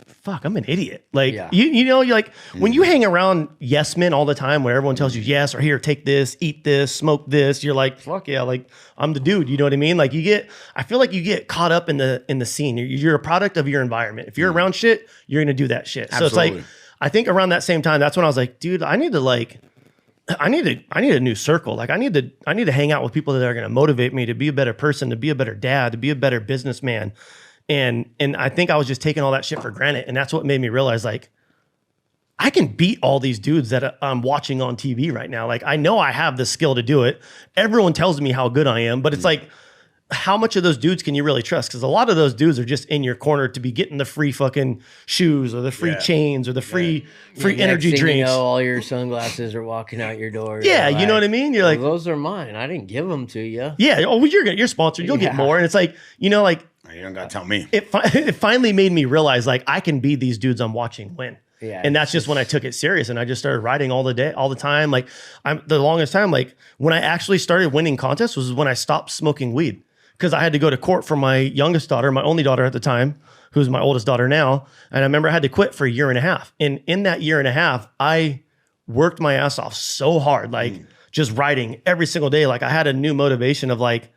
fuck, I'm an idiot. Like, Yeah. you know, you're like, when you hang around yes men all the time where everyone tells you yes, or here, take this, eat this, smoke this, you're like, fuck yeah, like I'm the dude. You know what I mean? Like I feel like you get caught up in the scene. You're a product of your environment. If you're around shit, you're going to do that shit. So it's Absolutely. like, I think around that same time, that's when I was like, dude, I need a new circle. Like I need to hang out with people that are going to motivate me to be a better person, to be a better dad, to be a better businessman. And I think I was just taking all that shit for granted. And that's what made me realize, like, I can beat all these dudes that I'm watching on TV right now. Like, I know I have the skill to do it. Everyone tells me how good I am, but it's like, how much of those dudes can you really trust? Because a lot of those dudes are just in your corner to be getting the free fucking shoes or the free chains or the free energy Next thing drinks. You know, all your sunglasses are walking out your door. Yeah, You're you know what I mean? You're like, well, those are mine. I didn't give them to you. yeah, oh, well, you're sponsored. You'll get Yeah. more. And it's like, you know, like, You don't got to tell me. it finally made me realize, like, I can be these dudes I'm watching win. Yeah, And that's just when I took it serious and I just started riding all the time. Like the longest time, like when I actually started winning contests was when I stopped smoking weed because I had to go to court for my youngest daughter, my only daughter at the time, who's my oldest daughter now. And I remember I had to quit for a year and a half. And in that year and a half, I worked my ass off so hard, like just riding every single day. Like I had a new motivation of like,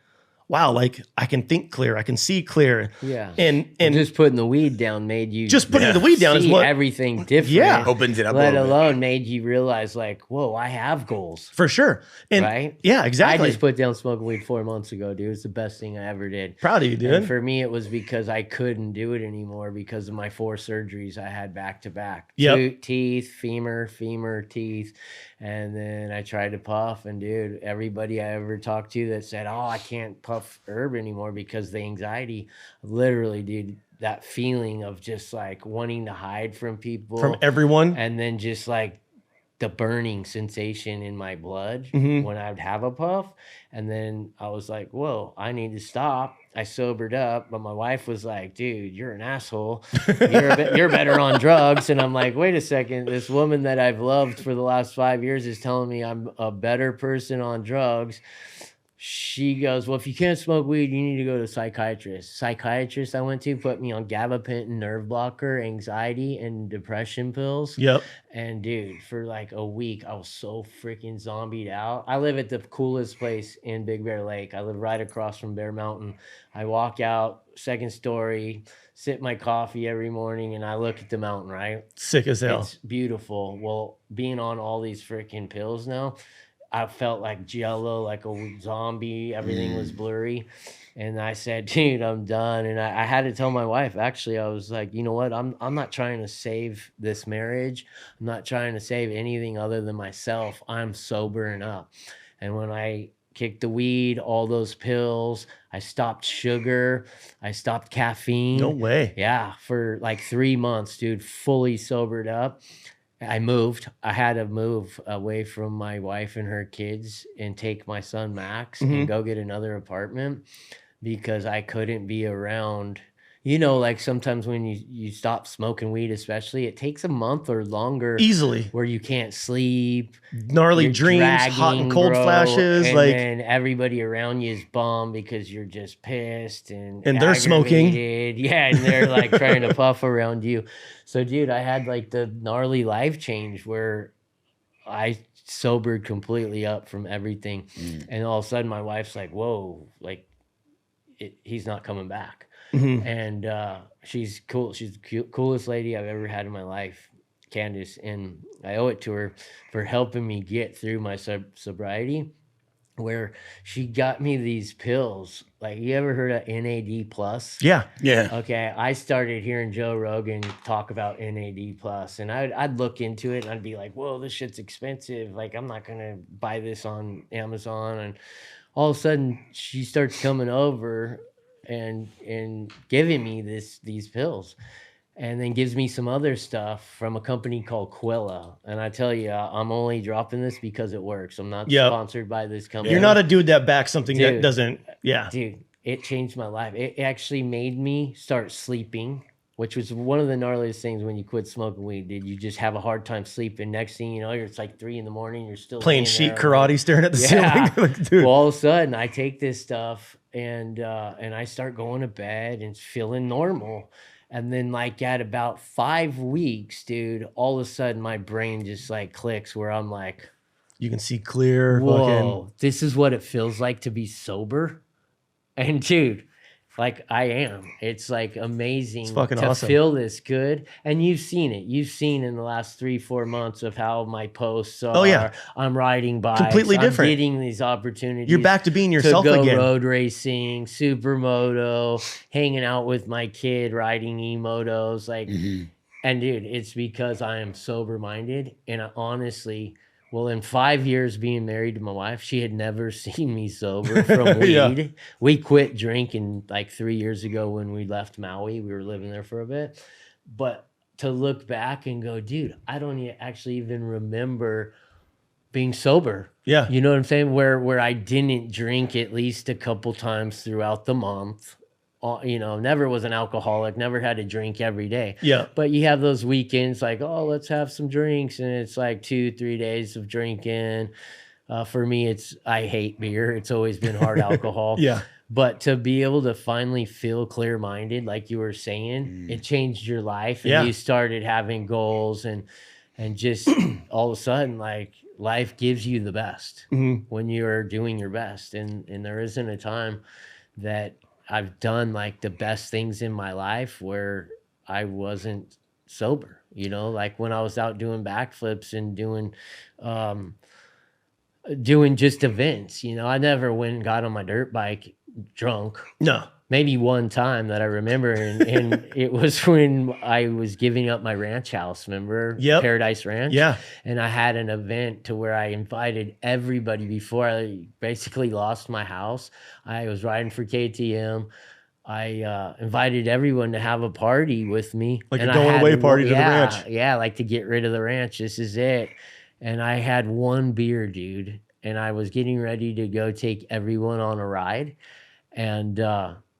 wow, like I can think clear, I can see clear. Yeah. And just putting the weed down made you just putting the weed down is see what everything different. Yeah. Opens it up a Let little bit. alone made you realize, like, whoa, I have goals. for sure. And Right? yeah, exactly. I just put down smoking weed 4 months ago, dude. It's the best thing I ever did. Proud of you, dude. And for me, it was because I couldn't do it anymore because of my 4 surgeries I had back to back. Yep. Teeth, femur, teeth. And then I tried to puff, and dude, everybody I ever talked to that said, oh, I can't puff herb anymore because the anxiety, literally, dude, that feeling of just like wanting to hide from people. From everyone. And then just like the burning sensation in my blood Mhm. when I'd have a puff. And then I was like, whoa, I need to stop. I sobered up, but my wife was like, dude, you're an asshole. You're better on drugs. And I'm like, wait a second. This woman that I've loved for the last 5 years is telling me I'm a better person on drugs. She goes, well, if you can't smoke weed, you need to go to a psychiatrist. Psychiatrist I went to put me on gabapentin, nerve blocker, anxiety, and depression pills. Yep. And dude, for like a week, I was so freaking zombied out. I live at the coolest place in Big Bear Lake. I live right across from Bear Mountain. I walk out, second story, sip my coffee every morning, and I look at the mountain, right? Sick as hell. It's beautiful. Well, being on all these freaking pills now, I felt like jello, like a zombie. Everything was blurry. And I said, dude, I'm done. And I had to tell my wife, actually, I was like, you know what? I'm not trying to save this marriage. I'm not trying to save anything other than myself. I'm sobering up. And when I kicked the weed, all those pills. I stopped sugar. I stopped caffeine. No way. Yeah, for like 3 months, dude, fully sobered up. I moved. I had to move away from my wife and her kids and take my son Max and go get another apartment because I couldn't be around. You know, like sometimes when you stop smoking weed, especially, it takes a month or longer Easily. where you can't sleep. Gnarly You're dreams, hot and dragging, cold bro, flashes. and Like, then everybody around you is bummed because you're just pissed and they're smoking. aggravated. Yeah, and they're like trying to puff around you. So, dude, I had like the gnarly life change where I sobered completely up from everything. And all of a sudden my wife's like, whoa, like he's not coming back. And she's cool. She's the coolest lady I've ever had in my life, Candace. And I owe it to her for helping me get through my sobriety, where she got me these pills. Like, you ever heard of NAD plus? yeah. Okay, I started hearing Joe Rogan talk about NAD plus, and I'd look into it and I'd be like, whoa, this shit's expensive. Like, I'm not gonna buy this on Amazon. And all of a sudden she starts coming over and giving me these pills, and then gives me some other stuff from a company called Quilla. And I tell you, I'm only dropping this because it works. I'm not sponsored by this company. You're not a dude that backs something that Dude. doesn't. Yeah. Dude, it changed my life. It actually made me start sleeping, which was one of the gnarliest things when you quit smoking weed, dude. You just have a hard time sleeping. Next thing you know, it's like 3 a.m. You're still Playing laying sheet there, karate, staring at the ceiling. Like, dude. Well, all of a sudden, I take this stuff and I start going to bed and feeling normal. And then, like, at about 5 weeks, dude, all of a sudden my brain just like clicks where I'm like, you can see clear. whoa, this is what it feels like to be sober. And dude, like, I am. It's like amazing It's fucking to awesome. feel this good. And you've seen it. You've seen in the last 3-4 months of how my posts are. Oh, yeah. I'm riding bikes. Completely different. I'm getting these opportunities. You're back to being yourself to go again. road racing, supermoto, hanging out with my kid, riding e-motos. Like, and dude, it's because I am sober minded. And I honestly, well, in 5 years being married to my wife, she had never seen me sober from weed. Yeah. We quit drinking like 3 years ago when we left Maui. We were living there for a bit. But to look back and go, dude, I don't actually even remember being sober. Yeah. You know what I'm saying? Where I didn't drink at least a couple times throughout the month. You know, never was an alcoholic, never had to drink every day. Yeah. But you have those weekends like, oh, let's have some drinks. And it's like 2-3 days of drinking. For me, I hate beer. It's always been hard alcohol. Yeah. But to be able to finally feel clear-minded, like you were saying, it changed your life. And Yeah. you started having goals and just all of a sudden, like, life gives you the best when you're doing your best. And there isn't a time that I've done like the best things in my life where I wasn't sober, you know, like when I was out doing backflips and doing just events, you know, I never went and got on my dirt bike drunk. No. Maybe one time that I remember, and it was when I was giving up my ranch house, remember? Yep. Paradise Ranch? Yeah. And I had an event to where I invited everybody before I basically lost my house. I was riding for KTM. I invited everyone to have a party with me. Like and a going away party to the ranch. Yeah, like to get rid of the ranch. This is it. And I had one beer, dude. And I was getting ready to go take everyone on a ride. And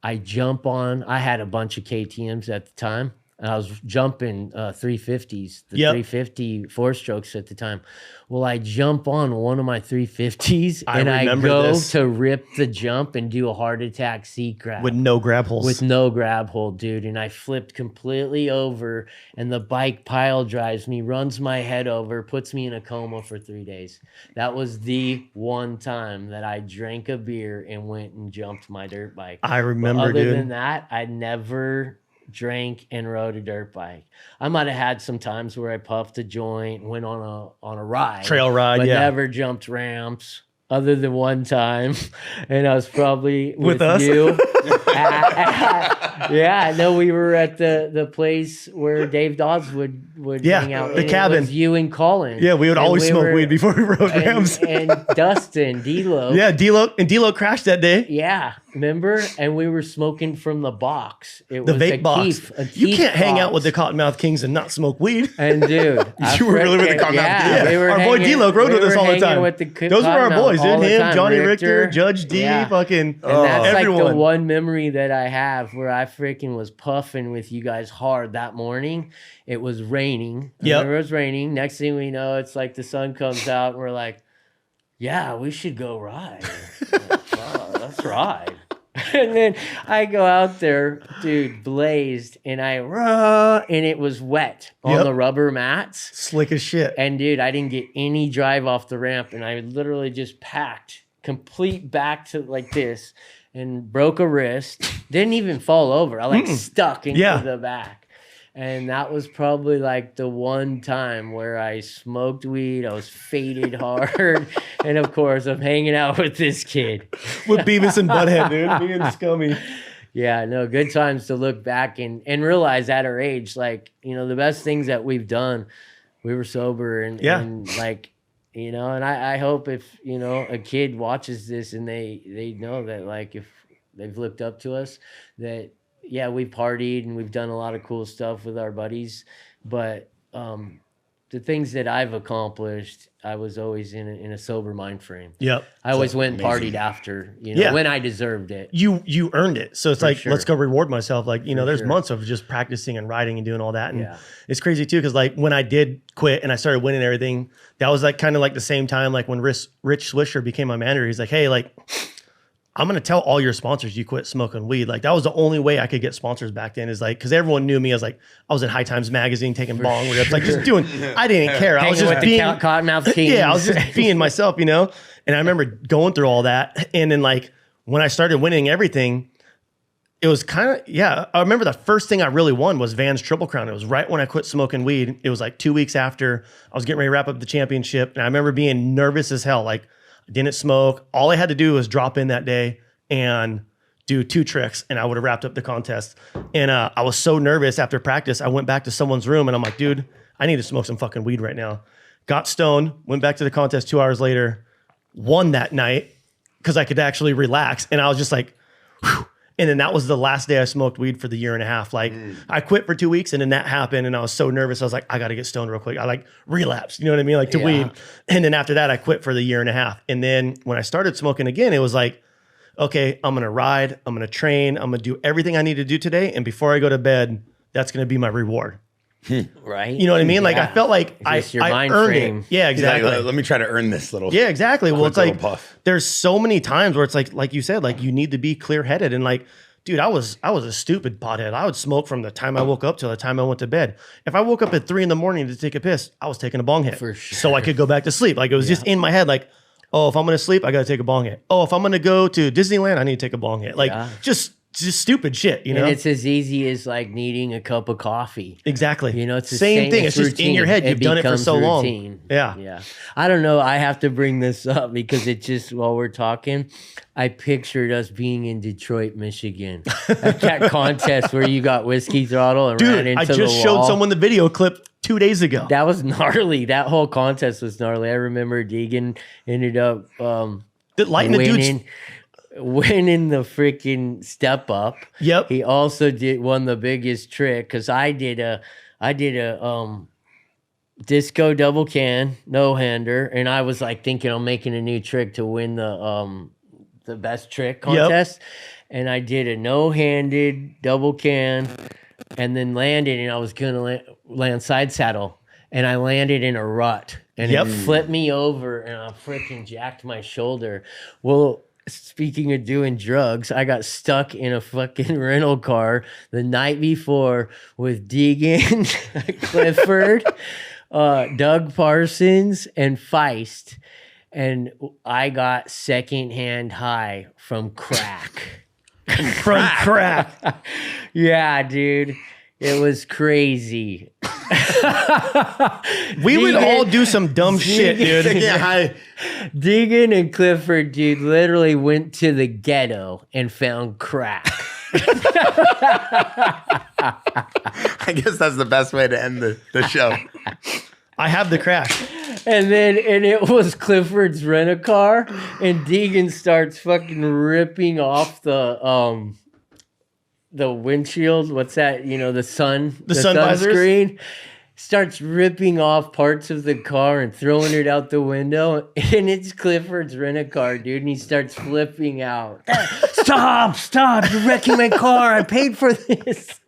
I jump on. I had a bunch of KTMs at the time. And I was jumping 350s, the 350 4-strokes at the time. Well, I jump on one of my 350s and I go to rip the jump and do a heart attack seat grab. With no grab holes. With no grab hold, dude. And I flipped completely over and the bike pile drives me, runs my head over, puts me in a coma for 3 days. That was the one time that I drank a beer and went and jumped my dirt bike. I remember, dude. Other than that, I never drank and rode a dirt bike. I might have had some times where I puffed a joint, went on a ride, trail ride, but yeah. never jumped ramps. other than one time, and I was probably with us? you. Yeah, no, we were at the place where Dave Dodds would hang out. The and cabin. It was you and Colin. Yeah, we would And always smoke weed before we rode Rams. and Dustin, D-Lo. Yeah, D-Lo crashed that day. Yeah, remember? And we were smoking from the box. It The was vape a box. Keef, You can't hang out box. with the Cottonmouth Kings and not smoke weed. And dude, You were really with the Cottonmouth yeah, Kings. we were Our boy hanging- D-Lo rode we with us were all the hanging time. with the Those were our Cottonmouth boys, all dude. the Him, time. Johnny Richter, Judge D, Yeah. fucking And that's everyone. like the one memory that I have where I freaking was puffing with you guys hard that morning. It was raining. Yep. It was raining. Next thing we know, it's like the sun comes out and we're like, yeah, we should go ride. Like, oh, let's ride. And then I go out there, dude, blazed, and and it was wet on Yep. the rubber mats. Slick as shit. And dude, I didn't get any drive off the ramp, and I literally just packed complete back to like this and broke a wrist. Didn't even fall over. I like stuck into Yeah. the back. And that was probably like the one time where I smoked weed. I was faded hard. And of course, I'm hanging out with this kid. With Beavis and Butthead, dude. Me and Scummy. Yeah, no, good times to look back and realize at our age, like, you know, the best things that we've done, we were sober and like, you know, and I hope if, you know, a kid watches this and they know that, like, if they've looked up to us, that, yeah, we've partied and we've done a lot of cool stuff with our buddies, but the things that I've accomplished, I was always in a sober mind frame. Yep. I always went and amazing. partied after, you know, when I deserved it. You earned it. So it's like, sure. let's go reward myself. Like, you know, there's sure. months of just practicing and riding and doing all that. And Yeah. it's crazy too, because like when I did quit and I started winning everything, that was like kind of like the same time, like when Rich Swisher became my manager. He's like, hey, like, I'm going to tell all your sponsors you quit smoking weed. Like that was the only way I could get sponsors back then, is like, because everyone knew me as like, I was in High Times magazine taking bong rips, like just doing, I didn't care. I was Hanging just with being, the Cottonmouth Kings. yeah, I was just being myself, you know? And I remember going through all that. And then like when I started winning everything, it was kind of, yeah, I remember the first thing I really won was Van's Triple Crown. It was right when I quit smoking weed. It was like 2 weeks after I was getting ready to wrap up the championship. And I remember being nervous as hell. Like I didn't smoke. All I had to do was drop in that day and do 2 tricks and I would have wrapped up the contest. And I was so nervous after practice. I went back to someone's room and I'm like, dude, I need to smoke some fucking weed right now. Got stoned, went back to the contest 2 hours later, won that night because I could actually relax. And I was just like, whew. And then that was the last day I smoked weed for the year and a half. Like I quit for 2 weeks and then that happened and I was so nervous. I was like, I got to get stoned real quick. I like relapsed, you know what I mean? Like to weed. And then after that, I quit for the year and a half. And then when I started smoking again, it was like, okay, I'm going to ride, I'm going to train, I'm going to do everything I need to do today. And before I go to bed, that's going to be my reward. Right. You know what I mean? Like I Yeah. felt like It's just your I mind earned frame. it. Yeah, He's like, exactly. let me try to earn this little. Yeah, exactly. Well, quick it's like little puff. there's so many times where it's like you said, like you need to be clear headed and like, dude, I was a stupid pothead. I would smoke from the time I woke up till the time I went to bed. If I woke up at 3 a.m. to take a piss, I was taking a bong hit For sure. so I could go back to sleep. Like it was just in my head, like, oh, if I'm gonna sleep, I gotta take a bong hit. Oh, if I'm gonna go to Disneyland, I need to take a bong hit. Like just stupid shit, you know? And it's as easy as like needing a cup of coffee. Exactly. You know, it's the same thing. It's just in your head. You've done it for becomes so long. routine. Yeah. Yeah. I don't know. I have to bring this up because it just, while we're talking, I pictured us being in Detroit, Michigan at that contest where you got whiskey throttle and ran Dude, into I the just showed wall. someone the video clip 2 days ago. That was gnarly. That whole contest was gnarly. I remember Deegan ended up Lighting the dude's. winning the freaking step up. Yep. He also won the biggest trick because I did a disco double can no hander, and I was like thinking I'm making a new trick to win the best trick contest, and I did a no handed double can, and then landed, and I was gonna land side saddle, and I landed in a rut, and it flipped me over, and I freaking jacked my shoulder. Well, speaking of doing drugs, I got stuck in a fucking rental car the night before with Deegan, Clifford, Doug Parsons, and Feist. And I got secondhand high from crack. From crack. Yeah, dude. It was crazy. We would all do some dumb shit, dude. Get high. Deegan and Clifford, dude, literally went to the ghetto and found crack. I guess that's the best way to end the show. I have the crack. And it was Clifford's rent-a-car, and Deegan starts fucking ripping off the windshield. What's that? You know, the sun visors? screen. Starts ripping off parts of the car and throwing it out the window. And it's Clifford's rent-a-car, dude. And he starts flipping out. Stop! You're wrecking my car. I paid for this.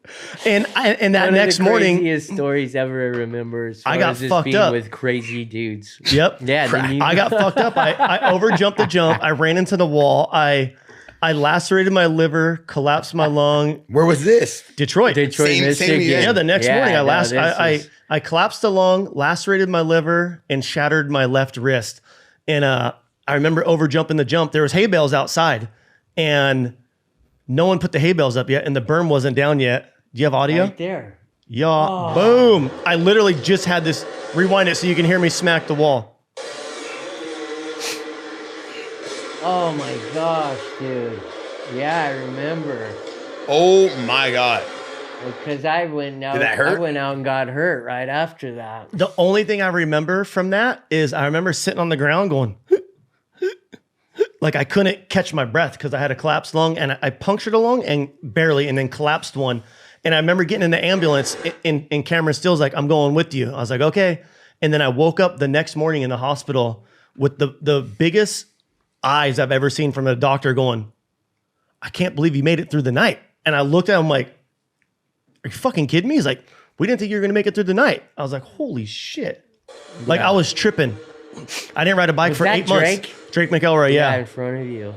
And that One next of the morning, craziest stories ever I remember. As far I got as just fucked being up with crazy dudes. Yep. Yeah, then I got fucked up. I overjumped the jump. I ran into the wall. I lacerated my liver, collapsed my lung. Where was this? Detroit. Same Michigan. year. Yeah, the next morning I I collapsed the lung, lacerated my liver, and shattered my left wrist. And I remember overjumping the jump. There was hay bales outside, and no one put the hay bales up yet, and the berm wasn't down yet. Do you have audio? right there. Yeah. Boom. I literally just had this. Rewind it so you can hear me smack the wall. Oh my gosh, dude. Yeah, I remember. Oh my God. Because I went out. Did that hurt? I went out and got hurt right after that. The only thing I remember from that is I remember sitting on the ground going, like I couldn't catch my breath because I had a collapsed lung, and I punctured a lung and barely, and then collapsed one. And I remember getting in the ambulance, and Cameron Still's like, I'm going with you. I was like, okay. And then I woke up the next morning in the hospital with the biggest eyes I've ever seen from a doctor going, I can't believe you made it through the night. And I looked at him like, are you fucking kidding me? He's like, we didn't think you were going to make it through the night. I was like, holy shit. Like I was tripping. I didn't ride a bike Was for that 8 months. Drake McElroy, Yeah, yeah. in front of you.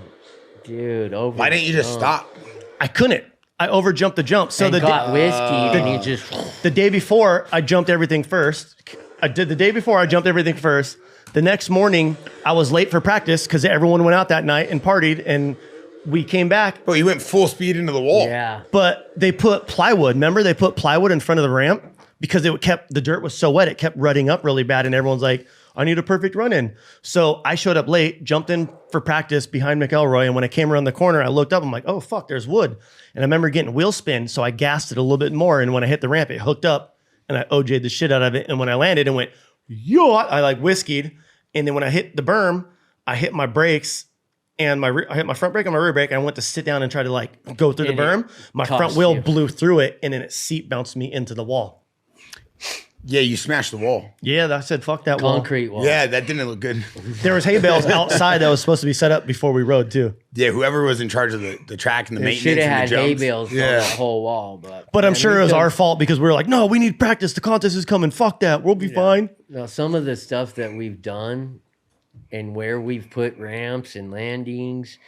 Dude, over. Why didn't you just stop? I couldn't. I overjumped the jump. So And the got whiskey, and you just... the day before, I jumped everything first. I jumped everything first. The next morning, I was late for practice because everyone went out that night and partied, and we came back. Bro, you went full speed into the wall. Yeah. But they put plywood. Remember, they put plywood in front of the ramp because the dirt was so wet, it kept rutting up really bad, and everyone's like, I need a perfect run in. So I showed up late, jumped in for practice behind McElroy, and when I came around the corner, I looked up, I'm like, oh fuck, there's wood. And I remember getting wheel spin, so I gassed it a little bit more, and when I hit the ramp, it hooked up, and I OJ'd the shit out of it, and when I landed, it went, yacht, I like whiskeyed, and then when I hit the berm, I hit my brakes, and I hit my front brake and my rear brake, and I went to sit down and try to like go through the berm. My front wheel blew through it, and then it seat bounced me into the wall. Yeah, you smashed the wall. Yeah, I said, fuck that Concrete wall. Yeah, that didn't look good. There was hay bales outside that was supposed to be set up before we rode too. Yeah, whoever was in charge of the track and the They maintenance should have and had the hay jumps. bales on that whole wall. But I'm man, sure we it was could- our fault because we were like, no, we need practice. The contest is coming. Fuck that. We'll be fine. Now, some of the stuff that we've done and where we've put ramps and landings,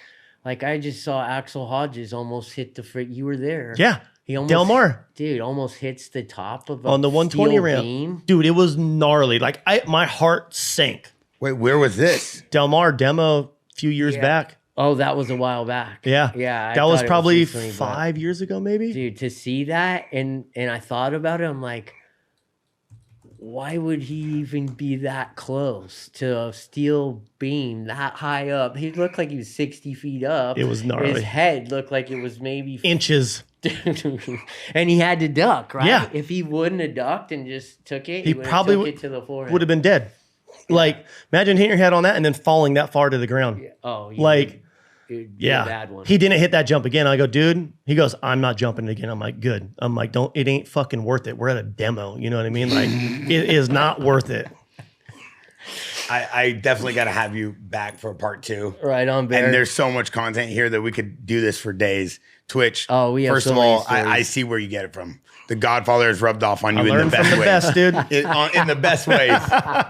like I just saw Axel Hodges almost hit the you were there. Yeah. He almost, Del Mar. dude, almost hits the top of On the 120 steel ramp. beam. Dude, it was gnarly. Like my heart sank. Wait, where was this? Del Mar demo a few years back. Oh, that was a while back. Yeah. Yeah. I That was thought it probably recently, but- 5 years ago, maybe. Dude, to see that and I thought about it, I'm like, why would he even be that close to a steel beam that high up? He looked like he was 60 feet up. It was gnarly. His head looked like it was maybe Inches. and he had to duck, right? Yeah. If he wouldn't have ducked and just took it, He would have probably took it to the forehead. would have been dead. Like, imagine hitting your head on that and then falling that far to the ground. Yeah. Oh, Like, it would be a yeah. bad one. He didn't hit that jump again. I go, dude. He goes, I'm not jumping it again. I'm like, good. I'm like, it ain't fucking worth it. We're at a demo. You know what I mean? Like, it is not worth it. I definitely got to have you back for part 2. Right on, Bear. And there's so much content here that we could do this for days. Twitch. Oh, we have First so of many all, stories. I see where you get it from. The Godfather has rubbed off on you I in the learned best from the ways. best, dude. In the best ways.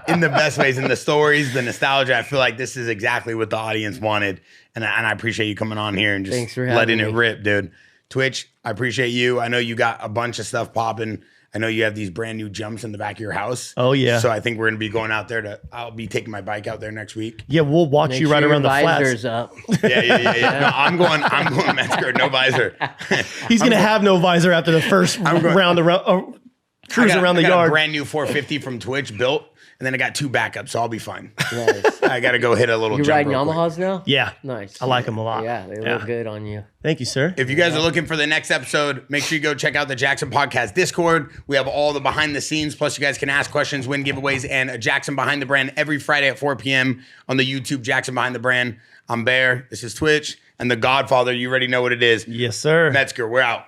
In the best ways. In the stories, the nostalgia. I feel like this is exactly what the audience wanted. And I appreciate you coming on here and just Thanks for letting having it me. rip, dude. Twitch, I appreciate you. I know you got a bunch of stuff popping. I know you have these brand new jumps in the back of your house. Oh, yeah. So I think we're going to be going out there I'll be taking my bike out there next week. Yeah, we'll watch Make you sure right your around the visor's flats. up. Yeah. No, I'm going Metzger, no visor. He's going to have no visor after the first round. cruising around the I got yard. a brand new 450 from Twitch built, and then I got 2 backups, so I'll be fine. Nice. I got to go hit a little You jump riding real quick. Yamahas now? Yeah. Nice. I like them a lot. Yeah, they look good on you. Thank you, sir. If you guys are looking for the next episode, make sure you go check out the Jaxxon Podcast Discord. We have all the behind the scenes. Plus, you guys can ask questions, win giveaways, and a Jaxxon Behind the Brand every Friday at 4 p.m. on the YouTube Jaxxon Behind the Brand. I'm Bear. This is Twitch. And the Godfather, you already know what it is. Yes, sir. Metzger, we're out.